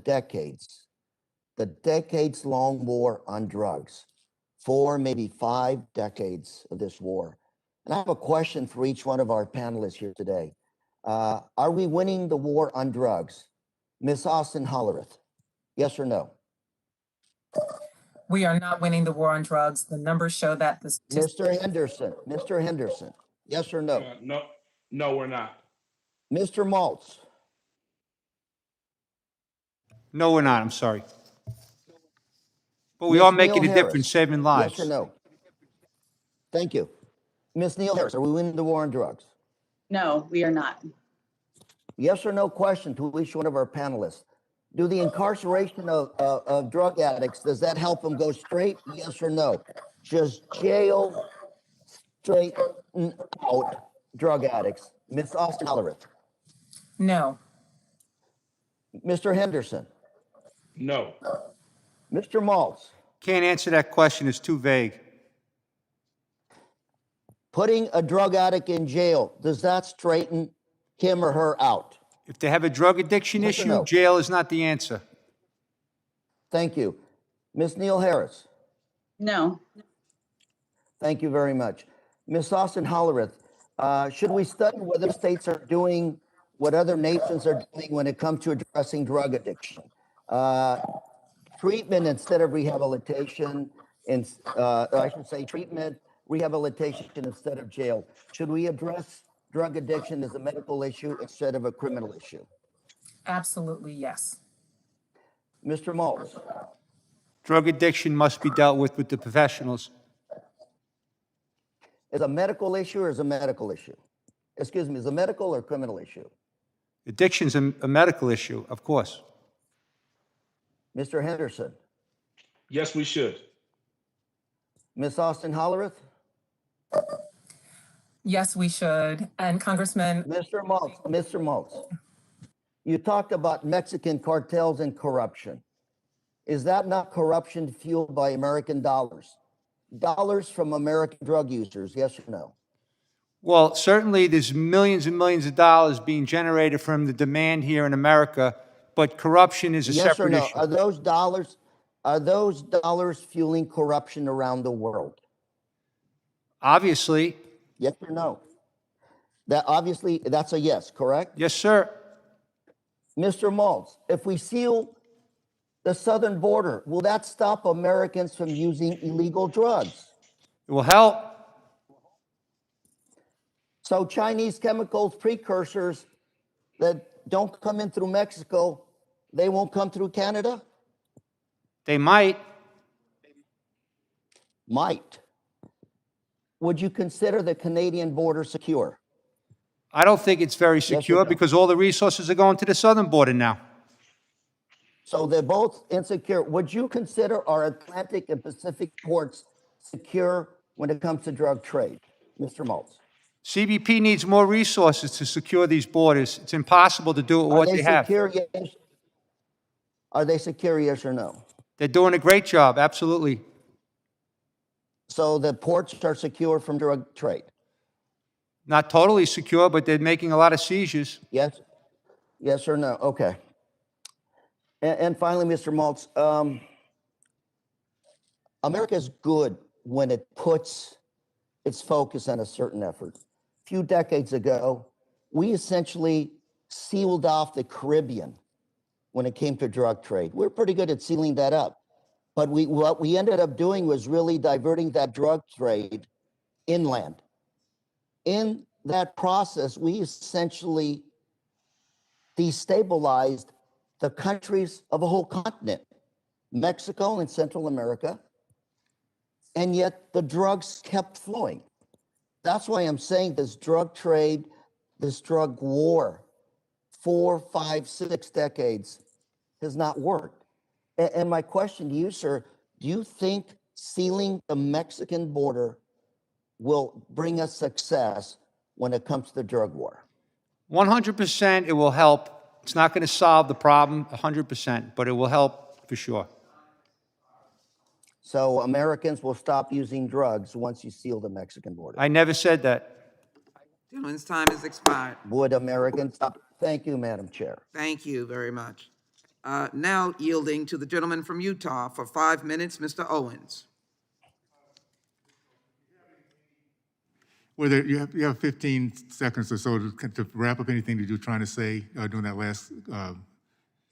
decades-long war on drugs, 4, maybe 5 decades of this war. And I have a question for each one of our panelists here today. Are we winning the war on drugs? Ms. Austin Hollerith, yes or no? We are not winning the war on drugs. The numbers show that the Mr. Henderson, yes or no? No, we're not. Mr. Maltz. No, we're not. I'm sorry. But we Ms. are making Neil a difference, Harris, saving lives. yes or no? Thank you. Ms. Neil Harris, are we winning the war on drugs? No, we are not. Yes or no question to each one of our panelists. Do the incarceration of drug addicts, does that help them go straight? Yes or no? Just jail straight out drug addicts. Ms. Austin Hollerith. No. Mr. Henderson. No. Mr. Maltz. Can't answer that question. It's too vague. Putting a drug addict in jail, does that straighten him or her out? If they have a drug addiction Yes or issue, no? jail is not the answer. Thank you. Ms. Neil Harris. No. Thank you very much. Ms. Austin Hollerith, should we study what other states are doing, what other nations are doing when it comes to addressing drug addiction? Treatment instead of rehabilitation, I should say treatment, rehabilitation instead of jail. Should we address drug addiction as a medical issue instead of a criminal issue? Absolutely, yes. Mr. Maltz. Drug addiction must be dealt with the professionals. Is a medical issue or is a medical issue? Excuse me, is a medical or criminal issue? Addiction's a medical issue, of course. Mr. Henderson. Yes, we should. Ms. Austin Hollerith. Yes, we should. And Congressman. Mr. Maltz, you talked about Mexican cartels and corruption. Is that not corruption fueled by American dollars? Dollars from American drug users, yes or no? Well, certainly there's millions and millions of dollars being generated from the demand here in America, but corruption is a Yes or separate no? issue. Are those dollars fueling corruption around the world? Obviously. Yes or no? That's a yes, correct? Yes, sir. Mr. Maltz, if we seal the southern border, will that stop Americans from using illegal drugs? It will help. So Chinese chemicals, precursors that don't come in through Mexico, they won't come through Canada? They might. Might. Would you consider the Canadian border secure? I don't think it's very secure because all the resources are going to the southern border now. So they're both insecure. Would you consider our Atlantic and Pacific ports secure when it comes to drug trade, Mr. Maltz? CBP needs more resources to secure these borders. It's impossible to do it with what they have. secure? Yes. Are they secure, yes or no? They're doing a great job, absolutely. So the ports are secure from drug trade? Not totally secure, but they're making a lot of seizures. Yes? Yes or no? Okay. And finally, Mr. Maltz, America is good when it puts its focus on a certain effort. A few decades ago, we essentially sealed off the Caribbean when it came to drug trade. We're pretty good at sealing that up. But what we ended up doing was really diverting that drug trade inland. In that process, we essentially destabilized the countries of a whole continent, Mexico and Central America, and yet the drugs kept flowing. That's why I'm saying this drug trade, this drug war, 4, 5, 6 decades has not worked. And my question to you, sir, do you think sealing the Mexican border will bring us success when it comes to the drug war? 100% it will help. It's not going to solve the problem 100%, but it will help for sure. So Americans will stop using drugs once you seal the Mexican border? I never said that. Gentleman's time has expired. Would Americans stop? Thank you, Madam Chair. Thank you very much. Now yielding to the gentleman from Utah for 5 minutes, Mr. Owens. Well, you have 15 seconds or so to wrap up anything that you're trying to say during that last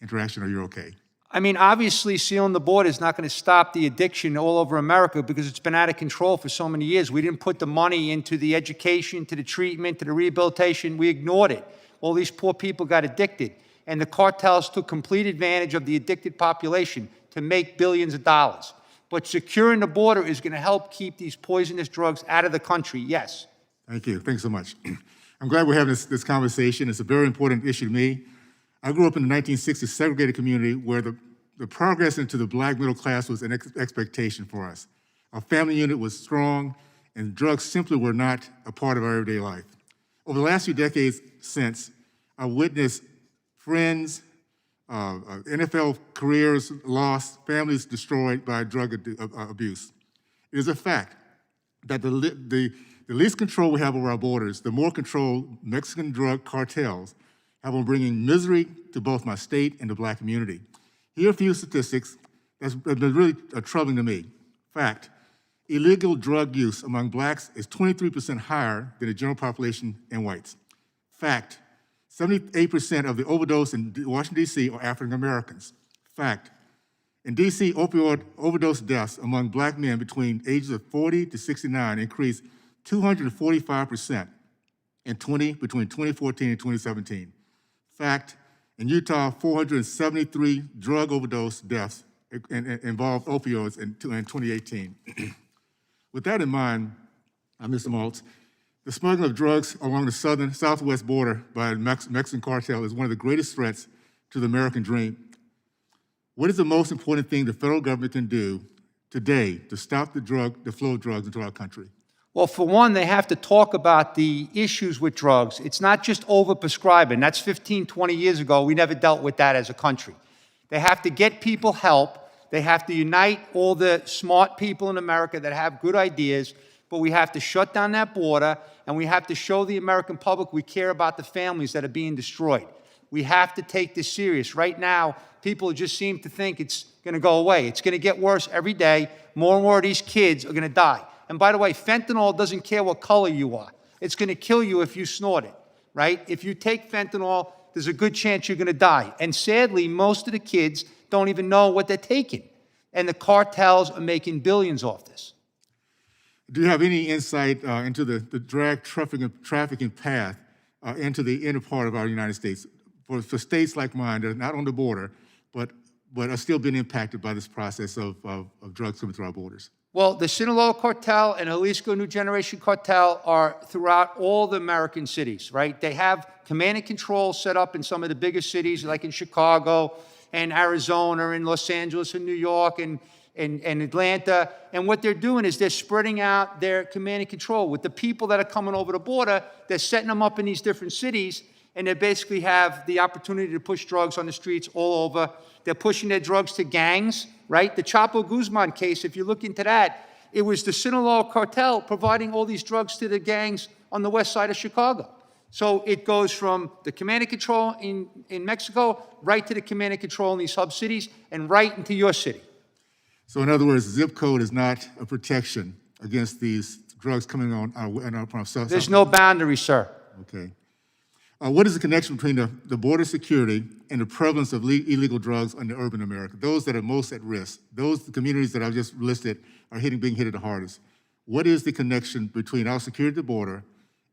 interaction, or you're okay? I mean, obviously, sealing the border is not going to stop the addiction all over America because it's been out of control for so many years. We didn't put the money into the education, to the treatment, to the rehabilitation. We ignored it. All these poor people got addicted, and the cartels took complete advantage of the addicted population to make billions of dollars. But securing the border is going to help keep these poisonous drugs out of the country, yes. Thank you. Thanks so much. I'm glad we're having this conversation. It's a very important issue to me. I grew up in the 1960s segregated community where the progress into the black middle class was an expectation for us. Our family unit was strong, and drugs simply were not a part of our everyday life. Over the last few decades since, I witnessed friends, NFL careers lost, families destroyed by drug abuse. It is a fact that the least control we have over our borders, the more control Mexican drug cartels have on bringing misery to both my state and the black community. Here are a few statistics that have been really troubling to me. Fact, illegal drug use among blacks is 23% higher than the general population and whites. Fact, 78% of the overdose in Washington, D.C. are African Americans. Fact, in D.C., opioid overdose deaths among black men between ages of 40 to 69 increased 245% between 2014 and 2017. Fact, in Utah, 473 drug overdose deaths involved opioids in 2018. With that in mind, Mr. Maltz, the smuggling of drugs along the southwest border by the Mexican cartel is one of the greatest threats to the American dream. What is the most important thing the federal government can do today to stop the flow of drugs into our country? Well, for one, they have to talk about the issues with drugs. It's not just overprescribing. That's 15, 20 years ago. We never dealt with that as a country. They have to get people help. They have to unite all the smart people in America that have good ideas, but we have to shut down that border, and we have to show the American public we care about the families that are being destroyed. We have to take this serious. Right now, people just seem to think it's going to go away. It's going to get worse every day. More and more of these kids are going to die. And by the way, fentanyl doesn't care what color you are. It's going to kill you if you snort it, right? If you take fentanyl, there's a good chance you're going to die. And sadly, most of the kids don't even know what they're taking. And the cartels are making billions off this. Do you have any insight into the drug trafficking path into the inner part of our United States? For states like mine that are not on the border, but are still being impacted by this process of drugs coming through our borders? Well, the Sinaloa cartel and Jalisco New Generation cartel are throughout all the American cities, right? They have command and control set up in some of the biggest cities, like in Chicago and Arizona and Los Angeles and New York and and Atlanta. And what they're doing is they're spreading out their command and control. With the people that are coming over the border, they're setting them up in these different cities, and they basically have the opportunity to push drugs on the streets all over. They're pushing their drugs to gangs, right? The Chapo Guzman case, if you look into that, it was the Sinaloa cartel providing all these drugs to the gangs on the west side of Chicago. So it goes from the command and control in Mexico right to the command and control in these hub cities and right into your city. So in other words, zip code is not a protection against these drugs coming on our south. There's no boundary, sir. Okay. What is the connection between the border security and the prevalence of illegal drugs in urban America? Those that are most at risk, those communities that I've just listed are being hit the hardest. What is the connection between our security at the border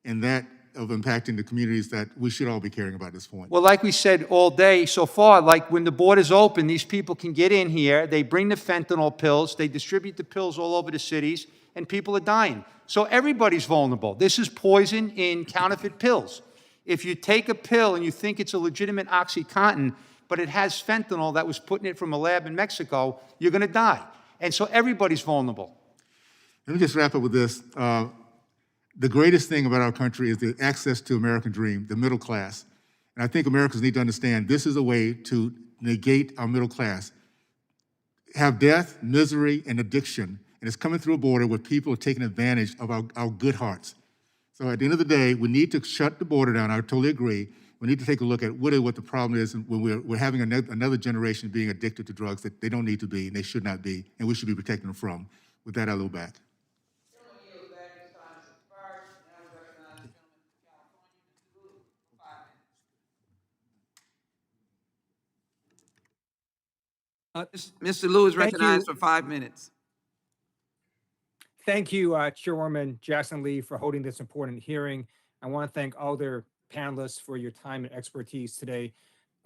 and that of impacting the communities that we should all be caring about at this point? Well, like we said all day so far, like when the border's open, these people can get in here, they bring the fentanyl pills, they distribute the pills all over the cities, and people are dying. So everybody's vulnerable. This is poison in counterfeit pills. If you take a pill and you think it's a legitimate OxyContin, but it has fentanyl that was put in it from a lab in Mexico, you're going to die. And so everybody's vulnerable. Let me just wrap up with this. The greatest thing about our country is the access to American dream, the middle class. And I think Americans need to understand this is a way to negate our middle class. Have death, misery, and addiction, and it's coming through a border where people are taking advantage of our good hearts. So at the end of the day, we need to shut the border down. I totally agree. We need to take a look at what the problem is when we're having another generation being addicted to drugs that they don't need to be and they should not be, and we should be protecting them from. With that, I'll go back. Mr. Lewis Thank recognized you. for 5 minutes. Thank you, Chairwoman Jackson Lee, for holding this important hearing. I want to thank all their panelists for your time and expertise today.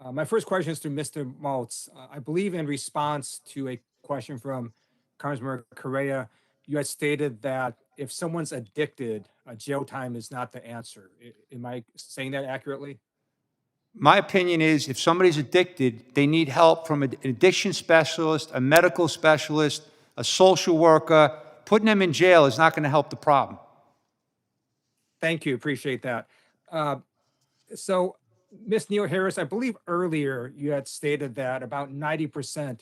My first question is to Mr. Maltz. I believe in response to a question from Congressman Correa, you had stated that if someone's addicted, jail time is not the answer. Am I saying that accurately? My opinion is if somebody's addicted, they need help from an addiction specialist, a medical specialist, a social worker. Putting them in jail is not going to help the problem. Thank you. Appreciate that. So, Ms. Neil Harris, I believe earlier you had stated that about 90%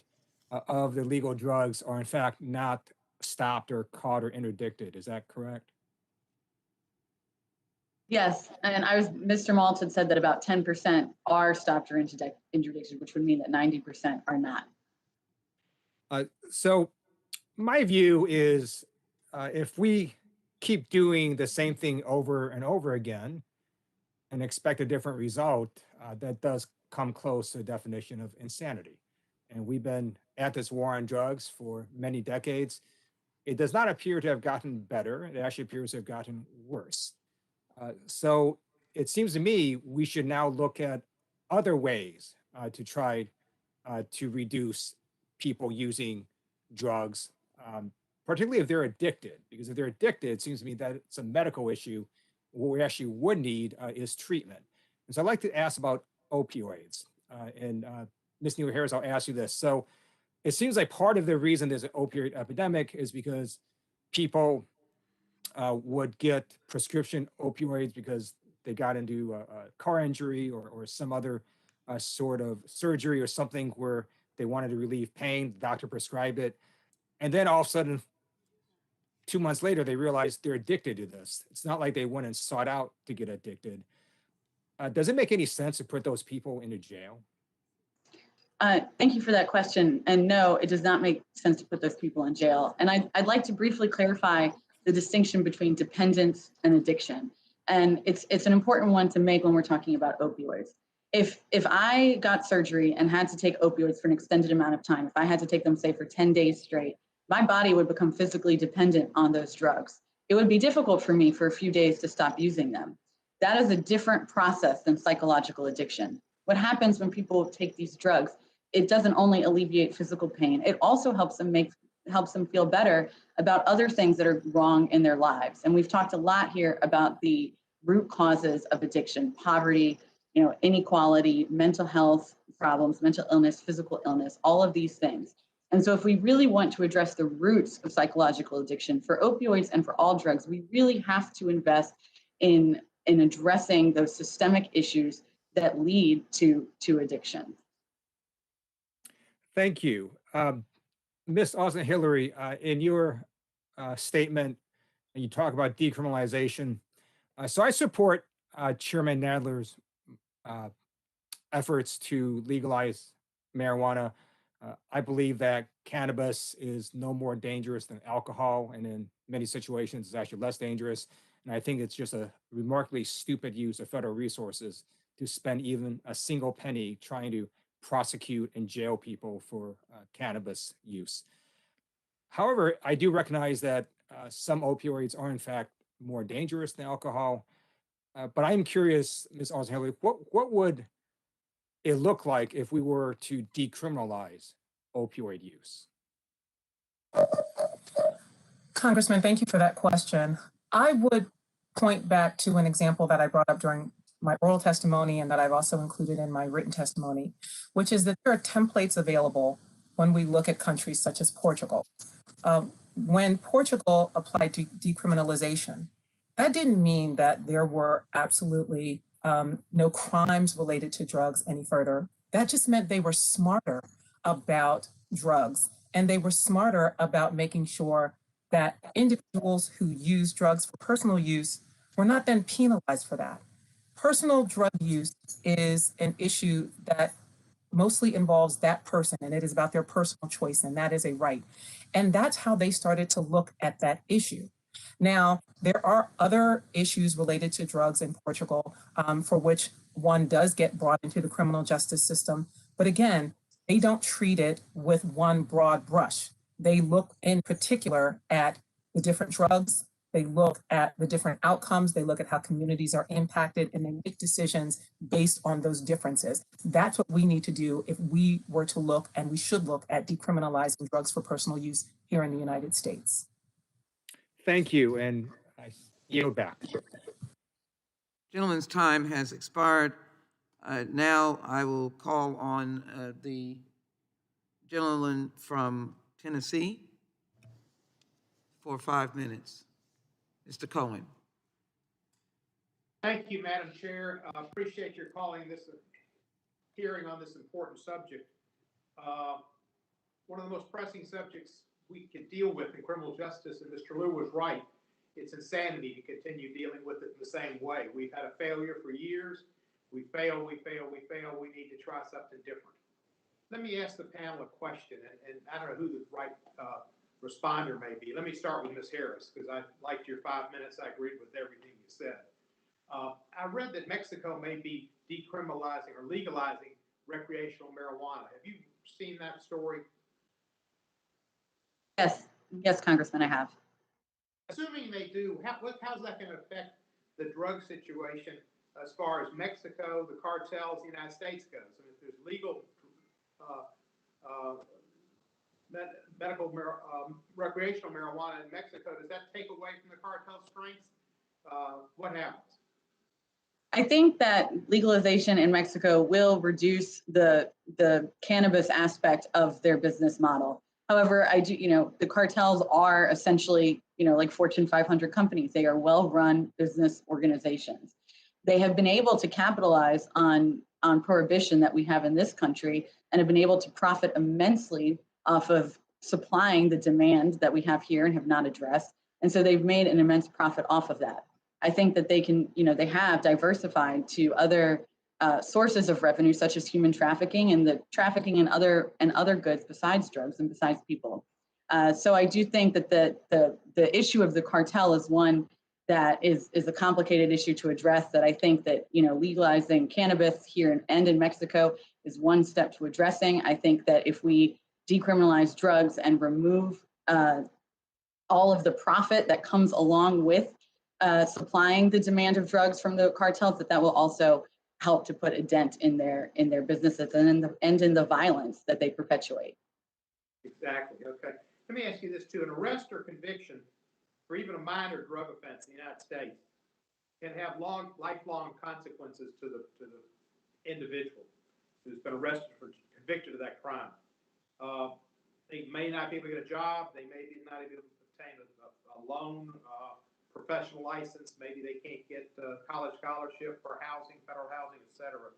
of the legal drugs are in fact not stopped or caught or interdicted. Is that correct? Yes, and Mr. Maltz had said that about 10% are stopped or interdicted, which would mean that 90% are not. So my view is if we keep doing the same thing over and over again and expect a different result, that does come close to the definition of insanity. And we've been at this war on drugs for many decades. It does not appear to have gotten better. It actually appears to have gotten worse. So it seems to me we should now look at other ways to try to reduce people using drugs, particularly if they're addicted. Because if they're addicted, it seems to me that it's a medical issue. What we actually would need is treatment. And so I'd like to ask about opioids. And Ms. Neil Harris, I'll ask you this. So it seems like part of the reason there's an opioid epidemic is because people would get prescription opioids because they got into a car injury or some other sort of surgery or something where they wanted to relieve pain. The doctor prescribed it. And then all of a sudden, 2 months later, they realized they're addicted to this. It's not like they went and sought out to get addicted. Does it make any sense to put those people into jail? Thank you for that question. And no, it does not make sense to put those people in jail. And I'd like to briefly clarify the distinction between dependence and addiction. And it's an important one to make when we're talking about opioids. If I got surgery and had to take opioids for an extended amount of time, if I had to take them, say, for 10 days straight, my body would become physically dependent on those drugs. It would be difficult for me for a few days to stop using them. That is a different process than psychological addiction. What happens when people take these drugs, it doesn't only alleviate physical pain, it also helps them feel better about other things that are wrong in their lives. And we've talked a lot here about the root causes of addiction: poverty, inequality, mental health problems, mental illness, physical illness, all of these things. And so if we really want to address the roots of psychological addiction for opioids and for all drugs, we really have to invest in addressing those systemic issues that lead to addiction. Thank you. Ms. Austin Hillary, in your statement, you talk about decriminalization. So I support Chairman Nadler's efforts to legalize marijuana. I believe that cannabis is no more dangerous than alcohol, and in many situations, it's actually less dangerous. And I think it's just a remarkably stupid use of federal resources to spend even a single penny trying to prosecute and jail people for cannabis use. However, I do recognize that some opioids are in fact more dangerous than alcohol. But I'm curious, Ms. Austin-Hillary, what would it look like if we were to decriminalize opioid use? Congressman, thank you for that question. I would point back to an example that I brought up during my oral testimony and that I've also included in my written testimony, which is that there are templates available when we look at countries such as Portugal. When Portugal applied to decriminalization, that didn't mean that there were absolutely no crimes related to drugs any further. That just meant they were smarter about drugs, and they were smarter about making sure that individuals who use drugs for personal use were not then penalized for that. Personal drug use is an issue that mostly involves that person, and it is about their personal choice, and that is a right. And that's how they started to look at that issue. Now, there are other issues related to drugs in Portugal for which one does get brought into the criminal justice system. But again, they don't treat it with one broad brush. They look in particular at the different drugs. They look at the different outcomes. They look at how communities are impacted, and they make decisions based on those differences. That's what we need to do if we were to look, and we should look at decriminalizing drugs for personal use here in the United States. Thank you, and I yield back. Gentleman's time has expired. Now I will call on the gentleman from Tennessee for 5 minutes. Mr. Cohen. Thank you, Madam Chair. Appreciate your calling this hearing on this important subject. One of the most pressing subjects we can deal with in criminal justice, and Mr. Liu was right, it's insanity to continue dealing with it in the same way. We've had a failure for years. We fail, we fail, we fail. We need to try something different. Let me ask the panel a question, and I don't know who the right responder may be. Let me start with Ms. Harris, because I liked your 5 minutes. I agreed with everything you said. I read that Mexico may be decriminalizing or legalizing recreational marijuana. Have you seen that story? Yes, Congressman, I have. Assuming they do, how's that going to affect the drug situation as far as Mexico, the cartels, the United States goes? I mean, if there's legal recreational marijuana in Mexico, does that take away from the cartel strength? What happens? I think that legalization in Mexico will reduce the cannabis aspect of their business model. However, I do, the cartels are essentially, like Fortune 500 companies. They are well-run business organizations. They have been able to capitalize on prohibition that we have in this country and have been able to profit immensely off of supplying the demand that we have here and have not addressed. And so they've made an immense profit off of that. I think that they can, they have diversified to other sources of revenue, such as human trafficking and the trafficking in other goods besides drugs and besides people. So I do think that the issue of the cartel is one that is a complicated issue to address. That I think that legalizing cannabis here and in Mexico is one step to addressing. I think that if we decriminalize drugs and remove all of the profit that comes along with supplying the demand of drugs from the cartels, that will also help to put a dent in their businesses and in the violence that they perpetuate. Exactly. Okay. Let me ask you this too: an arrest or conviction for even a minor drug offense in the United States can have lifelong consequences to the individual who's been arrested for convicted of that crime. They may not be able to get a job, they may not be able to obtain a loan, professional license, maybe they can't get a college scholarship for housing, federal housing, et cetera.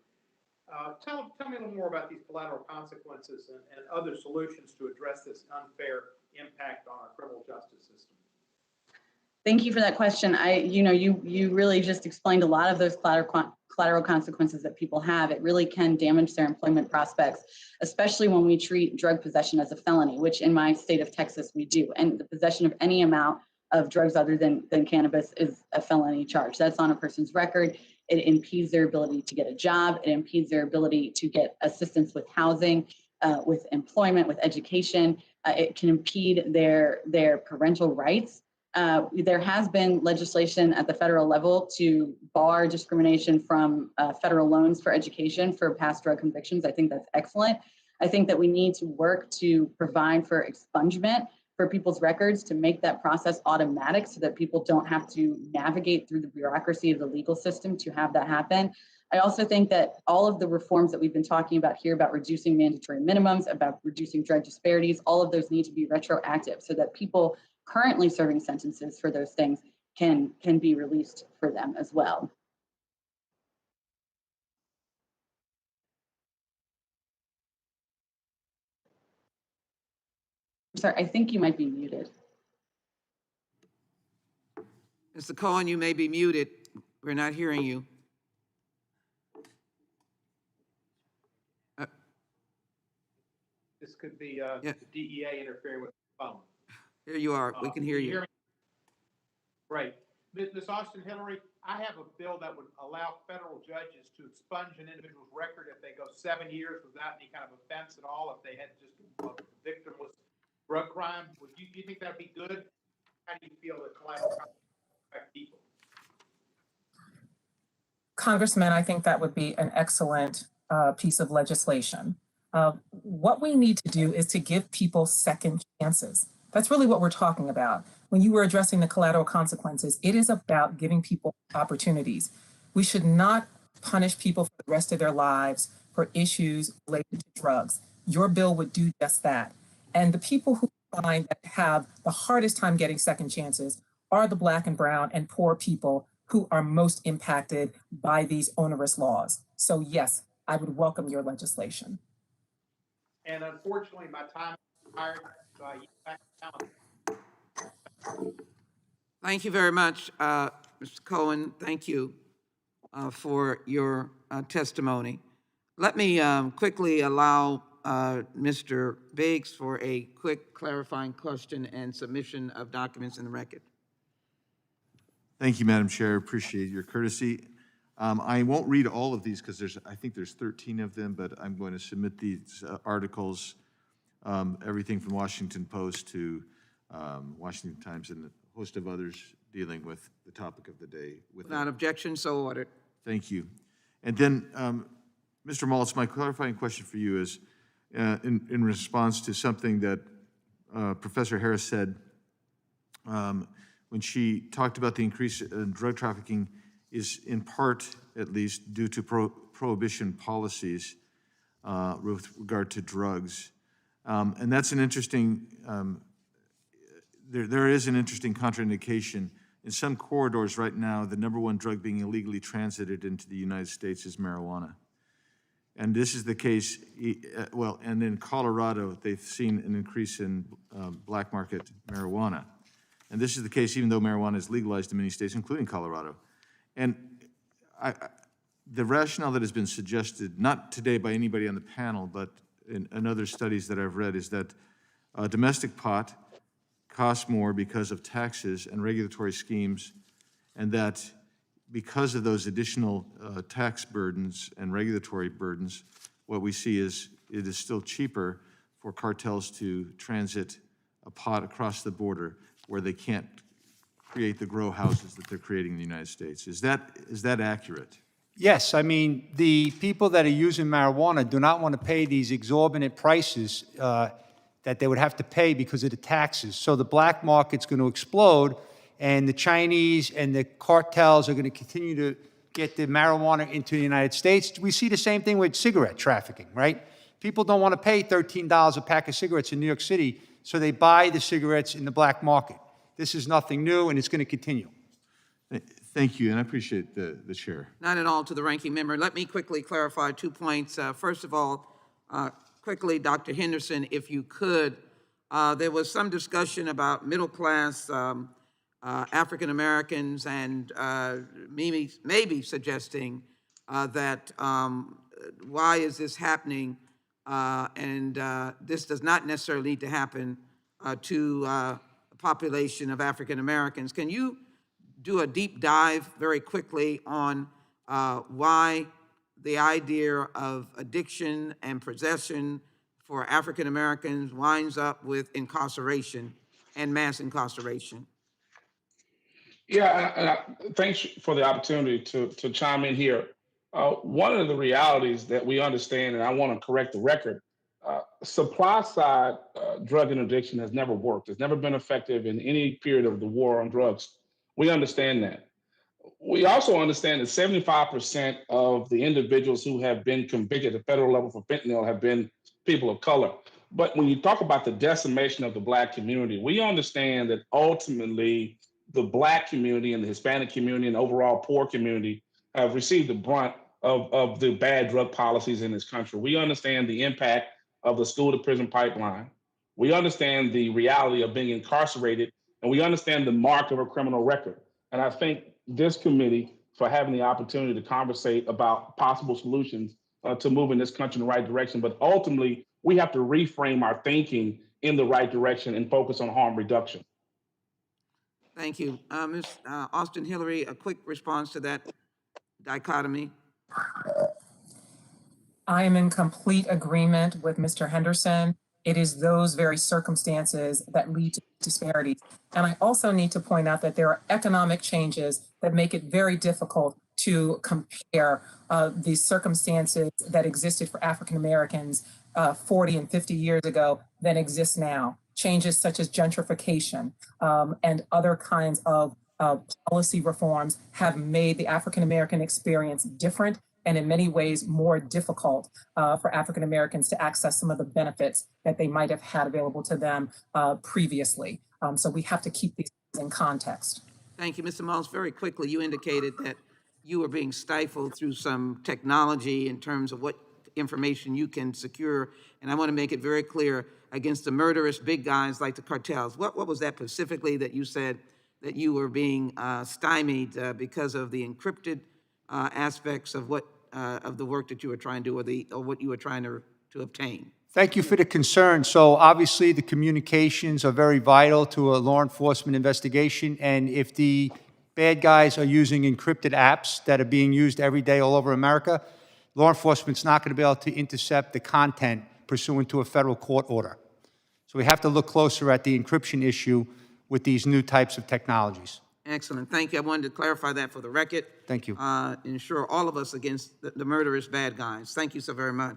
Tell me a little more about these collateral consequences and other solutions to address this unfair impact on our criminal justice system. Thank you for that question. You really just explained a lot of those collateral consequences that people have. It really can damage their employment prospects, especially when we treat drug possession as a felony, which in my state of Texas we do. And the possession of any amount of drugs other than cannabis is a felony charge. That's on a person's record. It impedes their ability to get a job. It impedes their ability to get assistance with housing, with employment, with education. It can impede their parental rights. There has been legislation at the federal level to bar discrimination from federal loans for education for past drug convictions. I think that's excellent. I think that we need to work to provide for expungement for people's records to make that process automatic so that people don't have to navigate through the bureaucracy of the legal system to have that happen. I also think that all of the reforms that we've been talking about here about reducing mandatory minimums, about reducing drug disparities, all of those need to be retroactive so that people currently serving sentences for those things can be released for them as well. I'm sorry, I think you might be muted. Mr. Cohen, you may be muted. We're not hearing you. This could be the DEA interfering with the phone. Here you are. We can hear you. Right. Ms. Austin Hillary, I have a bill that would allow federal judges to expunge an individual's record if they go 7 years without any kind of offense at all, if they had just a victimless drug crime. Do you think that'd be good? How do you feel that collateral consequences affect people? Congressman, I think that would be an excellent piece of legislation. What we need to do is to give people second chances. That's really what we're talking about. When you were addressing the collateral consequences, it is about giving people opportunities. We should not punish people for the rest of their lives for issues related to drugs. Your bill would do just that. And the people who find that have the hardest time getting second chances are the Black and brown and poor people who are most impacted by these onerous laws. So yes, I would welcome your legislation. And unfortunately, my time is expired, so I yield back to Alan. Thank you very much, Mr. Cohen. Thank you for your testimony. Let me quickly allow Mr. Biggs for a quick clarifying question and submission of documents in the record. Thank you, Madam Chair. Appreciate your courtesy. I won't read all of these because I think there's 13 of them, but I'm going to submit these articles, everything from Washington Post to Washington Times and a host of others dealing with the topic of the day. Without objection, so ordered. Thank you. And then, Mr. Maltz, my clarifying question for you is in response to something that Professor Harris said when she talked about the increase in drug trafficking is in part, at least, due to prohibition policies with regard to drugs. And that's an interesting, there is an interesting contraindication. In some corridors right now, the #1 drug being illegally transited into the United States is marijuana. And this is the case, well, and in Colorado, they've seen an increase in black market marijuana. And this is the case even though marijuana is legalized in many states, including Colorado. And the rationale that has been suggested, not today by anybody on the panel, but in other studies that I've read, is that domestic pot costs more because of taxes and regulatory schemes, and that because of those additional tax burdens and regulatory burdens, what we see is it is still cheaper for cartels to transit a pot across the border where they can't create the grow houses that they're creating in the United States. Is that accurate? Yes, I mean, the people that are using marijuana do not want to pay these exorbitant prices that they would have to pay because of the taxes. So the black market's going to explode, and the Chinese and the cartels are going to continue to get the marijuana into the United States. We see the same thing with cigarette trafficking, right? People don't want to pay $13 a pack of cigarettes in New York City, so they buy the cigarettes in the black market. This is nothing new, and it's going to continue. Thank you, and I appreciate the chair. Not at all to the ranking member. Let me quickly clarify 2 points. First of all, quickly, Dr. Henderson, if you could, there was some discussion about middle-class African Americans and maybe suggesting that why is this happening? This does not necessarily need to happen to a population of African Americans. Can you do a deep dive very quickly on why the idea of addiction and possession for African Americans winds up with incarceration and mass incarceration? Yeah, thanks for the opportunity to chime in here. One of the realities that we understand, and I want to correct the record, supply side drug interdiction has never worked. It's never been effective in any period of the war on drugs. We understand that. We also understand that 75% of the individuals who have been convicted at the federal level for fentanyl have been people of color. But when you talk about the decimation of the Black community, we understand that ultimately the Black community and the Hispanic community and overall poor community have received the brunt of the bad drug policies in this country. We understand the impact of the school to prison pipeline. We understand the reality of being incarcerated, and we understand the mark of a criminal record. And I think this committee for having the opportunity to conversate about possible solutions to moving this country in the right direction. But ultimately, we have to reframe our thinking in the right direction and focus on harm reduction. Thank you. Ms. Austin Hillary, a quick response to that dichotomy. I am in complete agreement with Mr. Henderson. It is those very circumstances that lead to disparities. And I also need to point out that there are economic changes that make it very difficult to compare the circumstances that existed for African Americans 40 and 50 years ago than exist now. Changes such as gentrification and other kinds of policy reforms have made the African American experience different and in many ways more difficult for African Americans to access some of the benefits that they might have had available to them previously. So we have to keep these in context. Thank you, Mr. Moss. Very quickly, you indicated that you were being stifled through some technology in terms of what information you can secure. And I want to make it very clear against the murderous big guys like the cartels. What was that specifically that you said that you were being stymied because of the encrypted aspects of what of the work that you were trying to do or what you were trying to obtain? Thank you for the concern. So obviously the communications are very vital to a law enforcement investigation. And if the bad guys are using encrypted apps that are being used every day all over America, law enforcement's not going to be able to intercept the content pursuant to a federal court order. So we have to look closer at the encryption issue with these new types of technologies. Excellent. Thank you. I wanted to clarify that for the record. Thank you. Ensure all of us against the murderous bad guys. Thank you so very much.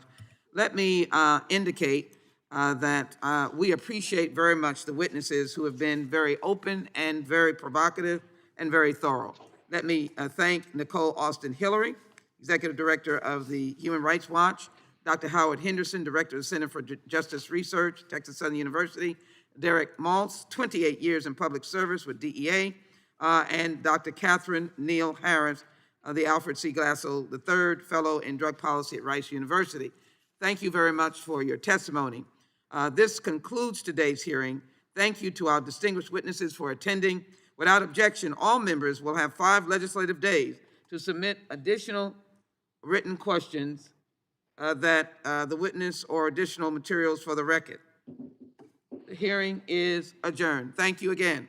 Let me indicate that we appreciate very much the witnesses who have been very open and very provocative and very thorough. Let me thank Nicole Austin Hillary, Executive Director of the Human Rights Watch, Dr. Howard Henderson, Director of the Center for Justice Research, Texas Southern University, Derek Maltz, 28 years in public service with DEA, and Dr. Catherine Neal Harris, the Alfred C. Glassell III Fellow in Drug Policy at Rice University. Thank you very much for your testimony. This concludes today's hearing. Thank you to our distinguished witnesses for attending. Without objection, all members will have 5 legislative days to submit additional written questions that the witness or additional materials for the record. The hearing is adjourned. Thank you again.